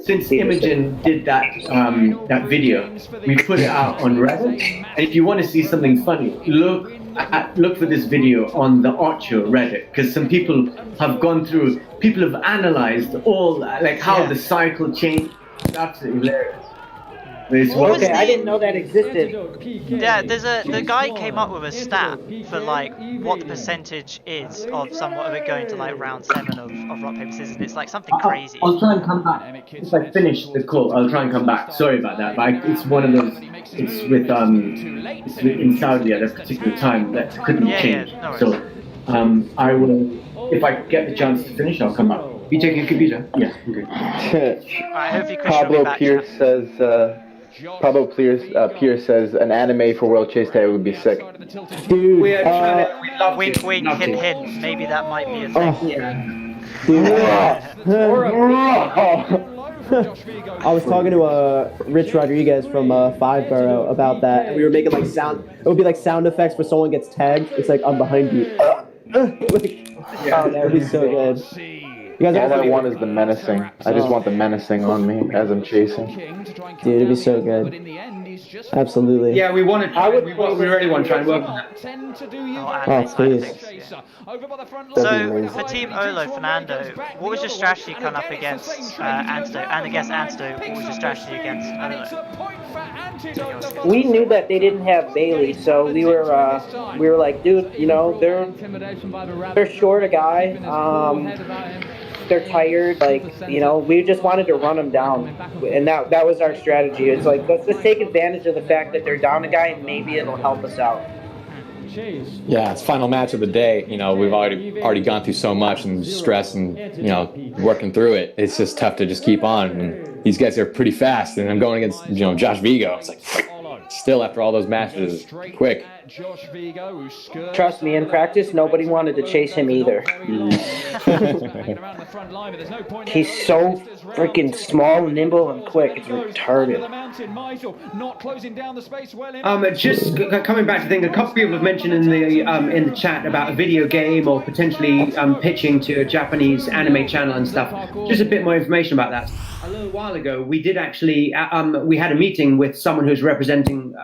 Since Imogen did that video, we put it out on Reddit. And if you want to see something funny, look look for this video on the Ocho Reddit, because some people have gone through. People have analyzed all like how the cycle changed. It's absolutely hilarious. Okay, I didn't know that existed. Yeah, the guy came up with a stat for like what the percentage is of somewhat of it going to like round 7 of rock paper scissors. It's like something crazy. I'll try and come back if I finish the call. I'll try and come back. Sorry about that, but it's one of those. It's with in Saudi at a particular time that couldn't change. Yeah, no so I will, if I get the chance to finish, I'll come back. You taking a computer? Yeah. Okay. Alright, hopefully Chris will be Pablo back. Pierce says. Pablo Pierce says an anime for World Chase Tag would be sick. Dude, We love wink, it. wink, Love hint, it. hint. Maybe that might be a thing. I was talking to Rich Rodriguez from Five Borough about that, and we were making like sound. It would be like sound effects where someone gets tagged. It's like I'm behind you. Like, oh, that would be so good. You guys All I want is the menacing. I just want the menacing on me as I'm chasing. Dude, it'd be so good. Absolutely. Yeah, we want to. We really want to try and work on that. Oh, please. So, for Team Ollo, Fernando, what was your strategy coming up against Antidote? And against Antidote, what was your strategy against Ollo? We knew that they didn't have Bailey, so we were like, dude, you know, they're short a guy. They're tired, like, you know, we just wanted to run them down, and that was our strategy. It's like, let's just take advantage of the fact that they're down a guy, and maybe it'll help us out. Yeah, it's final match of the day. You know, we've already gone through so much and stress and, you know, working through it. It's just tough to just keep on. And these guys are pretty fast, and I'm going against, you know, Josh Vigo. It's like, still after all those matches, quick. Trust me, in practice, nobody wanted to chase him either. He's so freaking small, nimble, and quick. It's retarded. Just coming back to things, a couple of people have mentioned in the chat about a video game or potentially pitching to a Japanese anime channel and stuff. Just a bit more information about that. A little while ago, we did actually we had a meeting with someone who's representing.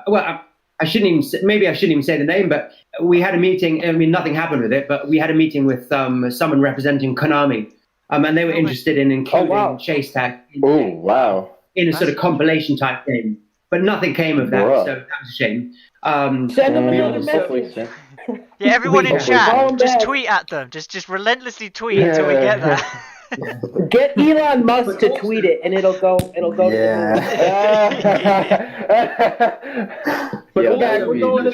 I shouldn't even say the name, but we had a meeting. I mean, nothing happened with it, but we had a meeting with someone representing Konami, and they were interested in including Chase Tag in a sort of compilation type thing. But nothing came of that, so that was a shame. Send them another message. Yeah, everyone in chat, just tweet at them. Just relentlessly tweet until we get there. Get Elon Musk to tweet it, and it'll go to the moon. But we're going to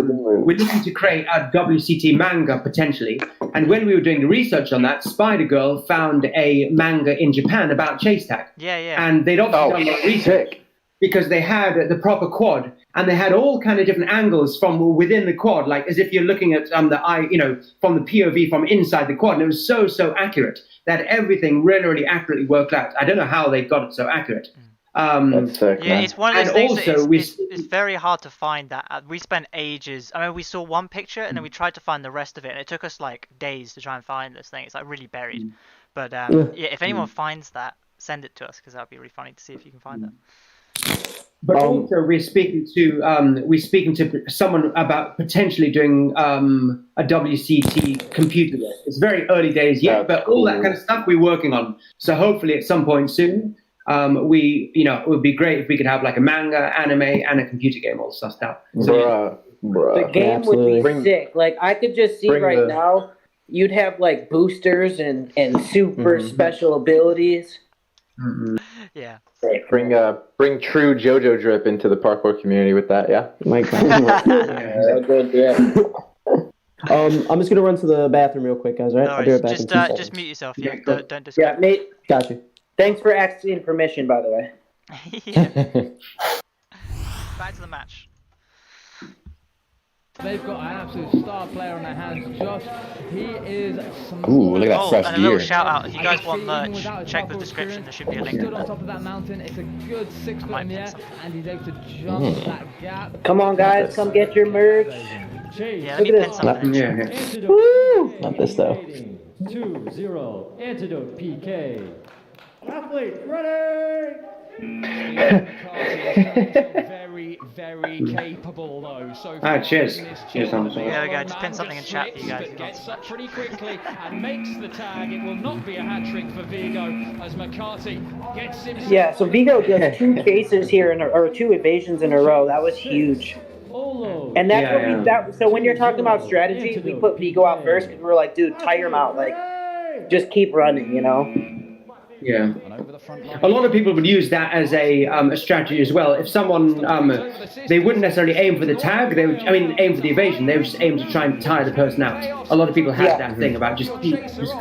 the moon. We're looking to create a WCT manga potentially. And when we were doing the research on that, Spider Girl found a manga in Japan about Chase Tag. Yeah. And they'd obviously done research because they had the proper quad, and they had all kind of different angles from within the quad, like as if you're looking at the eye, you know, from the POV from inside the quad. And it was so accurate that everything really accurately worked out. I don't know how they got it so accurate. That's sick, man. It's one of those things that it's very hard to find that. We spent ages. I mean, we saw one picture and then we tried to find the rest of it, and it took us like days to try and find this thing. It's like really buried. But if anyone finds that, send it to us, because that would be really funny to see if you can find that. But also, we're speaking to someone about potentially doing a WCT computer. It's very early days yet, but all that kind of stuff we're working on. So hopefully, at some point soon, it would be great if we could have like a manga, anime, and a computer game all sussed out. So, the game would be sick. Like, I could just see now, you'd have like boosters and super special abilities. Mm-hmm. Yeah. Bring true JoJo drip into the parkour community with that, yeah? My God. I'm just gonna run to the bathroom real quick, guys. Right? No, I'll be right back. Just mute yourself. Yeah, don't discuss. Yeah, mate. Got you. Thanks for asking permission, by the way. Back to the match. They've got an absolute star player on their hands. Josh, he is. Ooh, look at that fresh and gear. A little shout out. If you guys want merch, check the description. There should be a link. Stood on top of that mountain. It's a good 6 foot in the air, and he's able to jump that gap. Come on, guys, come get your merch. Yeah, let me pin something. Woo! Not this though. 2-0 Antidote PK. Athlete ready. Very, very capable though. So cheers. Cheers, Thomas. There we go. Just pin something in chat for you guys. Gets up pretty quickly and makes the tag. It will not be a hat trick for Vigo as McCarthy gets himself. Yeah, so Vigo does 2 chases here or 2 evasions in a row. That was huge. And that's so when you're talking about strategy, we put Vigo out first because we're like, dude, tire him out, like just keep running, you know. Yeah, a lot of people would use that as a strategy as well. If someone they wouldn't necessarily aim for the tag, they would, aim for the evasion. They would just aim to try and tire the person out. A lot of people have that thing about just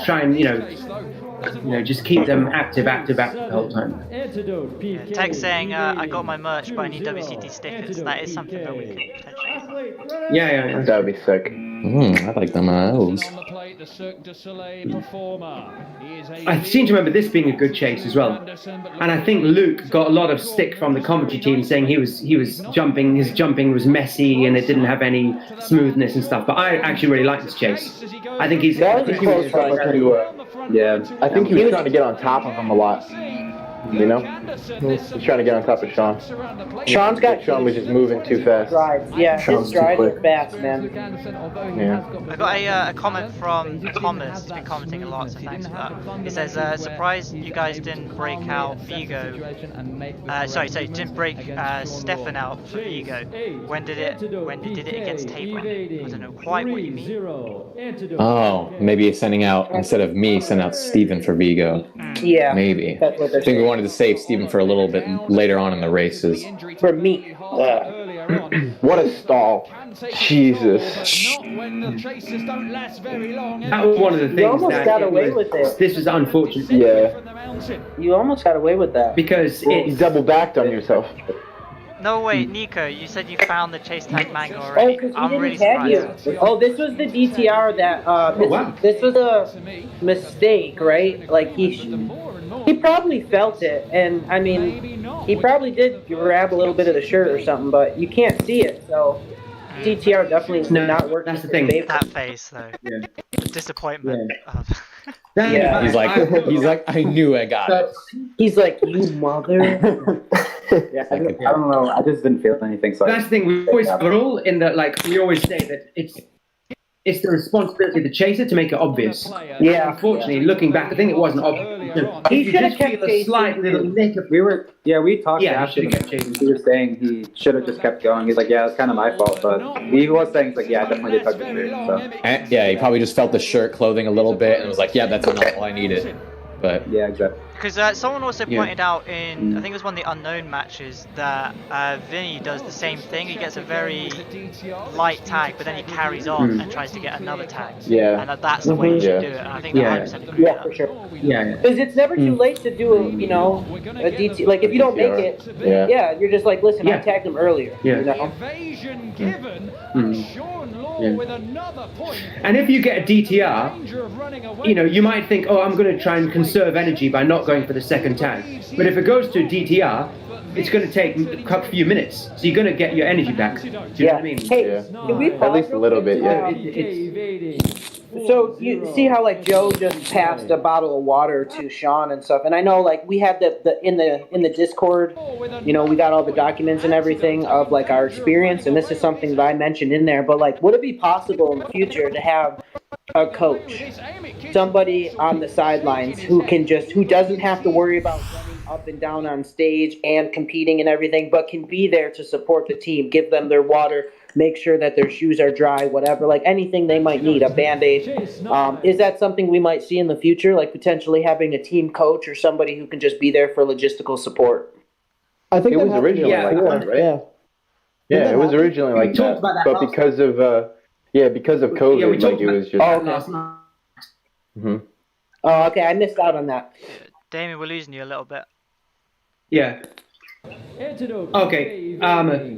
try and just keep them active the whole time. Tech saying, I got my merch, but I need WCT stickers. That is something that we could potentially. Yeah. That would be sick. I like them. I seem to remember this being a good chase as well, and I think Luke got a lot of stick from the commentary team saying he was jumping. His jumping was messy and it didn't have any smoothness and stuff. But I actually really like this chase. I think he's. I think he was trying to get on top of him a lot. You know, he's trying to get on top of Sean. Sean was just moving too fast. Strides. Yeah, his strides are fast, man. Yeah. I got a comment from Thomas. He's been commenting a lot, so thanks for that. It says, surprised you guys didn't break out Vigo. Didn't break Stefan out for Vigo. When did it against Tabor? I don't know quite what you mean. Oh, maybe sending out, instead of me, send out Steven for Vigo. Yeah. Maybe. That's what I think we wanted to save Steven for a little bit later on in the races. For me. What a stall. Jesus. That was one of the things you almost got away with it. This was unfortunate. Yeah. You almost got away with that. Because you double backed on yourself. No, wait, Nico, you said you found the chase tag manga already. I'm really surprised. Oh, this was the DTR that, this was a mistake, right? Like, he probably felt it, and, he probably did grab a little bit of the shirt or something, but you can't see it, so DTR definitely not working. That's the thing. That face, though. Yeah. The disappointment of... Yeah. He's like, I knew I got it. He's like, you mother... Yeah, I don't know. I just didn't feel anything. So that's the thing. We always rule in that, like we always say that it's the responsibility of the chaser to make it obvious. Yeah. Unfortunately, looking back, I think it wasn't obvious. He should have kept a slight little nick of. We talked after. He was saying he should have just kept going. He's like, yeah, it's kind of my fault, but he was saying, he's like, yeah, I definitely did touch the shirt. So. And, he probably just felt the shirt clothing a little bit and was like, yeah, that's enough. All I needed. But yeah, exactly. Because someone also pointed out in, I think it was one of the unknown matches, that Vinny does the same thing. He gets a very light tag, but then he carries on and tries to get another tag. Yeah. And that's the way you should do it. And I think that 100% agree with that. For sure. Yeah. Because it's never too late to do a DT. Like, if you don't make it, you're just like, listen, I tagged him earlier. Yeah. You know? Evasion given. Sean Law with another point. And if you get a DTR, you might think, oh, I'm going to try and conserve energy by not going for the second tag. But if it goes to a DTR, it's going to take a few minutes. So you're going to get your energy back. Do you know what I mean? Hey, can we pause at least a little bit, yeah. So you see how like Joe just passed a bottle of water to Sean and stuff, and I know like we had in the Discord, we got all the documents and everything of like our experience, and this is something that I mentioned in there. But like, would it be possible in the future to have a coach, somebody on the sidelines who doesn't have to worry about running up and down on stage and competing and everything, but can be there to support the team, give them their water, make sure that their shoes are dry, whatever, like anything they might need, a Band-Aid. Is that something we might see in the future, like potentially having a team coach or somebody who can just be there for logistical support? I think it was originally like that, right? Yeah, it was originally like that, but because of COVID, like it was just. Last night. Oh, okay, I missed out on that. Damien, we're losing you a little bit. Yeah. Okay.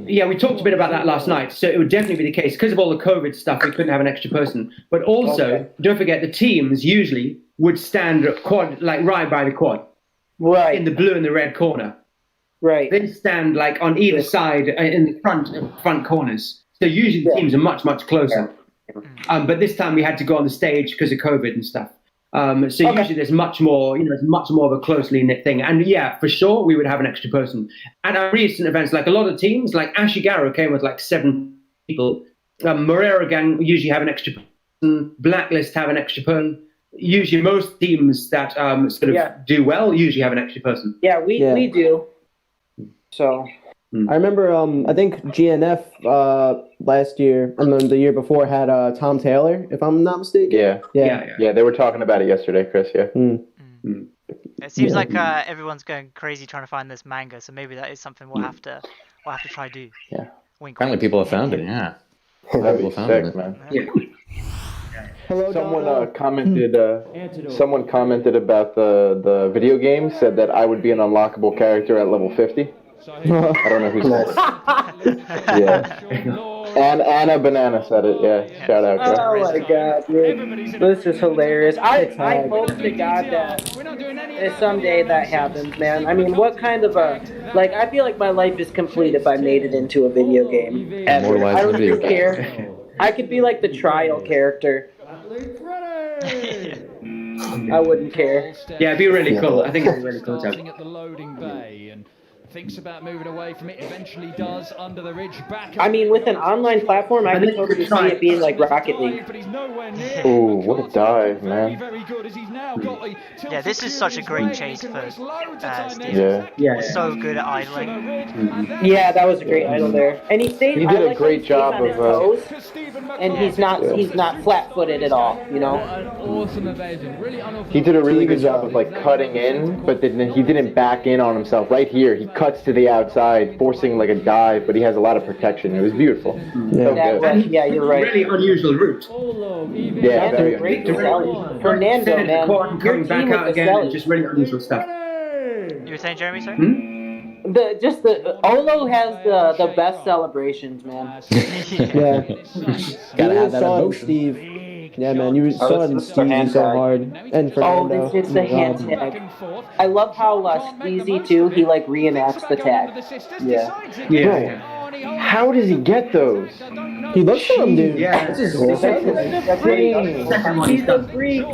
We talked a bit about that last night. So it would definitely be the case because of all the COVID stuff. We couldn't have an extra person, but also don't forget the teams usually would stand quad, like right by the quad, right in the blue and the red corner. Right. They stand like on either side in the front corners. So usually the teams are much closer. But this time we had to go on the stage because of COVID and stuff. So usually there's much more, it's much more of a closely knit thing. And yeah, for sure, we would have an extra person. At our recent events, like a lot of teams, like Ashigaro came with like 7 people. Morera Gang usually have an extra person. Blacklist have an extra person. Usually most teams that sort of do well usually have an extra person. Yeah, we do. So... I remember, I think GNF last year, and then the year before had Tom Taylor, if I'm not mistaken. Yeah, they were talking about it yesterday, Chris. Yeah. It seems like everyone's going crazy trying to find this manga, so maybe that is something we'll have to try to do. Yeah. Wink, Apparently, people have found it. Yeah. That'd be sick, man. Yeah. Someone commented. Someone commented about the video game. Said that I would be an unlockable character at level 50. I don't know who said it. Yeah. And Anna Banana said it. Yeah. Shout out. Oh my god, dude. This is hilarious. I hope to God that someday that happens, man. I mean, what kind of I feel like my life is complete if I made it into a video game. Ever. I don't even care. I could be like the trial character. I wouldn't care. Yeah, it'd be really cool. I think it'd be really cool to have. At the loading bay and thinks about moving away from it, eventually does under the ridge back. I mean, with an online platform, I can totally see it being like Rocket League. Oh, what a dive, man. Yeah, this is such a great chase for Steve. Yeah. So good at idling. Yeah, that was a great idle there. And he stayed. He did a great job of. And he's not flat-footed at all, He did a really good job of cutting in, but then he didn't back in on himself. Right here, he cuts to the outside, forcing a dive, but he has a lot of protection. It was beautiful. Yeah, you're right. Really unusual route. Yeah, very great Fernando, man. Coming back out again, just really unusual stuff. You were saying, Jeremy, sorry? Ollo has the best celebrations, man. Yeah. Gotta have that saw emotion. Steve. Yeah, man, you saw it in Steve so hard. And Fernando. It's the hand tag. I love how Steezy too, he reenacts the tag. Yeah. How does he get those? He looks for him, dude. Yeah. He's a freak.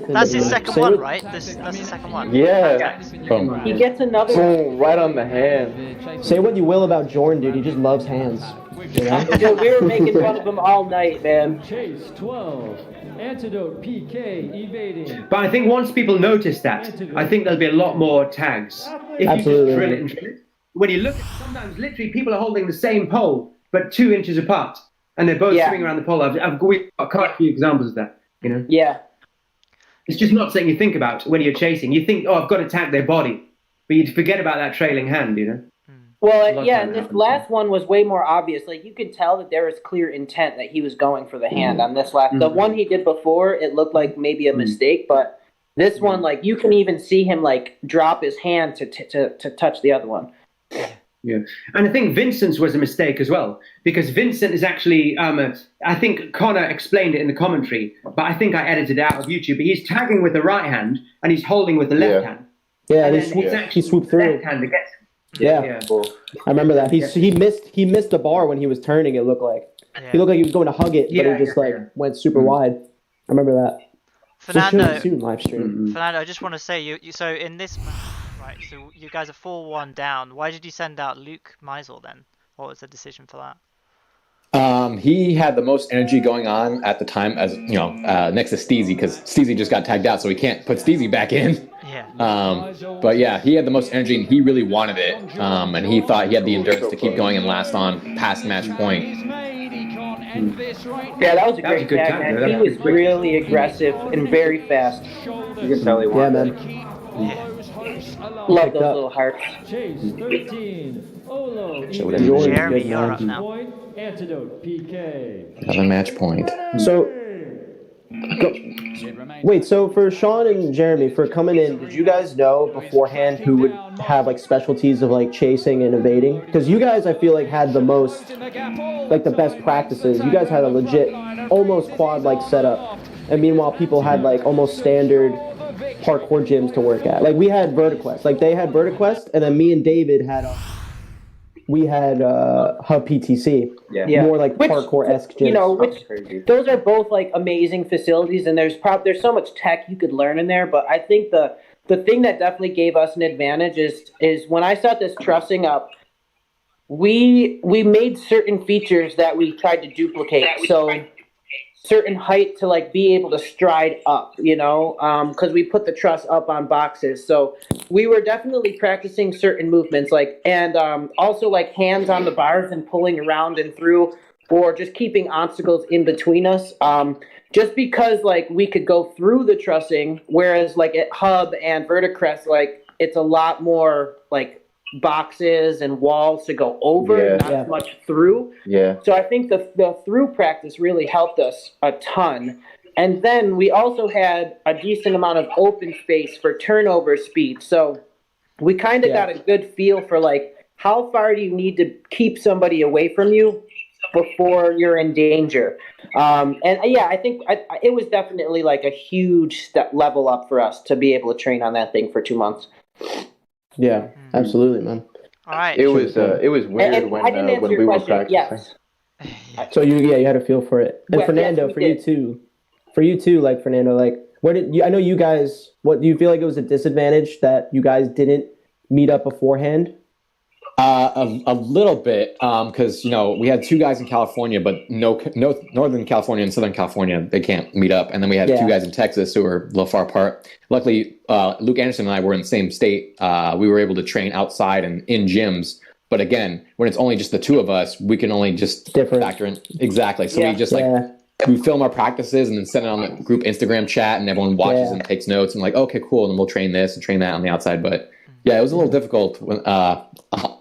That's his second one, right? That's his second one. Yeah. Boom. He gets another. Boom, right on the hand. Say what you will about Jordan, dude. He just loves hands. Dude, we were making fun of him all night, man. Chase 12. Antidote PK evading. But I think once people notice that, I think there'll be a lot more tags. If Absolutely. you just drill it and drill it. When you look, sometimes literally people are holding the same pole, but 2 inches apart, and they're both swinging around the pole. We've got quite a few examples of that. Yeah. It's just not something you think about when you're chasing. You think, I've got to tag their body, but you forget about that trailing hand. Well, and this last one was way more obvious. You could tell that there was clear intent that he was going for the hand on this last. The one he did before, it looked like maybe a mistake, but this one, you can even see him drop his hand to touch the other one. Yeah, and I think Vincent's was a mistake as well, because Vincent is actually, I think Connor explained it in the commentary, but I think I edited it out of YouTube, but he's tagging with the right hand, and he's holding with the left hand. Yeah, and he swooped through. Left hand against. Yeah. I remember that. He missed the bar when he was turning, it looked like. Yeah. He looked like he was going to hug it, but he just went super wide. I remember that. Fernando, I just want to say, so in this match, right, so you guys are 4-1 down. Why did you send out Luke Meisel then? What was the decision for that? He had the most energy going on at the time, as next to Steezy, because Steezy just got tagged out, so he can't put Steezy back in. Yeah. But yeah, he had the most energy, and he really wanted it. And he thought he had the endurance to keep going and last on past match point. Yeah, that was a great tag, man. He was really aggressive and very fast. You can tell he wanted it. Yeah. Love those little hearts. Chase 13. Ollo. Jeremy, you're up now. Antidote PK. Another match point. So, wait, so for Sean and Jeremy, for coming in, did you guys know beforehand who would have specialties of chasing and evading? Because you guys, I feel had the most, the best practices. You guys had a legit, almost quad-like setup. And meanwhile, people had almost standard parkour gyms to work at. We had Vertiquest. They had Vertiquest, and then me and David had we had Hub PTC. Yeah. More like parkour-esque gyms. You know, those are both like amazing facilities, and there's so much tech you could learn in there. But I think the thing that definitely gave us an advantage is when I set this trussing up, we made certain features that we tried to duplicate. So certain height to like be able to stride up, you know, because we put the truss up on boxes. So we were definitely practicing certain movements, like, and also like hands on the bars and pulling around and through, or just keeping obstacles in between us. Just because like we could go through the trussing, whereas like at Hub and Verticrest, like it's a lot more like boxes and walls to go over, not as much through. Yeah. So I think the through practice really helped us a ton. And then we also had a decent amount of open space for turnover speed. So we kind of got a good feel for like how far do you need to keep somebody away from you before you're in danger. And yeah, I think it was definitely like a huge step level up for us to be able to train on that thing for 2 months. Yeah, absolutely, man. All right. It was weird and when I didn't answer when your we were question. practicing. Yes. So you had a feel for it. And Yeah, Fernando, yes, for we you did. too. For you too, like Fernando, like what did you? I know you guys. What do you feel like it was a disadvantage that you guys didn't meet up beforehand? A little bit, because we had 2 guys in California, but no Northern California and Southern California, they can't meet up, and then we had 2 guys in Texas who were a little far apart. Luckily, Luke Anderson and I were in the same state. We were able to train outside and in gyms, but again, when it's only just the 2 of us, we can only just factor in exactly. So we just we film our practices and then send it on the group Instagram chat, and everyone watches and takes notes and like, okay, cool, and then we'll train this and train that on the outside, but. Yeah, it was a little difficult,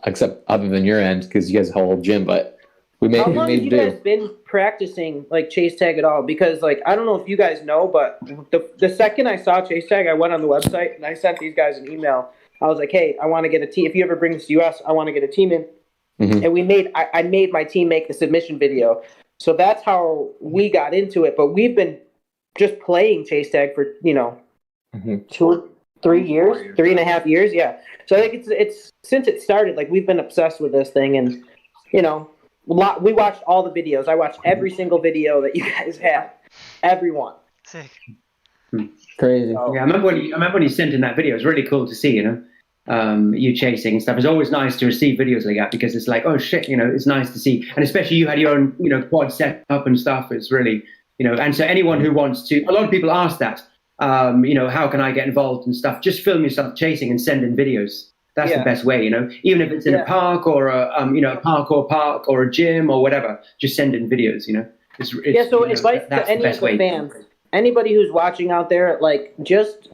except other than your end, because you guys have a whole gym, but we made it do. How long have you guys been practicing, like, chase tag at all? Because, like, I don't know if you guys know, but the second I saw chase tag, I went on the website, and I sent these guys an email. I was like, hey, I want to get a team. If you ever bring this to US, I want to get a team in. Mm-hmm. And I made my team make the submission video. So that's how we got into it. But we've been just playing chase tag for, 3 years, 3.5 years, yeah. So I think it's since it started, like we've been obsessed with this thing, and we watched all the videos. I watched every single video that you guys have, everyone. Sick. Crazy. Yeah, I remember when you sent in that video. It was really cool to see, you chasing and stuff. It's always nice to receive videos like that because it's like, oh shit, it's nice to see, and especially you had your own, quad set up and stuff. It's really, and so anyone who wants to, a lot of people ask that. How can I get involved and stuff? Just film yourself chasing and send in videos. That's the best way, even if it's in a park or a parkour park or a gym or whatever, just send in videos, So advice to any of the fans, anybody who's watching out there, like just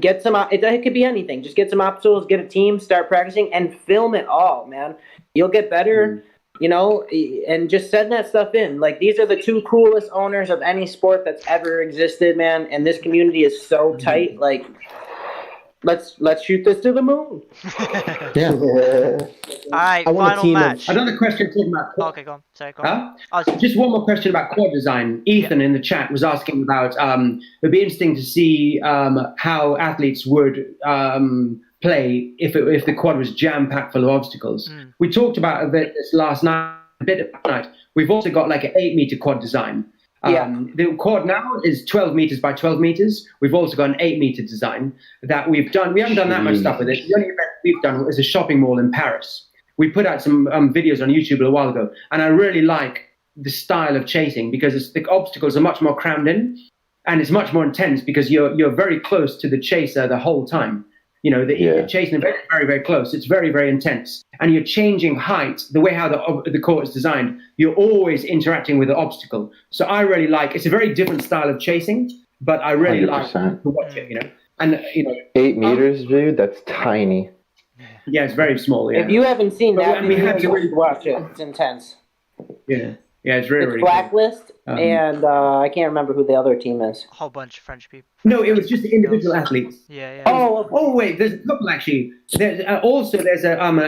get some, it could be anything. Just get some obstacles, get a team, start practicing and film it all, man. You'll get better. And just send that stuff in. Like, these are the 2 coolest owners of any sport that's ever existed, man. And this community is so tight. Like, let's shoot this to the moon. Yeah. All right, final match. Another question talking about. Okay, go on. Sorry, go on. Just one more question about quad design. Ethan in the chat was asking about. It'd be interesting to see how athletes would. Play if the quad was jam-packed full of obstacles. We talked about a bit this last night, We've also got like an 8-meter quad design. The quad now is 12 meters by 12 meters. We've also got an 8-meter design that we've done. We haven't done that much stuff with it. The only event we've done is a shopping mall in Paris. We put out some videos on YouTube a little while ago, and I really like the style of chasing because the obstacles are much more crammed in, and it's much more intense because you're very close to the chaser the whole time. You're chasing very, very, very close. It's very, very intense. And you're changing height, the way how the court is designed. You're always interacting with the obstacle. So I really it's a very different style of chasing, but I really 100%. Like to watch it, And, 8 meters, dude, that's tiny. Yeah, it's very small, yeah. If you haven't seen that, we have to really watch it. It's intense. Yeah. Yeah, it's really, really Blacklist, cool. And I can't remember who the other team is. A whole bunch of French people. No, it was just the individual athletes. Yeah. Oh, wait, there's a couple actually. There's a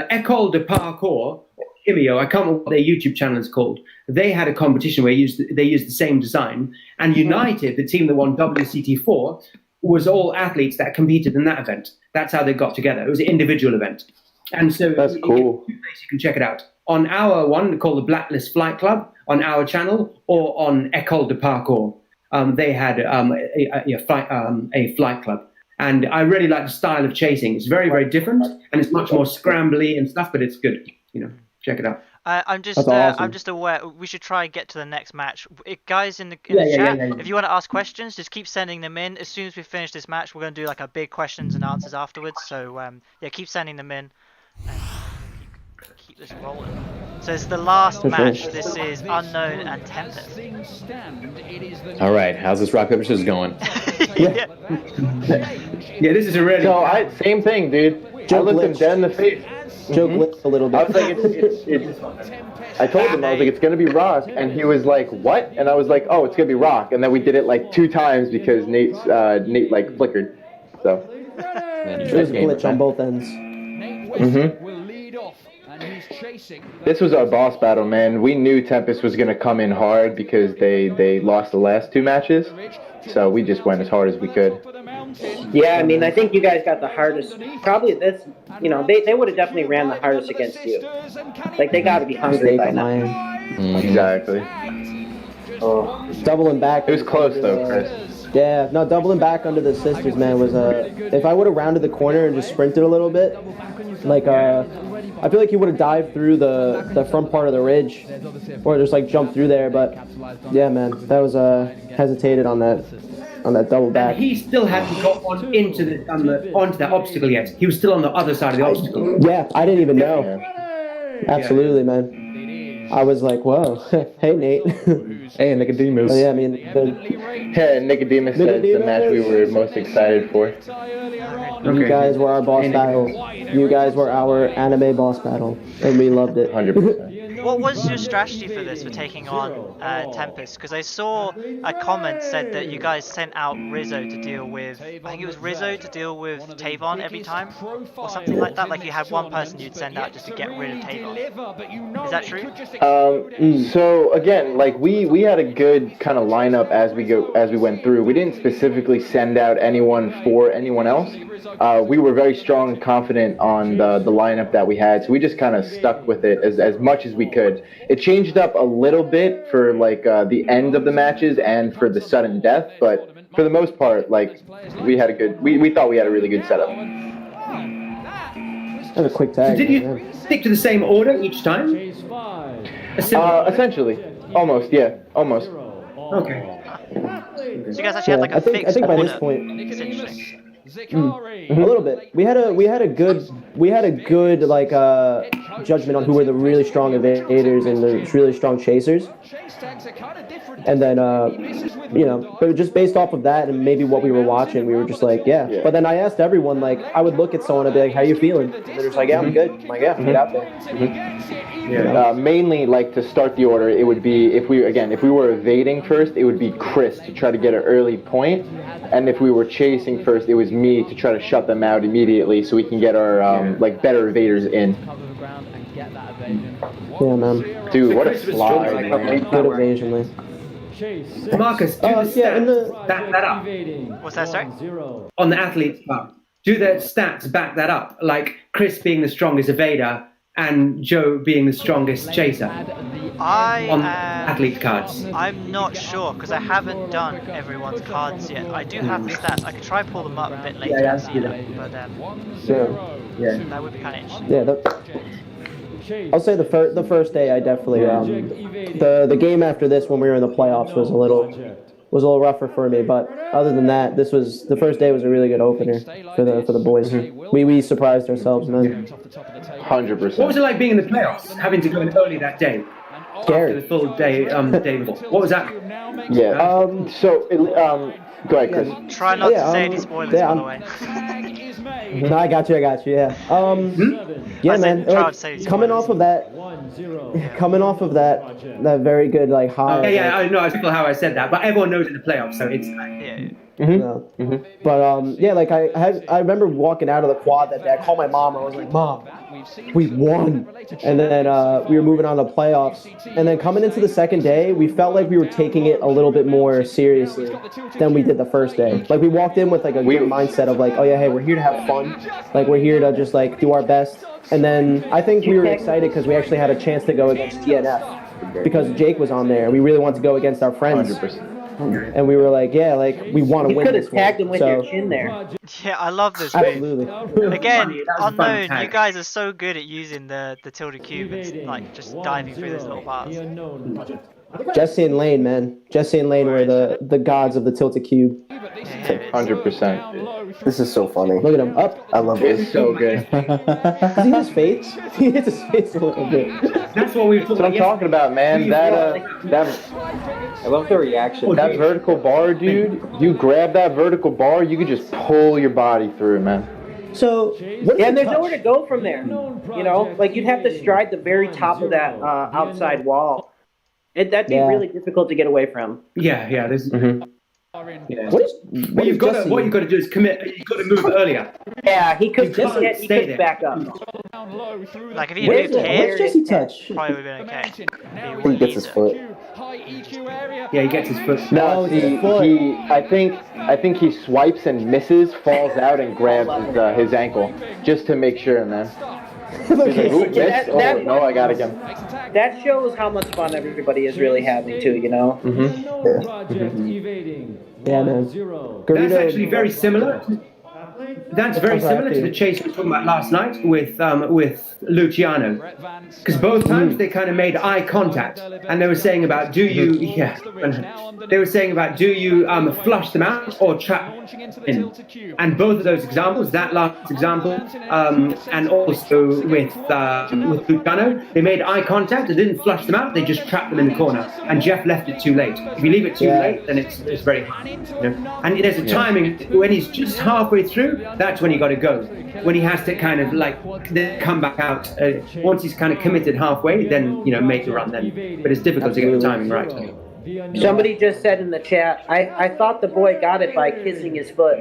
École de Parkour, IMIO, I can't remember what their YouTube channel is called. They had a competition where they used the same design, and United, the team that won WCT4, was all athletes that competed in that event. That's how they got together. It was an individual event. And so That's cool. You can check it out on our one called the Blacklist Flight Club on our channel, or on École de Parcours. They had a flight club, and I really like the style of chasing. It's very, very different, and it's much more scrambly and stuff, but it's good. Check it out. I'm just awesome. I'm just aware we should try and get to the next match. Guys in the chat, if you want to ask questions, just keep sending them in. As soon as we finish this match, we're going to do like a big questions and answers afterwards. So keep sending them in. And keep this rolling. So it's the last match. This is Unknown and Tempest. All right, how's this rock paper scissors going? Yeah, this is a really. So same thing, dude. I looked him dead in the face. Joke glitched a little bit. I was like, I told him, I was like, it's gonna be rock, and he was like, what? And I was like, oh, it's gonna be rock, and then we did it like 2 times because Nate like flickered. So It was a glitch on both ends. This was our boss battle, man. We knew Tempest was gonna come in hard because they lost the last 2 matches, so we just went as hard as we could. Yeah, I mean, I think you guys got the hardest. Probably this, they would have definitely ran the hardest against you. Like, they got to be hungry by now. Exactly. Oh, doubling back. It was close though, Chris. Yeah, no, doubling back under the sisters, man, was if I would have rounded the corner and just sprinted a little bit, like I feel like he would have dived through the front part of the ridge, or just like jumped through there. But yeah, man, that was hesitated on that double back. And he still hadn't got onto that obstacle yet. He was still on the other side of the obstacle. Yeah, I didn't even know. Absolutely, man. I was like, whoa, hey, Nate. Hey, Nicodemus. Yeah, I mean, Nicodemus said the match we were most excited for. You guys were our boss battle. You guys were our anime boss battle, and we loved it. 100%. What was your strategy for this, for taking on Tempest? Because I saw a comment said that you guys sent out Rizzo to deal with, I think it was Rizzo to deal with Tavon every time, or something like that. Like you had one person you'd send out just to get rid of Tavon. Is that true? So again, like we had a good kind of lineup as we went through. We didn't specifically send out anyone for anyone else. We were very strong and confident on the lineup that we had, so we just kind of stuck with it as much as we could. It changed up a little bit for like the end of the matches and for the sudden death, but for the most part, like we had we thought we had a really good setup. That was a quick tag. So did you stick to the same order each time? Essentially, almost. Okay. So you guys actually had like a fixed I think by order. this point, It's interesting. a little bit. We had a good like judgment on who were the really strong evaders and the really strong chasers. And then but just based off of that and maybe what we were watching, we were just like, yeah. But then I asked everyone, like, I would look at someone and be like, how you feeling? And they're just like, yeah, I'm good. I'm like, yeah, get out there. Mainly, like, to start the order, it would be if we were evading first, it would be Chris to try to get an early point, and if we were chasing first, it was me to try to shut them out immediately so we can get our like better evaders in. Yeah, man. Dude, what a slide! Good evasion, man. Marcus, do the stats back that up. What's that, sorry? On the athlete's part, do the stats back that up? Like Chris being the strongest evader and Joe being the strongest chaser. On athlete cards. I'm not sure because I haven't done everyone's cards yet. I do have the stats. I could try pull them up a bit later and see them, but that would be kind of interesting. Yeah, I'll say the first day I definitely the game after this when we were in the playoffs was a little rougher for me, but other than that, the first day was a really good opener for the boys. We surprised ourselves, man. 100%. What was it like being in the playoffs, having to go in early that day? Scary. After the full day, the day before. What was that? Yeah. Go ahead, Chris. Try not to say any spoilers, by the way. No, I got you. Yeah, man. Coming off of that very good like high. I know how I said that, but everyone knows in the playoffs, so it's. But yeah, like I remember walking out of the quad that day. I called my mom. I was like, Mom, we won. And then we were moving on to playoffs. And then coming into the second day, we felt like we were taking it a little bit more seriously than we did the first day. Like we walked in with like a good mindset of like, oh yeah, hey, we're here to have fun. Like we're here to just like do our best. And then I think we were excited because we actually had a chance to go against TNF because Jake was on there. We really wanted to go against our friends. 100%. And we were like, yeah, like we want to win. You could have tagged him with your chin there. Yeah, I love this move. Absolutely. Again, unknown, you guys are so good at using the tilted cube and like just diving through those little bars. Jesse and Laine, man. Jesse and Laine were the gods of the tilted cube. 100%. This is so funny. Look at him up. I love it. It's so good. Does he his face? He hits his face a little bit. That's what we. That's what I'm talking about, man. That I love the reaction. that vertical bar, dude. You grab that vertical bar, you could just pull your body through, man. So, and there's nowhere to go from there. You know, like you'd have to stride the very top of that outside wall. That'd be really difficult to get away from. Yeah. There's. Yeah. What you've got to do is commit. You've got to move earlier. Yeah, he could stay there. back up. Like if he moved here, what's Jesse touch? probably would have been okay. He gets his foot. Yeah, he gets his foot. No, I think he swipes and misses, falls out, and grabs his ankle just to make sure, man. He's like, "Ooh, missed. Oh no, I got him." That shows how much fun everybody is really having too, you know? Yeah, man. That's actually very similar. That's very similar to the chase we were talking about last night with Luciano, because both times they kind of made eye contact, and they were saying about do you flush them out or trap in, and both of those examples, that last example, and also with Luciano, they made eye contact, they didn't flush them out, they just trapped them in the corner, and Jeff left it too late. If you leave it too late, then it's very hard. You know? And there's a timing when he's just halfway through. That's when you got to go. When he has to kind of like come back out. Once he's kind of committed halfway, then make the run. Then, but it's difficult to get the timing right. Somebody just said in the chat, I thought the boy got it by kissing his foot.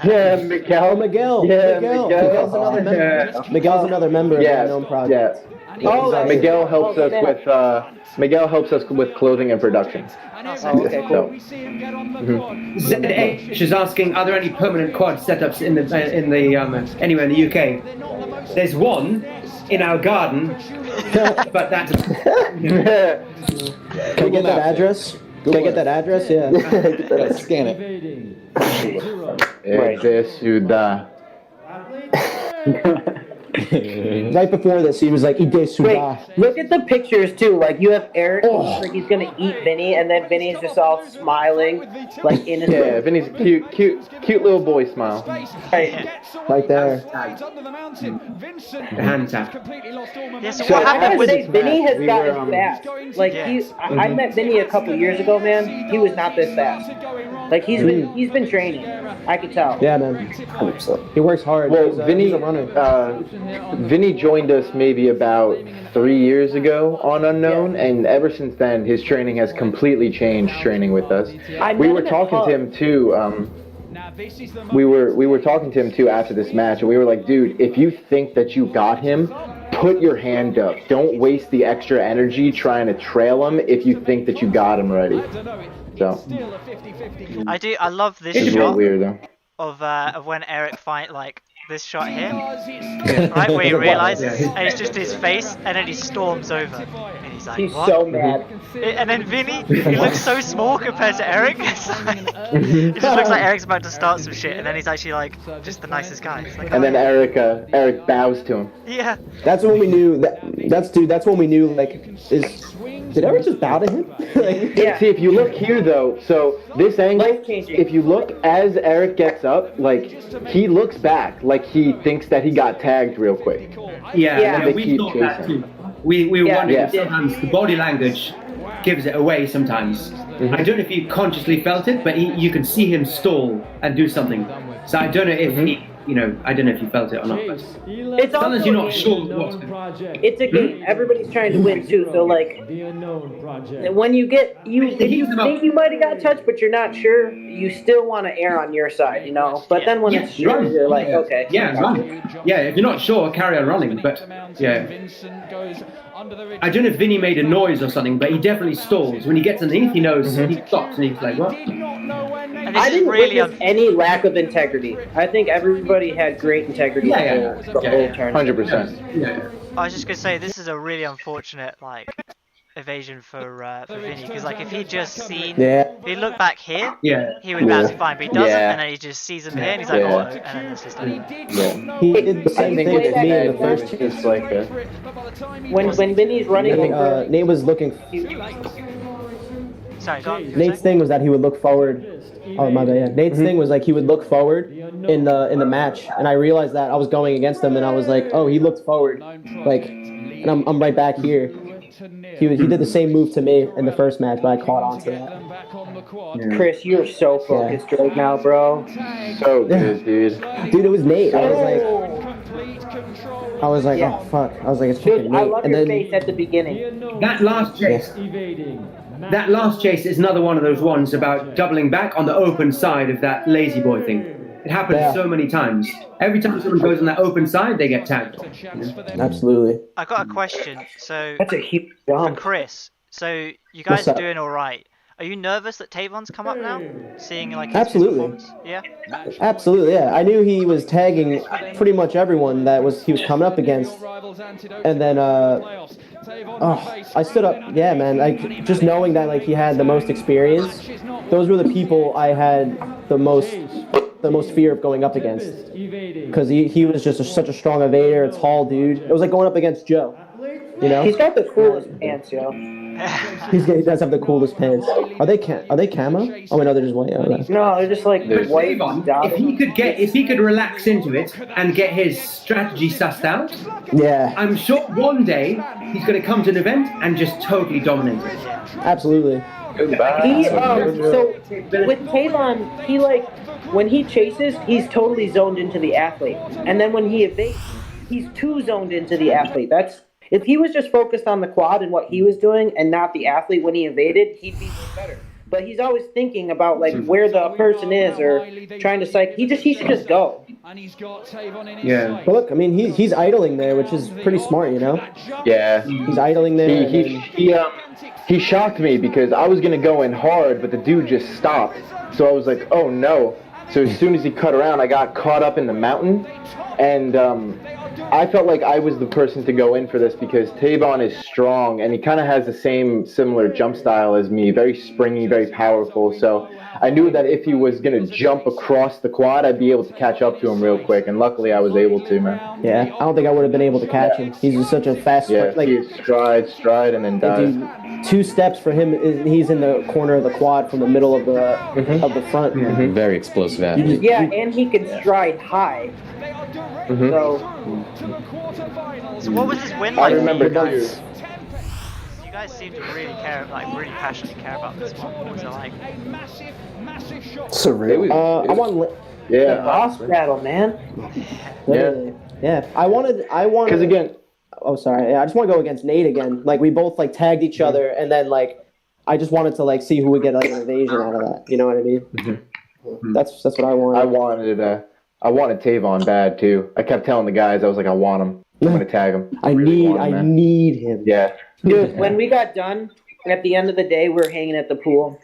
Yeah, Miguel. Yeah, Miguel. Miguel's another member of the Unknown Project. Yeah. Miguel helps us with clothing and production. Oh, okay, cool. ZH is asking, are there any permanent quad setups in the anywhere in the UK? There's one in our garden, but that's. Can I get that address? Can I get that address? Yeah. Scan it. Right before this, he was like, "Ide suda." Wait, look at the pictures too. Like you have Eric, like he's gonna eat Vinny, and then Vinny's just all smiling, like innocent. Yeah, Vinny's cute little boy smile. Right there. The hand tap. Yeah, so what happened with Vinny has gotten fast. Like I met Vinny a couple years ago, man. He was not this fast. Like he's been training. I could tell. Yeah, man. 100%. He works hard. Well, he's a runner. Vinny joined us maybe about 3 years ago on Unknown, and ever since then, his training has completely changed. Training with us, we were talking to him too. We were talking to him too after this match, and we were like, dude, if you think that you got him, put your hand up. Don't waste the extra energy trying to trail him if you think that you got him already. So I love this it's shot weird, though. of when Eric fight like this shot here, right where he realizes, and it's just his face, and then he storms over, and he's like, he's what? so mad. And then Vinny, he looks so small compared to Eric. It just looks like Eric's about to start some shit, and then he's actually like just the nicest guy. Like, and then Eric bows to him. Yeah. That's when we knew that's when we knew like did Eric just bow to him? See, if you look here though, so this angle, if you look as Eric gets up, like he looks back, like he thinks that he got tagged real quick. Yeah, they we keep thought that chasing. too. We wondered if sometimes the body language gives it away sometimes. I don't know if he consciously felt it, but you can see him stall and do something. So I don't know if I don't know if you felt it or not, but It's also sometimes you're not a sure game. what's It's a game. Everybody's trying to win too. So like, The unknown project. when you if you think you might have got touched, but you're not sure, you still want to err on your side, But then when it's sure, run. you're like, okay. Yeah, run. Yeah, if you're not sure, carry on running. But yeah, I don't know if Vinny made a noise or something, but he definitely stalls. When he gets underneath, he knows he stops and he's like, what? I didn't witness any lack of integrity. I think everybody had great integrity the whole tournament. 100%. Yeah. I was just gonna say this is a really unfortunate evasion for Vinny, because if he'd just seen, if he looked back here, he would be absolutely fine, but he doesn't, and then he just sees him here and he's like, oh, and then it's just He did the same thing with me in the first chase. It's like when Vinny's running, Nate was looking. Sorry, go on. Nate's thing was that he would look forward. Oh my bad. Yeah. Nate's thing was he would look forward in the match, and I realized that I was going against him, and I was like, oh, he looked forward, and I'm right back here. He did the same move to me in the first match, but I caught on to that. Chris, you're so focused right now, bro. So good, dude. Dude, it was Nate. I was like, oh fuck. I was like, it's fucking Dude, Nate. I love and your then face at the beginning. That last chase. That last chase is another one of those ones about doubling back on the open side of that lazy boy thing. It happens so many times. Every time someone goes on that open side, they get tagged. Absolutely. I got a question. So That's a huge for jump. Chris, so you guys are doing all right. Are you nervous that Tavon's come up now? Seeing his Absolutely. performance? Yeah. Absolutely, yeah. I knew he was tagging pretty much everyone that he was coming up against, and then I stood up. Yeah, man. Just knowing that he had the most experience, those were the people I had the most fear of going up against, because he was just such a strong evader, a tall dude. It was like going up against Joe. He's got the coolest pants, yo. He does have the coolest pants. Are they camo? Oh wait, no, they're just white. No, they're just white. If he could relax into it and get his strategy sussed out, I'm sure one day he's going to come to an event and just totally dominate it. Absolutely. So with Tavon, when he chases, he's totally zoned into the athlete, and then when he evades, he's too zoned into the athlete. If he was just focused on the quad and what he was doing and not the athlete when he evaded, he'd be way better. But he's always thinking about where the person is or trying to psych. He should just go. Yeah. But look, I mean, he's idling there, which is pretty smart, Yeah. He's idling there. He shocked me because I was gonna go in hard, but the dude just stopped. So I was like, oh no. So as soon as he cut around, I got caught up in the mountain, and I felt like I was the person to go in for this because Tavon is strong, and he kind of has the similar jump style as me, very springy, very powerful. So I knew that if he was going to jump across the quad, I'd be able to catch up to him real quick, and luckily I was able to, man. Yeah, I don't think I would have been able to catch him. He's just such a fast he stride, and then dive. 2 steps for him, he's in the corner of the quad from the middle of the front. Very explosive athlete. Yeah, and he can stride high. So what was his win I like? remember You guys seem to really really passionately care about this one. What was it like? Surreal. I want. the boss battle, man. Yeah. I wanted. Because again. Oh, sorry. Yeah, I just want to go against Nate again. We both tagged each other, and then I just wanted to see who would get an evasion out of that. You know what I mean? That's what I wanted. I wanted Tavon bad too. I kept telling the guys, I was like, I want him. I'm gonna tag him. I need him. Yeah. Dude, when we got done, at the end of the day, we were hanging at the pool,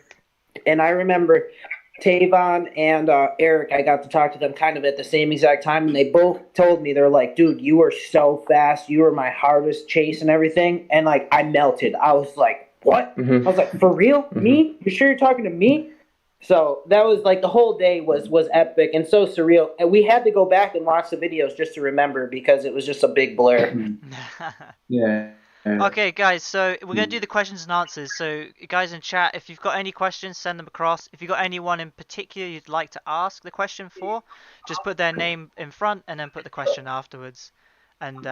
and I remember Tavon and Eric, I got to talk to them kind of at the same exact time, and they both told me, they're like, dude, you were so fast. You were my hardest chase and everything. And I melted. I was like, what? I was like, for real? Me? You sure you're talking to me? So that was the whole day was epic and so surreal. And we had to go back and watch the videos just to remember because it was just a big blur. Yeah. Okay, guys, so we're going to do the questions and answers. So, guys in chat, if you've got any questions, send them across. If you've got anyone in particular you'd like to ask the question for, just put their name in front and then put the question afterwards. And,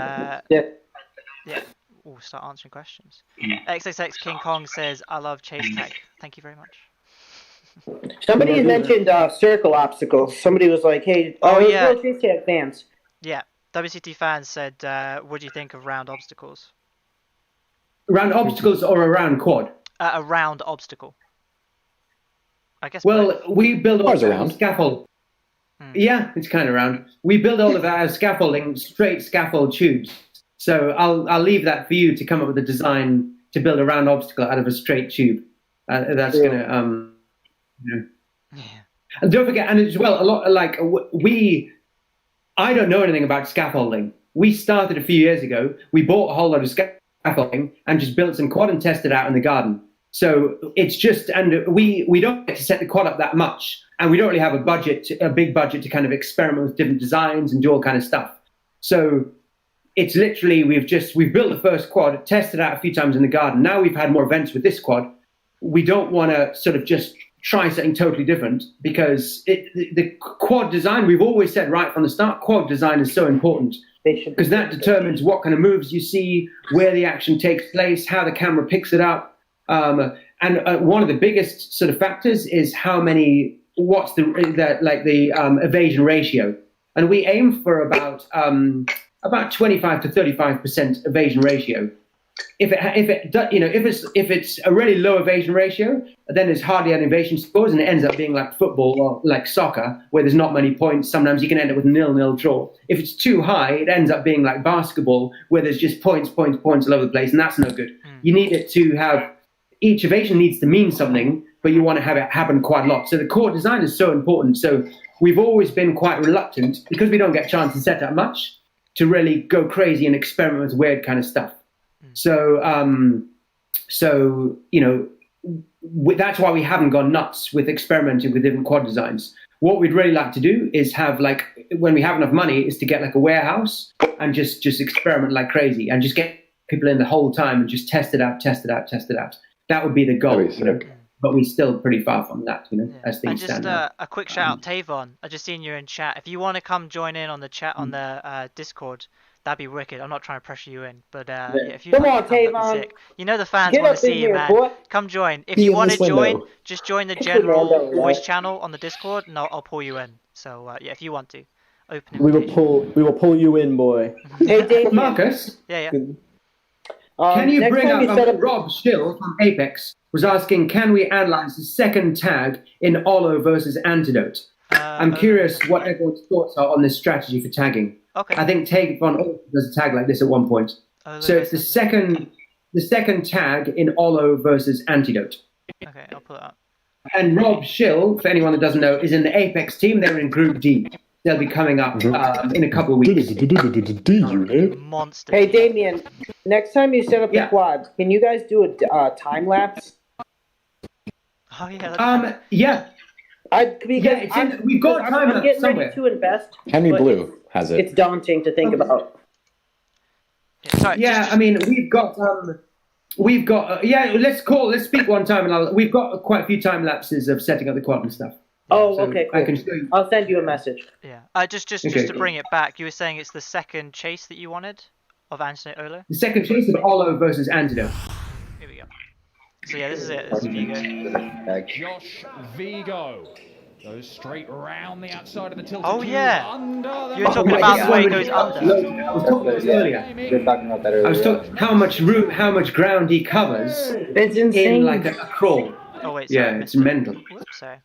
we'll start answering questions. XXX King Kong says, I love Chase Tech. Thank you very much. Somebody had mentioned circle obstacles. Somebody was like, "Hey, World Chase Tag fans." Yeah, WCT fans said, "What do you think of round obstacles?" Round obstacles or a round quad? A round obstacle. I guess. Well, both. we build all Ours our around. scaffold. Yeah, it's kind of round. We build all of our scaffolding straight scaffold tubes. So I'll leave that for you to come up with a design to build a round obstacle out of a straight tube. That's gonna And don't forget, and as well, a lot like I don't know anything about scaffolding. We started a few years ago. We bought a whole lot of scaffolding and just built some quad and tested out in the garden. So it's just, and we don't get to set the quad up that much, and we don't really have a big budget to kind of experiment with different designs and do all kind of stuff. So it's literally we've built the first quad, tested out a few times in the garden. Now we've had more events with this quad. We don't want to sort of just try something totally different because the quad design, we've always said right from the start, quad design is so important because that determines what kind of moves you see, where the action takes place, how the camera picks it up. And one of the biggest sort of factors is what's the evasion ratio, and we aim for about 25 to 35% evasion ratio. If it's a really low evasion ratio, then there's hardly any evasion scores, and it ends up being like football or like soccer, where there's not many points. Sometimes you can end up with a 0-0 draw. If it's too high, it ends up being like basketball, where there's just points all over the place, and that's no good. You need it to have. Each evasion needs to mean something, but you want to have it happen quite a lot. So the core design is so important. So we've always been quite reluctant, because we don't get a chance to set up much, to really go crazy and experiment with weird kind of stuff. So that's why we haven't gone nuts with experimenting with different quad designs. What we'd really like to do is have, like, when we have enough money, is to get like a warehouse and just experiment like crazy and just get people in the whole time and just test it out. That would be the goal, but we're still pretty far from that, as things stand. And just a quick shout out, Tavon. I just seen you in chat. If you want to come join in on the chat on the Discord, that'd be wicked. I'm not trying to pressure you in, but if you come like on, Tavon. You know the fans want to see you, man. Boy. Come join. If you want to join, just join the general voice channel on the Discord, and I'll pull you in. So if you want to, open. We will pull you in, boy. Hey, Damien. Marcus. Yeah. Can you bring up Rob Schill from Apex was asking, can we analyze the second tag in Ollo versus Antidote? I'm curious what everyone's thoughts are on this strategy for tagging. Okay. I think Tavon does a tag like this at one point. So it's the second tag in Ollo versus Antidote. Okay, I'll pull it up. And Rob Schill, for anyone that doesn't know, is in the Apex team. They're in Group D. They'll be coming up in a couple of weeks. Monster. Hey, Damien, next time you set up the quad, can you guys do a time lapse? Oh yeah. We've got time I'm getting somewhere. ready to invest. Henry Blue has it. It's daunting to think about. I mean, we've got. Let's speak one time, and we've got quite a few time lapses of setting up the quad and stuff. Oh, so okay, cool. I'll send you a message. Yeah. Just to bring it back, you were saying it's the second chase that you wanted of Antidote Ollo? The second chase of Ollo versus Antidote. Here we go. So yeah, this is it. This is Vigo. Josh Vigo goes straight round the outside of the tilted cube. Under you were talking about the way it goes under. I was talking about this earlier. We were talking about that earlier. I was talking how much ground he covers. It's insane. In like a crawl. Oh wait. Sorry, it's mental. Whoops, sorry.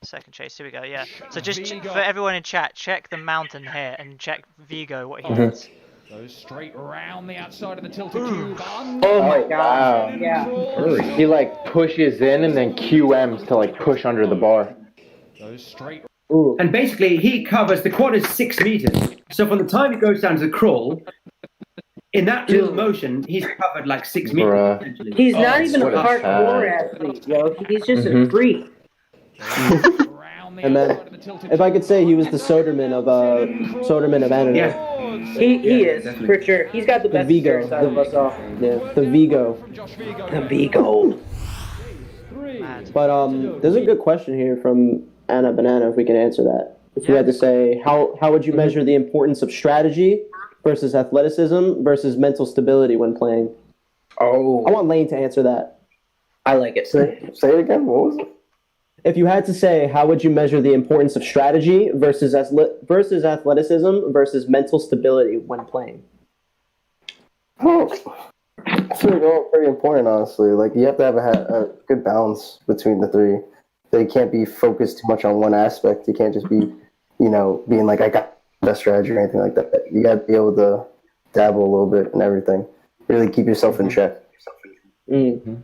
Second chase. Here we go. Yeah. So just for everyone in chat, check the mountain here and check Vigo what he hits. Goes straight round the outside of the tilted cube. Oh my god. Wow. Yeah. He like pushes in and then QMs to like push under the bar. Goes straight. And basically he covers, the quad is 6 meters. So from the time he goes down to the crawl, in that little motion, he's covered like 6 meters. He's not even a parkour athlete, yo. He's just a freak. And then, if I could say, he was the Soderman of Antidote. Yeah. He is, for sure. He's got the best Vigo. out of us all. Yeah, the Vigo. The Vigo. But there's a good question here from Anna Banana, if we can answer that. If you had to say, how would you measure the importance of strategy versus athleticism versus mental stability when playing? Oh. I want Laine to answer that. I like it. Say it again. What was it? If you had to say, how would you measure the importance of strategy versus athleticism versus mental stability when playing? Oh, it's very important, honestly. Like, you have to have a good balance between the three. They can't be focused too much on one aspect. You can't just be, being like, I got that strategy or anything like that. You got to be able to dabble a little bit in everything. Really keep yourself in check. Mm-hmm.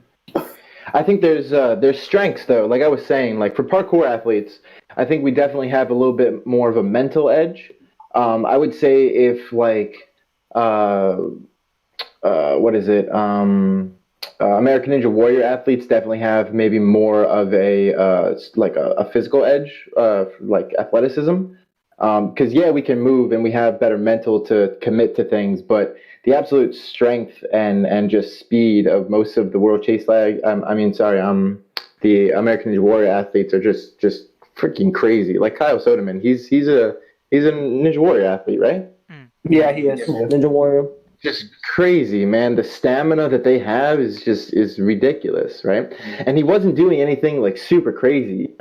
I think there's strengths though. Like I was saying, like for parkour athletes, I think we definitely have a little bit more of a mental edge. I would say if like what is it? American Ninja Warrior athletes definitely have maybe more of a physical edge, like athleticism. Because we can move and we have better mental to commit to things, but the absolute strength and just speed of most of the World Chase Lag, the American Ninja Warrior athletes are just freaking crazy. Like Kyle Soderman, he's a Ninja Warrior athlete, right? Yeah, he is. Ninja Warrior. Just crazy, man. The stamina that they have is ridiculous, right? And he wasn't doing anything like super crazy,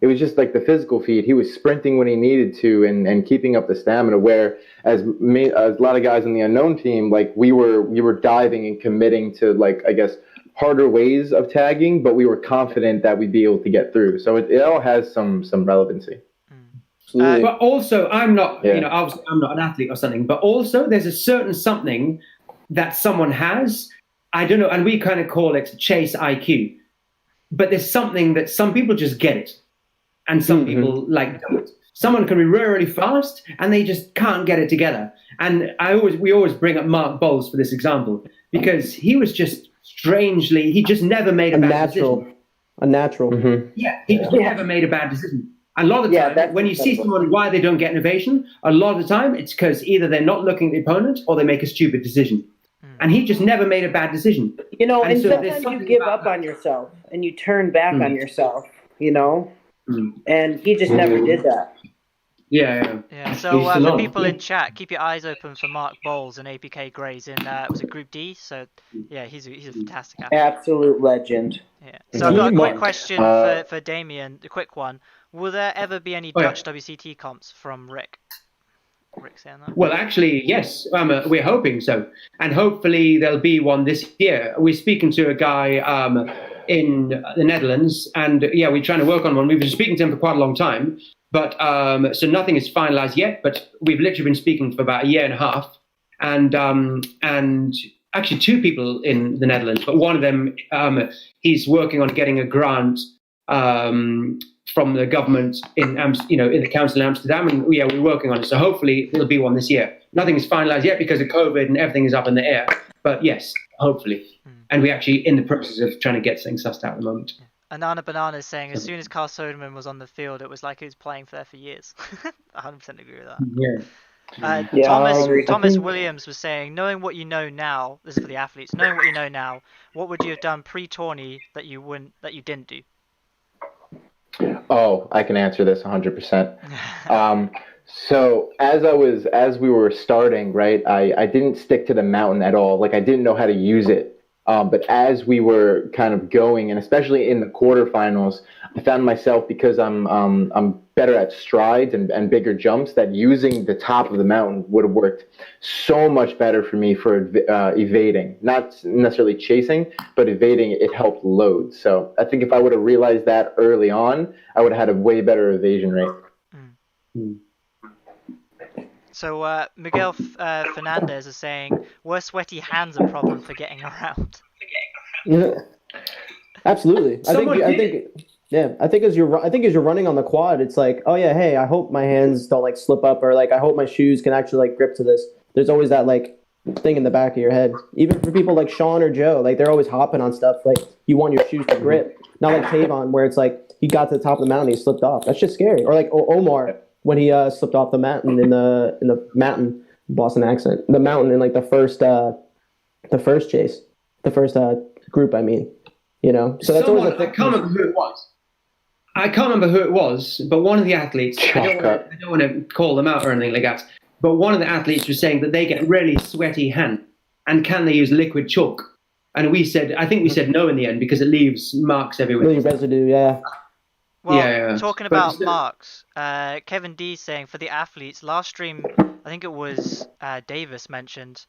It was just like the physical feat. He was sprinting when he needed to and keeping up the stamina. Where as a lot of guys on the unknown team, like we were diving and committing to like I guess harder ways of tagging, but we were confident that we'd be able to get through. So it all has some relevancy. But also, I'm not, obviously I'm not an athlete or something, but also there's a certain something that someone has, I don't know, and we kind of call it chase IQ, but there's something that some people just get it, and some people don't. Someone can be really fast, and they just can't get it together. And we always bring up Mark Bowles for this example, because he was just he just never made a bad decision. A natural. Mm-hmm. Yeah, he never made a bad decision. A lot of the time, when you see someone why they don't get innovation, a lot of the time it's because either they're not looking at the opponent or they make a stupid decision. And he just never made a bad decision. And so sometimes you give up on yourself and you turn back on yourself, and he just never did that. Yeah. So for people in chat, keep your eyes open for Mark Bowles and APK Grays in was it Group D? So yeah, he's a fantastic athlete. Absolute legend. Yeah. So I've got a quick question for Damien, a quick one. Will there ever be any Dutch WCT comps from Rick? Rick saying that? Well, actually, yes. We're hoping so. And hopefully there'll be one this year. We're speaking to a guy in the Netherlands, and we're trying to work on one. We've been speaking to him for quite a long time, but so nothing is finalized yet, but we've literally been speaking for about a year and a half. And actually two people in the Netherlands, but one of them, he's working on getting a grant from the government in the council in Amsterdam, and we're working on it. So hopefully there'll be one this year. Nothing is finalized yet because of COVID and everything is up in the air. But yes, hopefully. And we're actually in the process of trying to get things sussed out at the moment. Anana Banana is saying as soon as Carl Soderman was on the field, it was like he was playing there for years. 100% agree with that. Yeah. Thomas Williams was saying, knowing what you know now, this is for the athletes, knowing what you know now, what would you have done pre-tourney that you didn't do? Oh, I can answer this 100%. So as we were starting, right, I didn't stick to the mountain at all. Like I didn't know how to use it. But as we were kind of going, and especially in the quarterfinals, I found myself, because I'm better at strides and bigger jumps, that using the top of the mountain would have worked so much better for me for evading. Not necessarily chasing, but evading. It helped loads. So I think if I would have realized that early on, I would have had a way better evasion rate. So Miguel Fernandez is saying, were sweaty hands a problem for getting around? Yeah, absolutely. I think as you're running on the quad, it's like, oh yeah, hey, I hope my hands don't like slip up, or like I hope my shoes can actually like grip to this. There's always that like thing in the back of your head. Even for people like Sean or Joe, like they're always hopping on stuff. Like you want your shoes to grip, not like Tavon, where it's like he got to the top of the mountain, he slipped off. That's just scary. Or like Omar, when he slipped off the mountain in the mountain, Boston accent, the mountain in like the first chase, the first group. I mean, so that's always a thing. I can't remember who it was, but one of the athletes. I don't want to call them out or anything like that. But one of the athletes was saying that they get really sweaty hand, and can they use liquid chalk? And I think we said no in the end because it leaves marks everywhere. Really residue, yeah. Well, talking about marks, Kevin D saying for the athletes, last stream, I think it was Davis mentioned,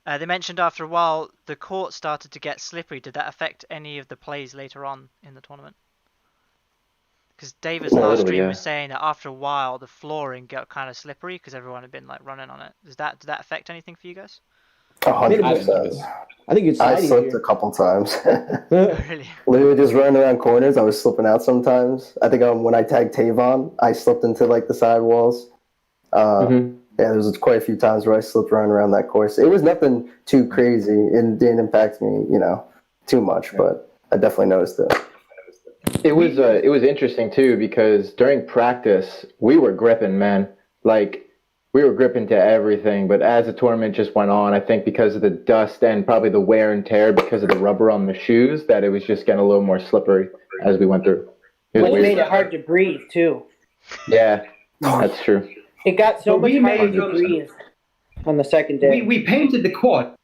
they mentioned after a while the court started to get slippery. Did that affect any of the plays later on in the tournament? Because Davis last stream was saying that after a while the flooring got kind of slippery because everyone had been like running on it. Did that affect anything for you guys? 100%. I think I slipped a couple times. Really? Literally just running around corners. I was slipping out sometimes. I think when I tagged Tavon, I slipped into like the sidewalls. Yeah, there was quite a few times where I slipped running around that course. It was nothing too crazy. It didn't impact me, too much, but I definitely noticed it. It was interesting too because during practice we were gripping, man. Like we were gripping to everything, but as the tournament just went on, I think because of the dust and probably the wear and tear because of the rubber on the shoes, that it was just getting a little more slippery as we went through. It made it hard to breathe too. Yeah, that's true. It got so much harder to breathe on the second day. We painted the quad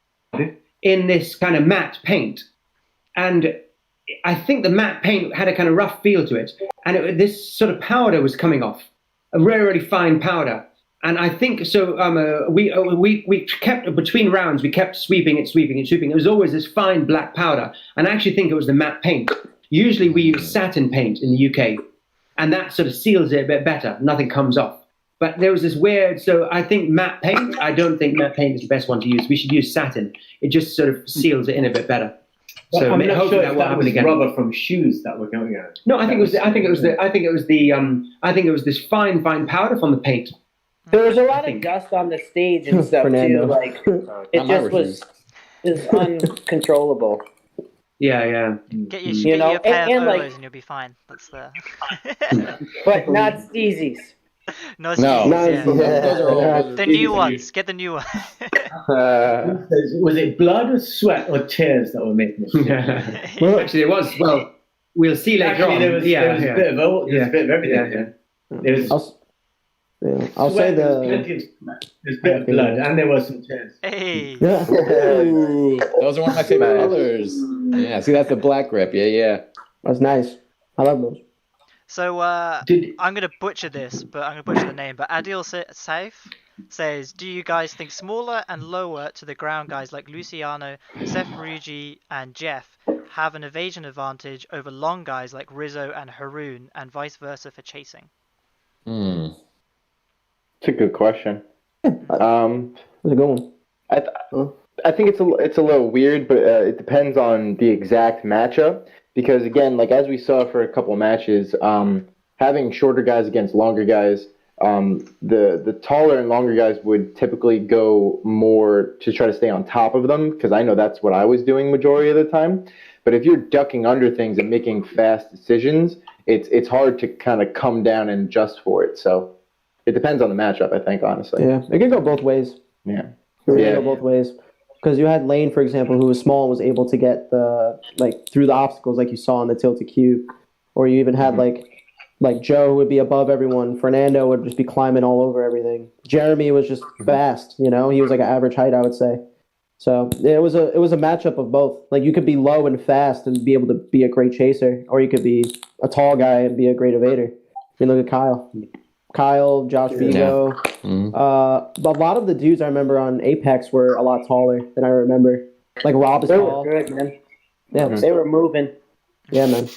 in this kind of matte paint, and I think the matte paint had a kind of rough feel to it, and this sort of powder was coming off, a really fine powder. And I think so. We kept between rounds. We kept sweeping it. It was always this fine black powder, and I actually think it was the matte paint. Usually we use satin paint in the UK, and that sort of seals it a bit better. Nothing comes off. But there was this weird. So I think matte paint. I don't think matte paint is the best one to use. We should use satin. It just sort of seals it in a bit better. So I'm not sure if that was rubber from shoes that were going out. No, I think it was this fine powder from the paint. There was a lot of dust on the stage and stuff too. Like it just was uncontrollable. Yeah. Get your pair of Ollos and you'll be fine. That's the. But not Steezies. No. The new ones. Get the new ones. Was it blood or sweat or tears that were making it? Well, actually, it was. Well, we'll see later on. There was a bit of everything. I'll say there's a bit of blood and there was some tears. Hey. Yeah. Those are one of my favorite colors. Yeah, see, that's the black grip. Yeah. That's nice. I love those. So I'm going to butcher this, but I'm going to butcher the name. But Adil Saif says, do you guys think smaller and lower to the ground guys like Luciano, Seth Rugi, and Jeff have an evasion advantage over long guys like Rizzo and Haroon, and vice versa for chasing? It's a good question. How's it going? I think it's a little weird, but it depends on the exact matchup. Because again, like as we saw for a couple of matches, having shorter guys against longer guys, the taller and longer guys would typically go more to try to stay on top of them. Because I know that's what I was doing majority of the time. But if you're ducking under things and making fast decisions, it's hard to kind of come down and adjust for it. So it depends on the matchup, I think, honestly. Yeah, it can go both ways. Yeah. It can go both ways. Because you had Laine, for example, who was small and was able to get through the obstacles like you saw in the tilted cube. Or you even had like Joe would be above everyone. Fernando would just be climbing all over everything. Jeremy was just fast, He was like an average height, I would say. So it was a matchup of both. Like you could be low and fast and be able to be a great chaser, or you could be a tall guy and be a great evader. Look at Kyle, Josh Vigo. A lot of the dudes I remember on Apex were a lot taller than I remember. Like Rob is tall. They were good, man. Yeah, they were moving. Yeah, man.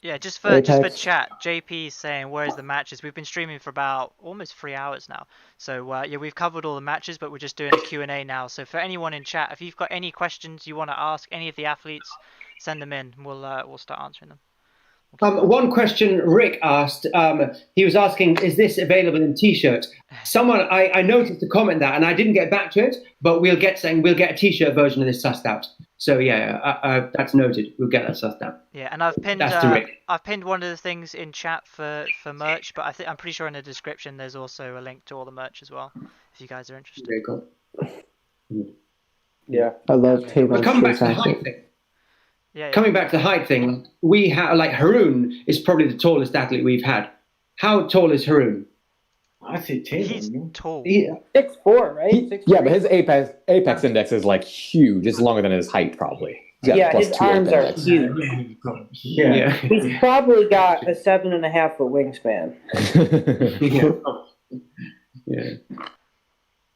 Yeah, just for chat, JP is saying, where's the matches? We've been streaming for about almost 3 hours now. So, we've covered all the matches, but we're just doing a Q&A now. So for anyone in chat, if you've got any questions you want to ask any of the athletes, send them in. We'll start answering them. One question Rick asked, he was asking, is this available in T-shirts? Someone, I noticed to comment that, and I didn't get back to it, but we'll get a T-shirt version of this sussed out. So yeah, that's noted. We'll get that sussed out. Yeah, and I've pinned one of the things in chat for merch, but I'm pretty sure in the description there's also a link to all the merch as well, if you guys are interested. Very cool. Yeah, I love Tavon. Coming back to the height thing. Coming back to the height thing, we have Haroon is probably the tallest athlete we've had. How tall is Haroon? I say Tavon. He's tall. 6'4", right? 6'3". Yeah, but his apex index is like huge. It's longer than his height, probably. Yeah, his arms are huge. Yeah. He's probably got a 7.5-foot wingspan.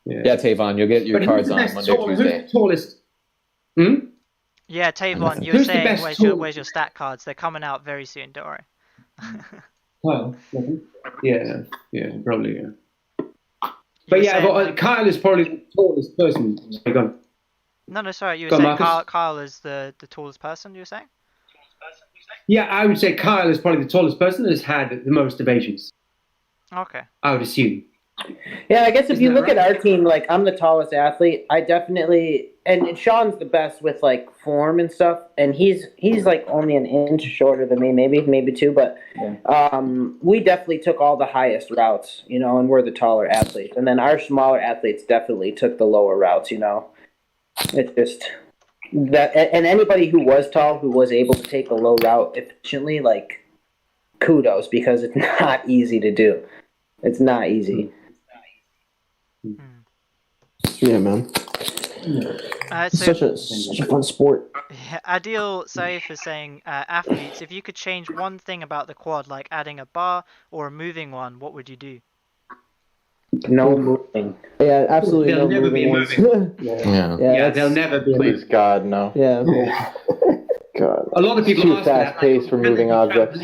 Yeah, Tavon, you'll get your cards on Monday, Tuesday. Who's the tallest? Yeah, Tavon, you were Who's the saying best where's your stat cards? They're coming out very soon, don't worry. Well, yeah, probably, yeah. But Kyle is probably the tallest person. No, sorry, you were Go on, saying Marcus. Kyle is the tallest person, you were saying? Yeah, I would say Kyle is probably the tallest person that has had the most evasions. Okay. I would assume. Yeah, I guess if Isn't you that look right? at our team, like, I'm the tallest athlete. I definitely, and Sean's the best with, like, form and stuff, and he's like only an inch shorter than me, maybe two, but we definitely took all the highest routes, you know, and we're the taller athletes. And then our smaller athletes definitely took the lower routes, you know. It's just that, and anybody who was tall, who was able to take a low route efficiently, like, kudos, because it's not easy to do. It's not easy. Yeah, man. So, Such a fun sport. Adil Saif is saying, athletes, if you could change one thing about the quad, like adding a bar or moving one, what would you do? No moving. Yeah, absolutely. There'll no never be ones. moving. Yeah, there'll never be. Please, God, no. Yeah. God. A lot of people Too ask that. fast pace for moving objects.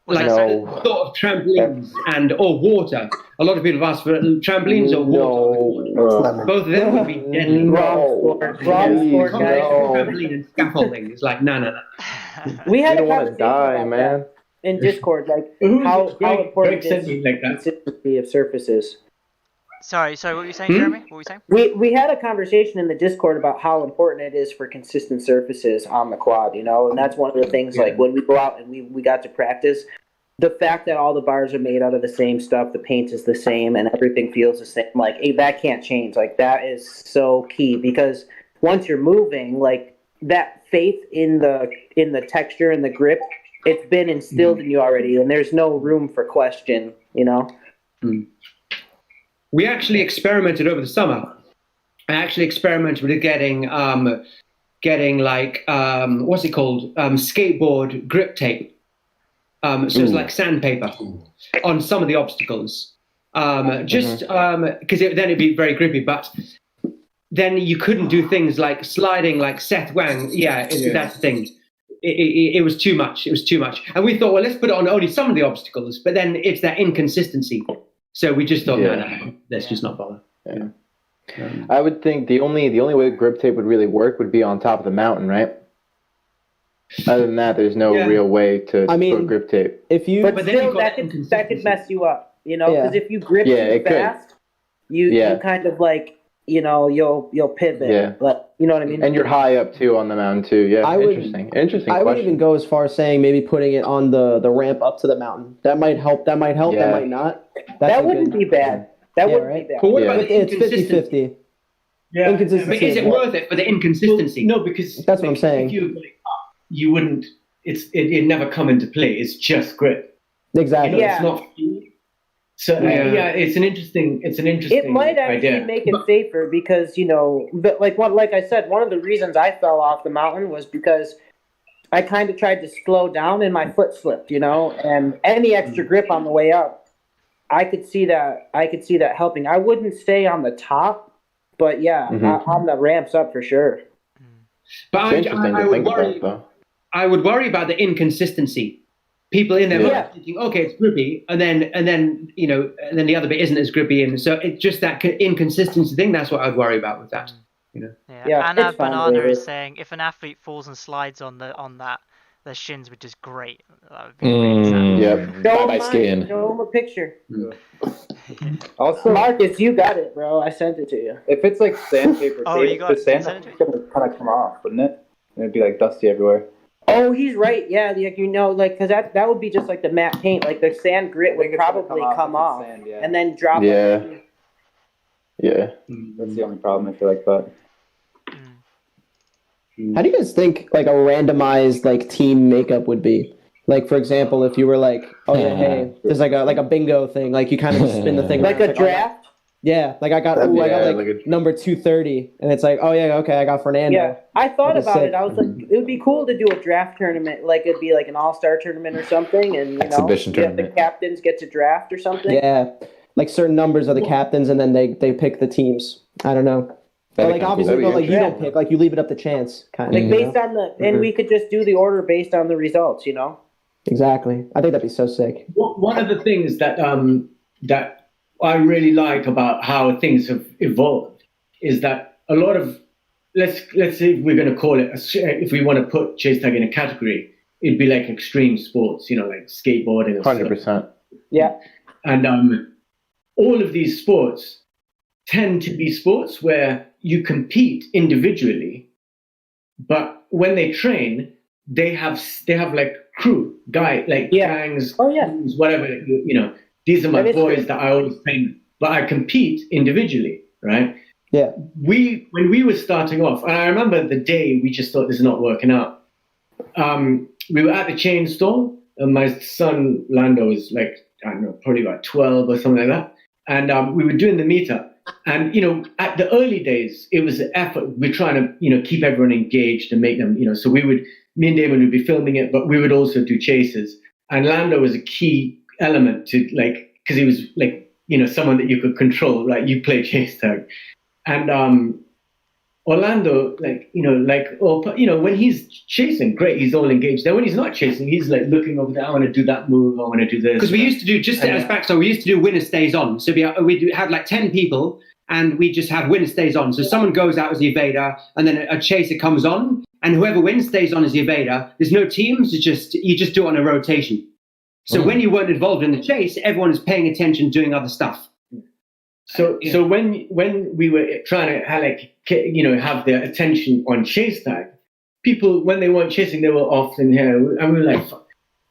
Like No. sort of trampolines or water. A lot of people have asked for trampolines or water. Both of them would be deadly. Wrong sport, guys. Trampoline and scaffolding. It's like no. We had You a don't want conversation to die, about man. that in Discord, like how important is consistency of surfaces. Sorry, what were you saying, Jeremy? What were you saying? We had a conversation in the Discord about how important it is for consistent surfaces on the quad, you know, and that's one of the things, like, when we go out and we got to practice, the fact that all the bars are made out of the same stuff, the paint is the same, and everything feels the same, like, that can't change. Like, that is so key, because once you're moving, like, that faith in the texture and the grip, it's been instilled in you already, and there's no room for question, you know? We actually experimented over the summer. I actually experimented with getting like what's it called? Skateboard grip tape. So it's like sandpaper on some of the obstacles. Because then it'd be very grippy. But then you couldn't do things like sliding, like Seth Wang. That's the thing. It was too much. It was too much. And we thought, well, let's put it on only some of the obstacles. But then it's that inconsistency. So we just thought, no, let's just not bother. Yeah. I would think the only way grip tape would really work would be on top of the mountain, right? Other than that, there's no real way to put grip tape. But still, that could mess you up, you know, because if you grip too fast, you kind of like, you know, you'll pivot. Yeah. But, you know what I mean? And you're high up too on the mountain too. Yeah. Interesting. I would even go as far as saying maybe putting it on the ramp up to the mountain. That might help. That might not. That wouldn't be bad. That wouldn't be bad. But what about it's 50-50. Yeah. Inconsistency. But is it worth it for the inconsistency? Well, no, because that's what I'm saying. If you wouldn't. It'd never come into play. It's just grip. Exactly. It's not. So it's an interesting. It might actually make it safer because, you know, but like I said, one of the reasons I fell off the mountain was because I kind of tried to slow down and my foot slipped, you know, and any extra grip on the way up, I could see that helping. I wouldn't stay on the top, but on the ramps up for sure. But I would worry about the inconsistency. People in there thinking, okay, it's grippy, and then you know, and then the other bit isn't as grippy, and so it's just that inconsistency thing. That's what I'd worry about with that. You know. Anna Banana is saying if an athlete falls and slides on that, their shins would just grate. That would be really sad. Yep. Bye skin. Show them a picture. Also, Marcus, you got it, bro. I sent it to you. If it's like sandpaper, you got it. sandpaper would kind of come off, wouldn't it? It'd be like dusty everywhere. Oh, he's right. Yeah, like, you know, like, because that would be just like the matte paint. Like the sand grit would probably come off and then drop. Yeah. That's the only problem I feel like. But how do you guys think like a randomized like team makeup would be? Like, for example, if you were like, hey, there's like a bingo thing. Like you kind of just spin the thing like around, a draft. Yeah, like I got number 230, and it's like, oh yeah, okay, I got Fernando. Yeah, I thought about it. I was like, it would be cool to do a draft tournament, like it'd be like an all-star tournament or something, and Exhibition tournament. the captains get to draft or something. Yeah, like certain numbers of the captains, and then they pick the teams. I don't know. But like obviously, but like you don't pick, like you leave it up to chance, kind of. Like based on and we could just do the order based on the results, Exactly. I think that'd be so sick. One of the things that that I really like about how things have evolved is that a lot of let's say if we're going to call it if we want to put chase tag in a category, it'd be like extreme sports, like skateboarding. 100%. Yeah. And all of these sports tend to be sports where you compete individually, but when they train, they have like crew, gangs, whatever, these are my boys that I always train, but I compete individually, right? Yeah. When we were starting off, and I remember the day we just thought this is not working out. We were at the chain store, and my son Lando was like, I don't know, probably about 12 or something like that. And we were doing the meetup. And, at the early days, it was an effort. We're trying to, keep everyone engaged and make them, so me and Damien would be filming it, but we would also do chases. And Lando was a key element to because he was someone that you could control, right? You play chase tag. And Orlando, when he's chasing, great, he's all engaged. Then when he's not chasing, he's like looking over there, I want to do that move, I want to do this. Because we used to do, we used to do winner stays on. So we'd have like 10 people, and we just have winner stays on. So someone goes out as the evader, and then a chaser comes on, and whoever wins stays on as the evader. There's no teams, you just do it on a rotation. So when you weren't involved in the chase, everyone is paying attention, doing other stuff. So when we were trying to have their attention on chase tag, people, when they weren't chasing, they were often here, and we were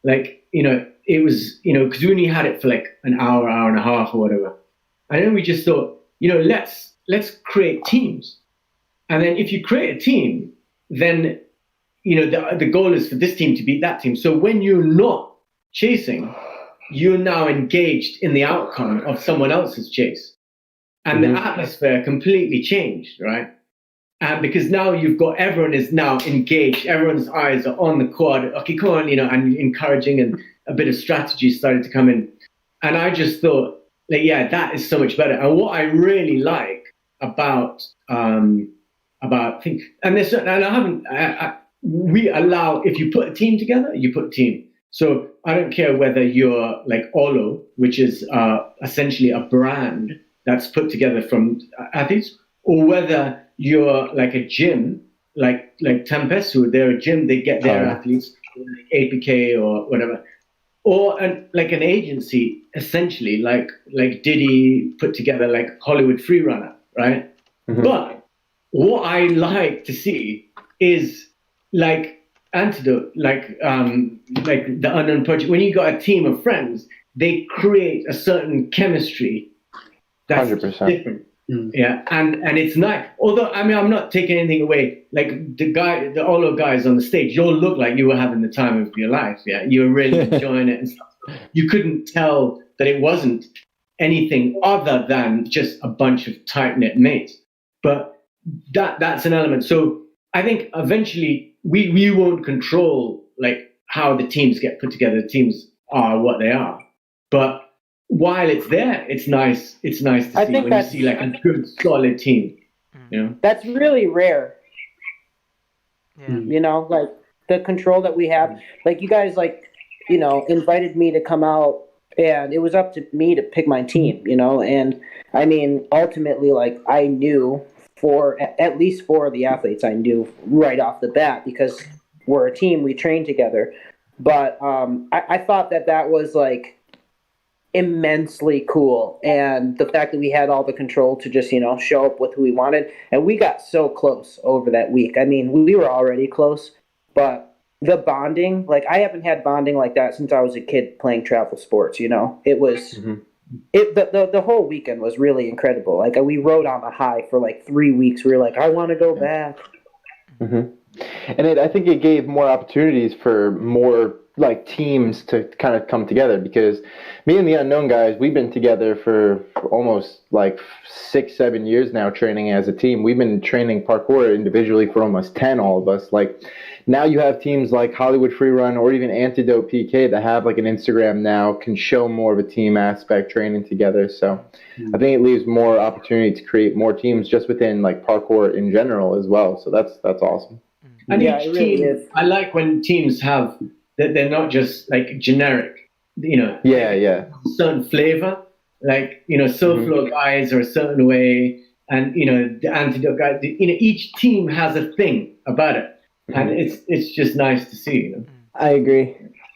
it was because we only had it for like an hour and a half or whatever, and then we just thought, let's create teams, and then if you create a team, then the goal is for this team to beat that team. So when you're not chasing, you're now engaged in the outcome of someone else's chase. And the atmosphere completely changed, right? And because now you've got, everyone is now engaged. Everyone's eyes are on the quad. Okay, come on, and encouraging, and a bit of strategy started to come in. And I just thought, that is so much better. And what I really like about we allow, if you put a team together, you put a team. So I don't care whether you're like Ollo, which is essentially a brand that's put together from athletes, or whether you're like a gym, like Tempest, who they're a gym, they get their athletes, like APK or whatever, or an agency, essentially, like Diddy put together, like Hollywood Freerunner, right? But what I like to see is like Antidote, like the Unknown Project. When you got a team of friends, they create a certain chemistry that's 100%. different. Yeah, and it's nice. Although, I'm not taking anything away. Like the Ollo guys on the stage, you all look like you were having the time of your life. Yeah, you were really enjoying it and stuff. You couldn't tell that it wasn't anything other than just a bunch of tight-knit mates. But that's an element. So I think eventually we won't control how the teams get put together. The teams are what they are. But while it's there, it's nice. It's nice to see when you see a good, solid team. That's really rare. Yeah. The control that we have. You guys, invited me to come out, and it was up to me to pick my team. And ultimately, I knew for at least 4 of the athletes, I knew right off the bat because we're a team. We train together. But I thought that was immensely cool, and the fact that we had all the control to just show up with who we wanted, and we got so close over that week. We were already close, but the bonding, I haven't had bonding like that since I was a kid playing travel sports. It was the whole weekend was really incredible. We rode on the high for 3 weeks. We were I want to go back. And I think it gave more opportunities for more like teams to kind of come together, because me and the unknown guys, we've been together for almost like 6-7 years now, training as a team. We've been training parkour individually for almost 10, all of us. Like now you have teams like Hollywood Freerun or even Antidote PK that have like an Instagram now, can show more of a team aspect training together. So I think it leaves more opportunity to create more teams just within like parkour in general as well. So that's awesome. And each team, I like when teams have that they're not just like generic, you know. Yeah. Certain flavor, like Soulflow guys are a certain way, and the Antidote guys. Each team has a thing about it, and it's just nice to see. I agree.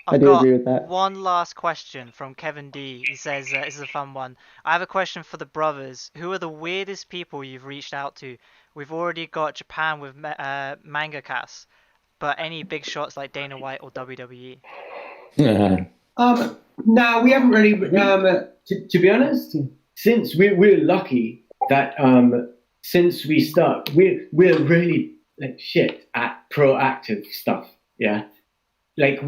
I do agree with that. One last question from Kevin D. He says, this is a fun one. I have a question for the brothers. Who are the weirdest people you've reached out to? We've already got Japan with Manga Cast, but any big shots like Dana White or WWE? No, we haven't really. To be honest, since we're lucky that since we start, we're really like shit at proactive stuff. Yeah. Like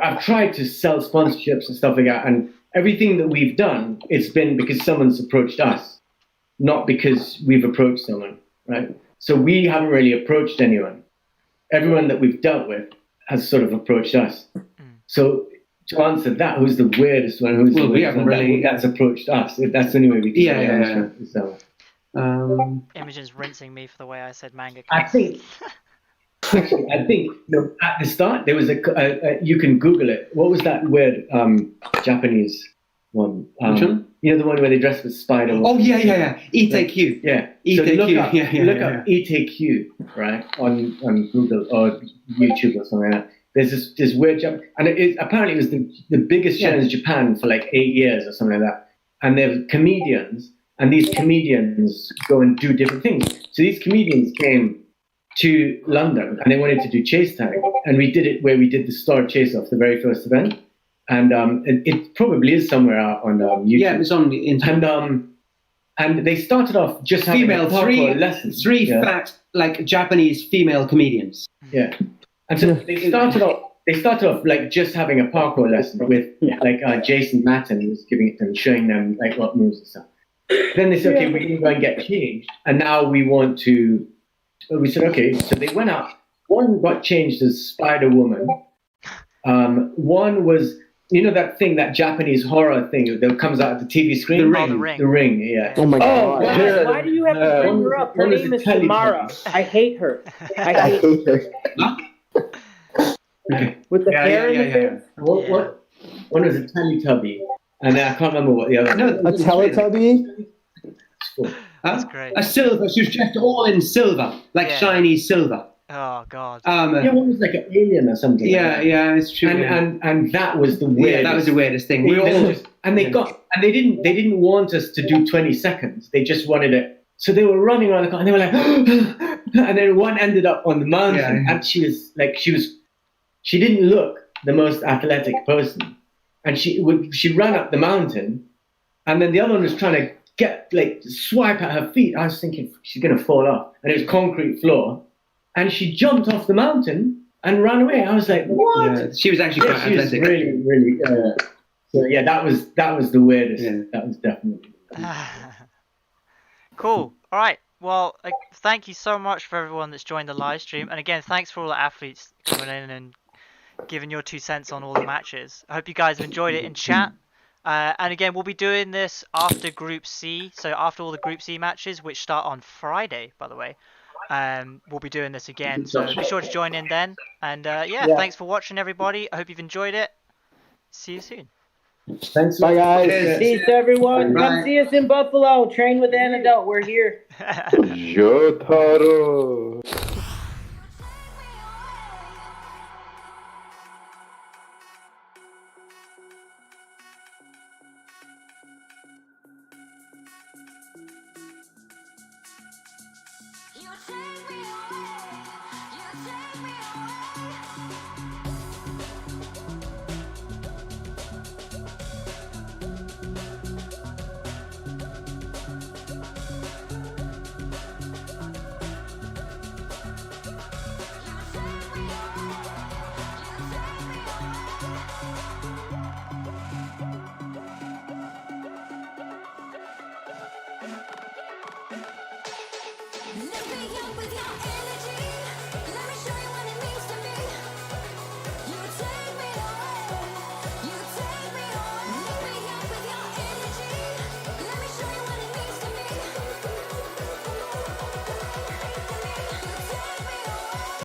I've tried to sell sponsorships and stuff like that, and everything that we've done, it's been because someone's approached us, not because we've approached someone, right? So we haven't really approached anyone. Everyone that we've dealt with has sort of approached us. So to answer that, who's the weirdest one? Who's the we haven't really that's approached us? That's the only way we can. Yeah. So, Imogen's rinsing me for the way I said Manga I Cast. think. Actually, I think at the start there was you can Google it. What was that weird Japanese one? Which one? The one where they dress with spider. Oh yeah. ETQ. Yeah. ETQ. So look up Yeah. ETQ, right, on Google or YouTube or something like that. There's this weird Japan, and apparently it was the biggest show in Japan for like 8 years or something like that. And there's comedians, and these comedians go and do different things. So these comedians came to London and they wanted to do chase tag, and we did it where we did the star chase off the very first event, and it probably is somewhere out on YouTube. Yeah, it was on the internet. And they started off just female having lessons. Three fat like Japanese female comedians. Yeah, and so they started off like just having a parkour lesson with Jason Matten, who was giving it to them, showing them like what moves and stuff. Then they said, okay, we can go and get changed, and now we want to. We said, okay, so they went out. One got changed as Spider-Woman. One was, that thing, that Japanese horror thing that comes out of the TV screen? The Ring. Yeah. Oh my God. God. Why do you have to bring her up? Her name is Tamara. I hate her. I hate her. With the hair in the face? What? One was a Teletubby, and then I can't remember what the other one was. A Teletubby? That's great. A silver. She was dressed all in silver, like shiny silver. Oh God. One was like an alien or something. Yeah, it's true. And that was the weirdest. Yeah, that was the weirdest thing. They didn't want us to do 20 seconds. They just wanted it. So they were running around the car and they were like, and then one ended up on the mountain, and she didn't look the most athletic person, and she ran up the mountain, and then the other one was trying to swipe at her feet. I was thinking she's gonna fall off, and it was concrete floor, and she jumped off the mountain and ran away. I was like, what? Yeah, she was actually quite athletic. She was really, really. So yeah, that was the weirdest. Yeah. That was definitely. Cool. All right. Well, thank you so much for everyone that's joined the live stream, and again, thanks for all the athletes coming in and giving your 2 cents on all the matches. I hope you guys have enjoyed it in chat. And again, we'll be doing this after Group C, so after all the Group C matches, which start on Friday, by the way. We'll be doing this again, so be sure to join in then. And thanks for watching, everybody. I hope you've enjoyed it. See you soon. Thanks. Bye, guys. Peace, everyone. Come see us in Buffalo. Train with Antidote. We're here. Jotaro. You take me